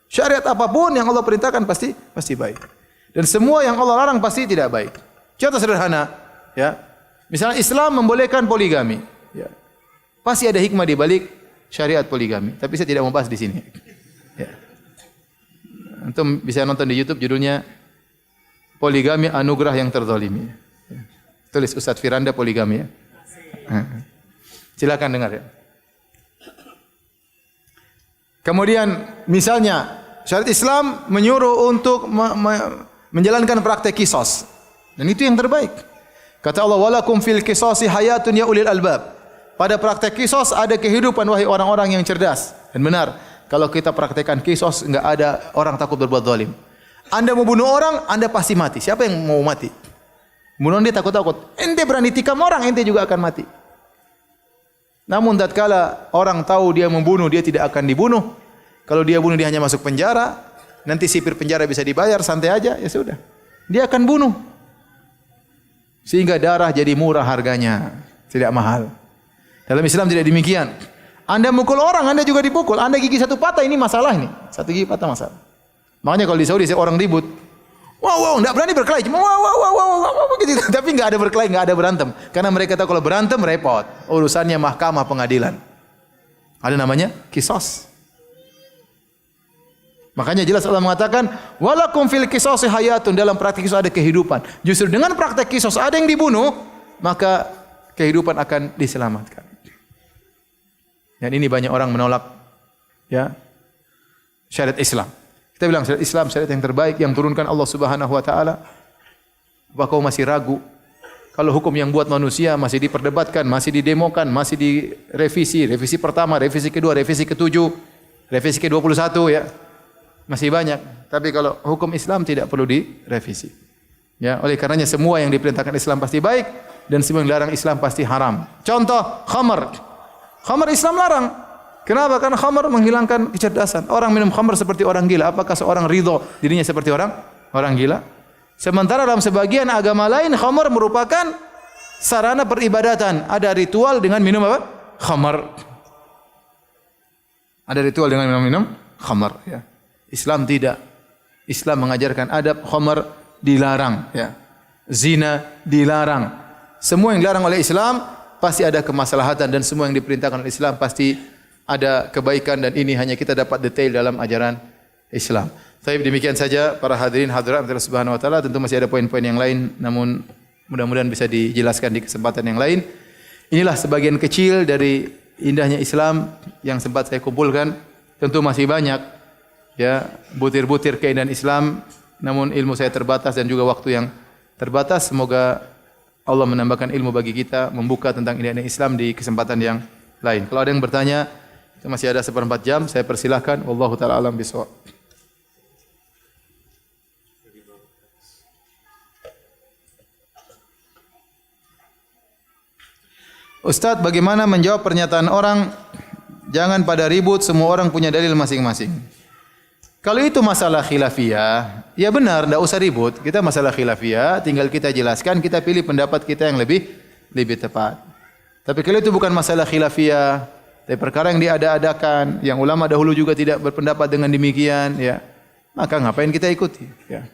Syariat apapun yang Allah perintahkan pasti baik. Dan semua yang Allah larang pasti tidak baik. Contoh sederhana, ya. Misalnya Islam membolehkan poligami, ya. Pasti ada hikmah di balik syariat poligami, tapi saya tidak mau bahas di sini. Ya. Antum bisa nonton di YouTube judulnya Poligami Anugerah yang Terzalimi. Ya. Tulis Ustaz Firanda poligami ya. Silakan dengar ya. Kemudian misalnya syariat Islam menyuruh untuk menjalankan praktek kisos. Dan itu yang terbaik. Kata Allah, walakum fil qisasi hayatun ya ulil albab. Pada praktek kisos ada kehidupan wahai orang-orang yang cerdas. Dan benar. Kalau kita praktekkan kisos, enggak ada orang takut berbuat zalim. Anda mau bunuh orang, Anda pasti mati. Siapa yang mau mati? Bunuh dia takut-takut. Ente berani tikam orang, ente juga akan mati. Namun tatkala orang tahu dia membunuh, dia tidak akan dibunuh. Kalau dia bunuh, dia hanya masuk penjara. Nanti sipir penjara bisa dibayar, santai aja, ya sudah. Dia akan bunuh. Sehingga darah jadi murah harganya, tidak mahal. Dalam Islam tidak demikian. Anda mukul orang, Anda juga dipukul. Anda gigi satu patah, ini masalah ini. Satu gigi patah masalah. Makanya kalau di Saudi orang ribut, wow, enggak berani berkelahi, cuma wow, gitu. Tapi enggak ada berkelahi, enggak ada berantem. Karena mereka tahu kalau berantem repot. Urusannya mahkamah pengadilan. Ada namanya kisos. Makanya jelas Allah mengatakan, walakum fil qisasi hayatun, dalam praktek kisos ada kehidupan. Justru dengan praktek kisos ada yang dibunuh, maka kehidupan akan diselamatkan. Dan ini banyak orang menolak ya syariat Islam. Kita bilang syariat Islam syariat yang terbaik yang turunkan Allah Subhanahu wa taala. Apa kau masih ragu? Kalau hukum yang buat manusia masih diperdebatkan, masih didemokan, masih direvisi, revisi pertama, revisi kedua, revisi ketujuh, revisi ke-21 ya. Masih banyak. Tapi kalau hukum Islam tidak perlu direvisi. Ya, oleh karenanya semua yang diperintahkan Islam pasti baik dan semua yang dilarang Islam pasti haram. Contoh, khamar. Khamar Islam larang. Kenapa? Karena khamar menghilangkan kecerdasan. Orang minum khamar seperti orang gila. Apakah seorang ridho dirinya seperti orang gila? Sementara dalam sebagian agama lain khamar merupakan sarana peribadatan. Ada ritual dengan minum apa? Khamar. Ada ritual dengan minum khamar. Ya. Islam tidak. Islam mengajarkan adab, khamar dilarang. Ya. Zina dilarang. Semua yang dilarang oleh Islam pasti ada kemaslahatan dan semua yang diperintahkan oleh Islam pasti ada kebaikan dan ini hanya kita dapat detail dalam ajaran Islam. Tapi demikian saja para hadirin hadirat Allah Subhanahu wa taala, tentu masih ada poin-poin yang lain namun Mudah-mudahan bisa dijelaskan di kesempatan yang lain. Inilah sebagian kecil dari indahnya Islam yang sempat saya kumpulkan. Tentu masih banyak ya butir-butir keindahan Islam, namun ilmu saya terbatas dan juga waktu yang terbatas. Semoga Allah menambahkan ilmu bagi kita, membuka tentang indahnya Islam di kesempatan yang lain. Kalau ada yang bertanya, masih ada 1/4 jam, saya persilahkan. Wallahu taala alam bisawab. Ustadz, bagaimana menjawab pernyataan orang, jangan pada ribut, semua orang punya dalil masing-masing. Kalau itu masalah khilafiyah, ya benar, tidak usah ribut. Kita masalah khilafiyah, tinggal kita jelaskan, kita pilih pendapat kita yang lebih tepat. Tapi kalau itu bukan masalah khilafiyah, tapi perkara yang diada-adakan, yang ulama dahulu juga tidak berpendapat dengan demikian, ya, maka ngapain kita ikuti? Ya.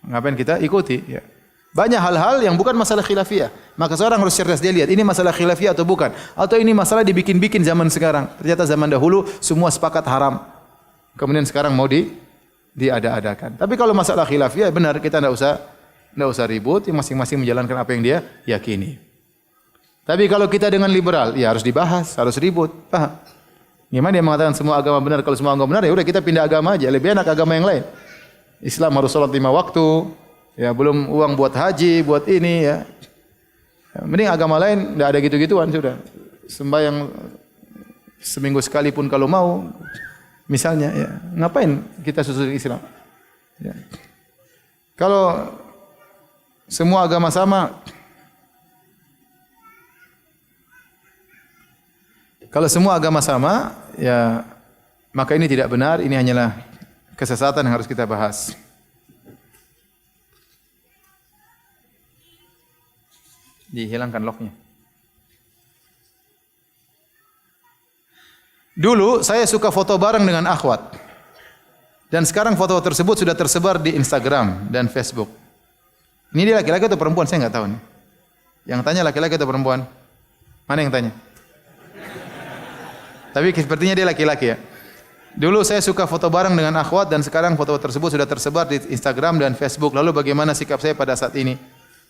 Ngapain kita ikuti? Ya. Banyak hal-hal yang bukan masalah khilafiyah. Maka seorang harus cerdas, dia lihat ini masalah khilafiyah atau bukan, atau ini masalah dibikin-bikin zaman sekarang. Ternyata zaman dahulu semua sepakat haram. Kemudian sekarang mau diada-adakan. Tapi kalau masalah khilafiyah benar, kita tidak usah ribut, masing-masing menjalankan apa yang dia yakini. Tapi kalau kita dengan liberal, ya harus dibahas, harus ribut. Paham? Gimana dia mengatakan semua agama benar? Kalau semua agama benar, ya udah kita pindah agama aja. Lebih enak agama yang lain. Islam harus sholat 5 waktu. Ya, belum uang buat haji, buat ini ya. Mending agama lain enggak ada gitu-gituan sudah. Sembahyang seminggu sekali pun kalau mau. Misalnya ya, ngapain kita susul Islam? Ya. Kalau semua agama sama, ya maka ini tidak benar, ini hanyalah kesesatan yang harus kita bahas. Dihilangkan locknya. Dulu saya suka foto bareng dengan akhwat. Dan sekarang foto tersebut sudah tersebar di Instagram dan Facebook. Ini dia laki-laki atau perempuan? Saya enggak tahu nih. Yang tanya laki-laki atau perempuan? Mana yang tanya? Tapi sepertinya dia laki-laki ya. Dulu saya suka foto bareng dengan akhwat dan sekarang foto tersebut sudah tersebar di Instagram dan Facebook. Lalu bagaimana sikap saya pada saat ini?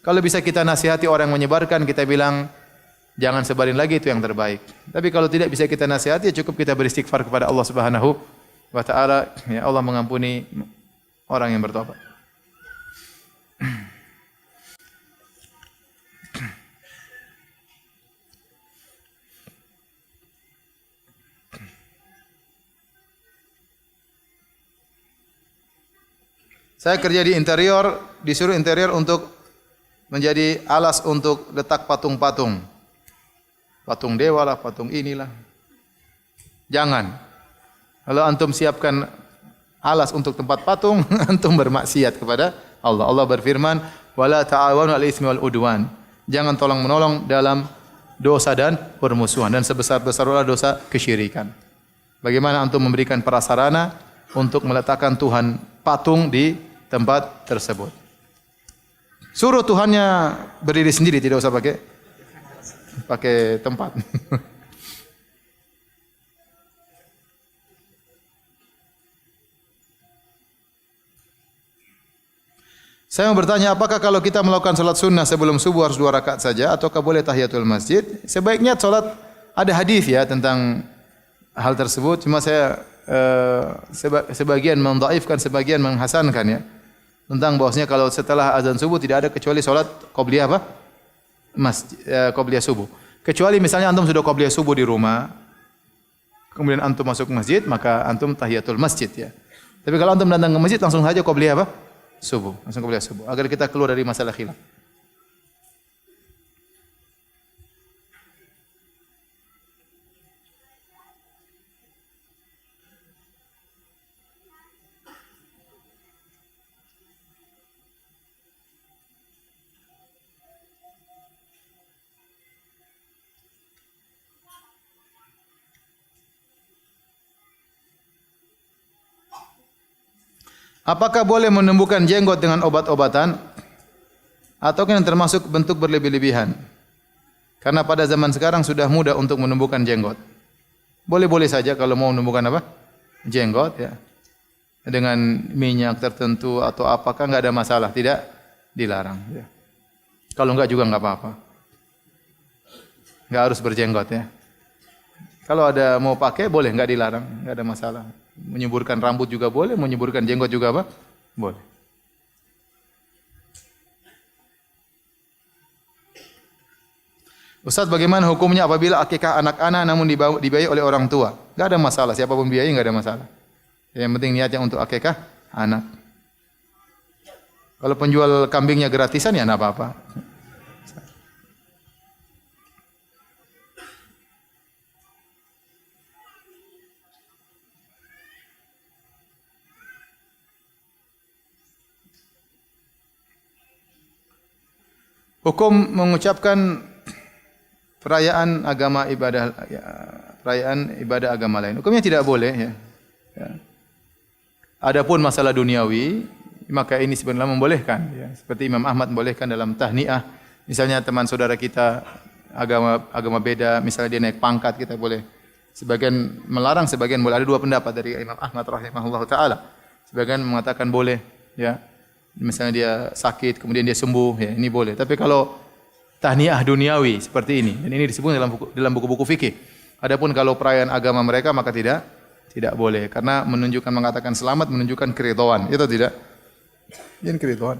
Kalau bisa kita nasihati orang yang menyebarkan, kita bilang jangan sebarin lagi, itu yang terbaik. Tapi kalau tidak bisa kita nasihati, ya cukup kita beristighfar kepada Allah Subhanahu wa taala, ya Allah mengampuni orang yang bertobat. Saya kerja di interior, disuruh interior untuk menjadi alas untuk letak patung-patung. Patung dewa lah, patung inilah. Jangan. Kalau antum siapkan alas untuk tempat patung, antum bermaksiat kepada Allah. Allah berfirman, "Wala ta'awanu 'alal itsmi wal 'udwan." Jangan tolong-menolong dalam dosa dan permusuhan, dan sebesar-besarnya dosa kesyirikan. Bagaimana antum memberikan prasarana untuk meletakkan Tuhan patung di tempat tersebut? Suruh Tuhannya berdiri sendiri, tidak usah pakai tempat. Saya mau bertanya, apakah kalau kita melakukan salat sunnah sebelum subuh harus 2 rakaat saja, ataukah boleh tahiyatul masjid? Sebaiknya salat, ada hadis ya tentang hal tersebut. Cuma saya sebagian mendhaifkan, sebagian menghasankan ya. Tentang bahwasanya kalau setelah azan subuh tidak ada kecuali salat qabliyah apa? Qabliyah subuh. Kecuali misalnya antum sudah qabliyah subuh di rumah, kemudian antum masuk masjid, maka antum tahiyatul masjid ya. Tapi kalau antum datang ke masjid langsung saja qabliyah apa? Subuh, langsung qabliyah subuh agar kita keluar dari masalah khilaf. Apakah boleh menumbuhkan jenggot dengan obat-obatan atau yang termasuk bentuk berlebih-lebihan? Karena pada zaman sekarang sudah mudah untuk menumbuhkan jenggot. Boleh-boleh saja kalau mau menumbuhkan apa? Jenggot ya. Dengan minyak tertentu atau apakah enggak ada masalah, tidak dilarang ya. Kalau enggak juga enggak apa-apa. Enggak harus berjenggot ya. Kalau ada mau pakai boleh, enggak dilarang, enggak ada masalah. Menyuburkan rambut juga boleh, menyuburkan jenggot juga apa? Boleh. Ustaz, bagaimana hukumnya apabila akikah anak-anak namun dibiayai oleh orang tua? Enggak ada masalah, siapapun biayai enggak ada masalah. Yang penting niatnya untuk akikah anak. Kalau penjual kambingnya gratisan ya enggak apa-apa. Hukum mengucapkan perayaan agama ibadah ya, perayaan ibadah agama lain. Hukumnya tidak boleh ya. Ya. Adapun masalah duniawi, maka ini sebenarnya membolehkan ya. Seperti Imam Ahmad membolehkan dalam tahniah. Misalnya teman saudara kita agama beda, misalnya dia naik pangkat, kita boleh. Sebagian melarang, sebagian boleh. Ada dua pendapat dari Imam Ahmad rahimahullahu taala. Sebagian mengatakan boleh ya. Misalnya dia sakit, kemudian dia sembuh, ya ini boleh. Tapi kalau tahniah duniawi seperti ini, dan ini disebut dalam buku-buku fikih. Adapun kalau perayaan agama mereka maka tidak boleh, karena menunjukkan mengatakan selamat menunjukkan keridhaan. Itu tidak. Yang keridhaan.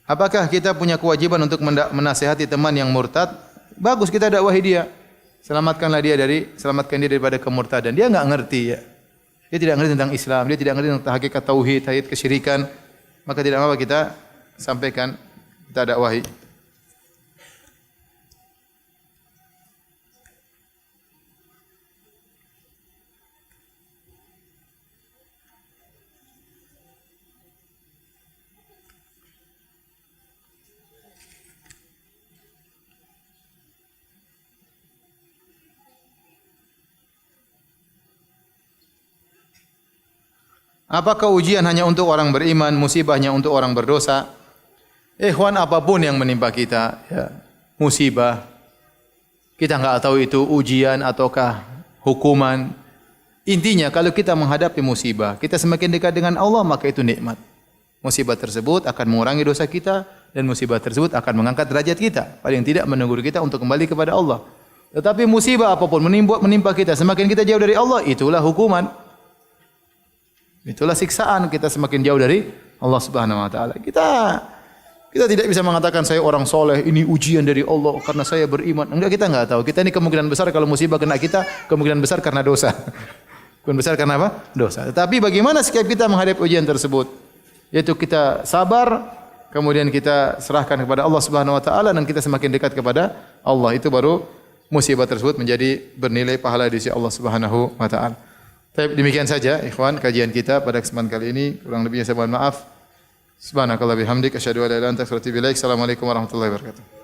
Apakah kita punya kewajiban untuk menasihati teman yang murtad? Bagus, kita dakwahi dia. Selamatkan dia daripada kemurtadan. Dia enggak ngerti ya. Dia tidak ngerti tentang Islam, dia tidak ngerti tentang hakikat tauhid, hakikat kesyirikan. Maka tidak apa-apa kita sampaikan, kita dakwahi. Apakah ujian hanya untuk orang beriman, musibahnya untuk orang berdosa? Ikhwan, apapun yang menimpa kita, ya, musibah, kita enggak tahu itu ujian ataukah hukuman. Intinya kalau kita menghadapi musibah, kita semakin dekat dengan Allah, maka itu nikmat. Musibah tersebut akan mengurangi dosa kita dan musibah tersebut akan mengangkat derajat kita. Paling tidak menegur kita untuk kembali kepada Allah. Tetapi musibah apapun menimpa kita, semakin kita jauh dari Allah, itulah hukuman. Itulah siksaan, kita semakin jauh dari Allah Subhanahu wa taala. Kita tidak bisa mengatakan saya orang soleh, ini ujian dari Allah karena saya beriman. Enggak, kita enggak tahu. Kita ini kemungkinan besar kalau musibah kena kita, kemungkinan besar karena dosa. Kemungkinan besar karena apa? Dosa. Tetapi bagaimana sikap kita menghadapi ujian tersebut? Yaitu kita sabar, kemudian kita serahkan kepada Allah Subhanahu wa taala dan kita semakin dekat kepada Allah. Itu baru musibah tersebut menjadi bernilai pahala di sisi Allah Subhanahu wa taala. Demikian saja ikhwan kajian kita pada kesempatan kali ini. Kurang lebihnya saya mohon maaf. Subhanakallah bihamdik asyhadu an la ilaha illa anta astaghfiruka wa atubu ilaik. Assalamualaikum warahmatullahi wabarakatuh.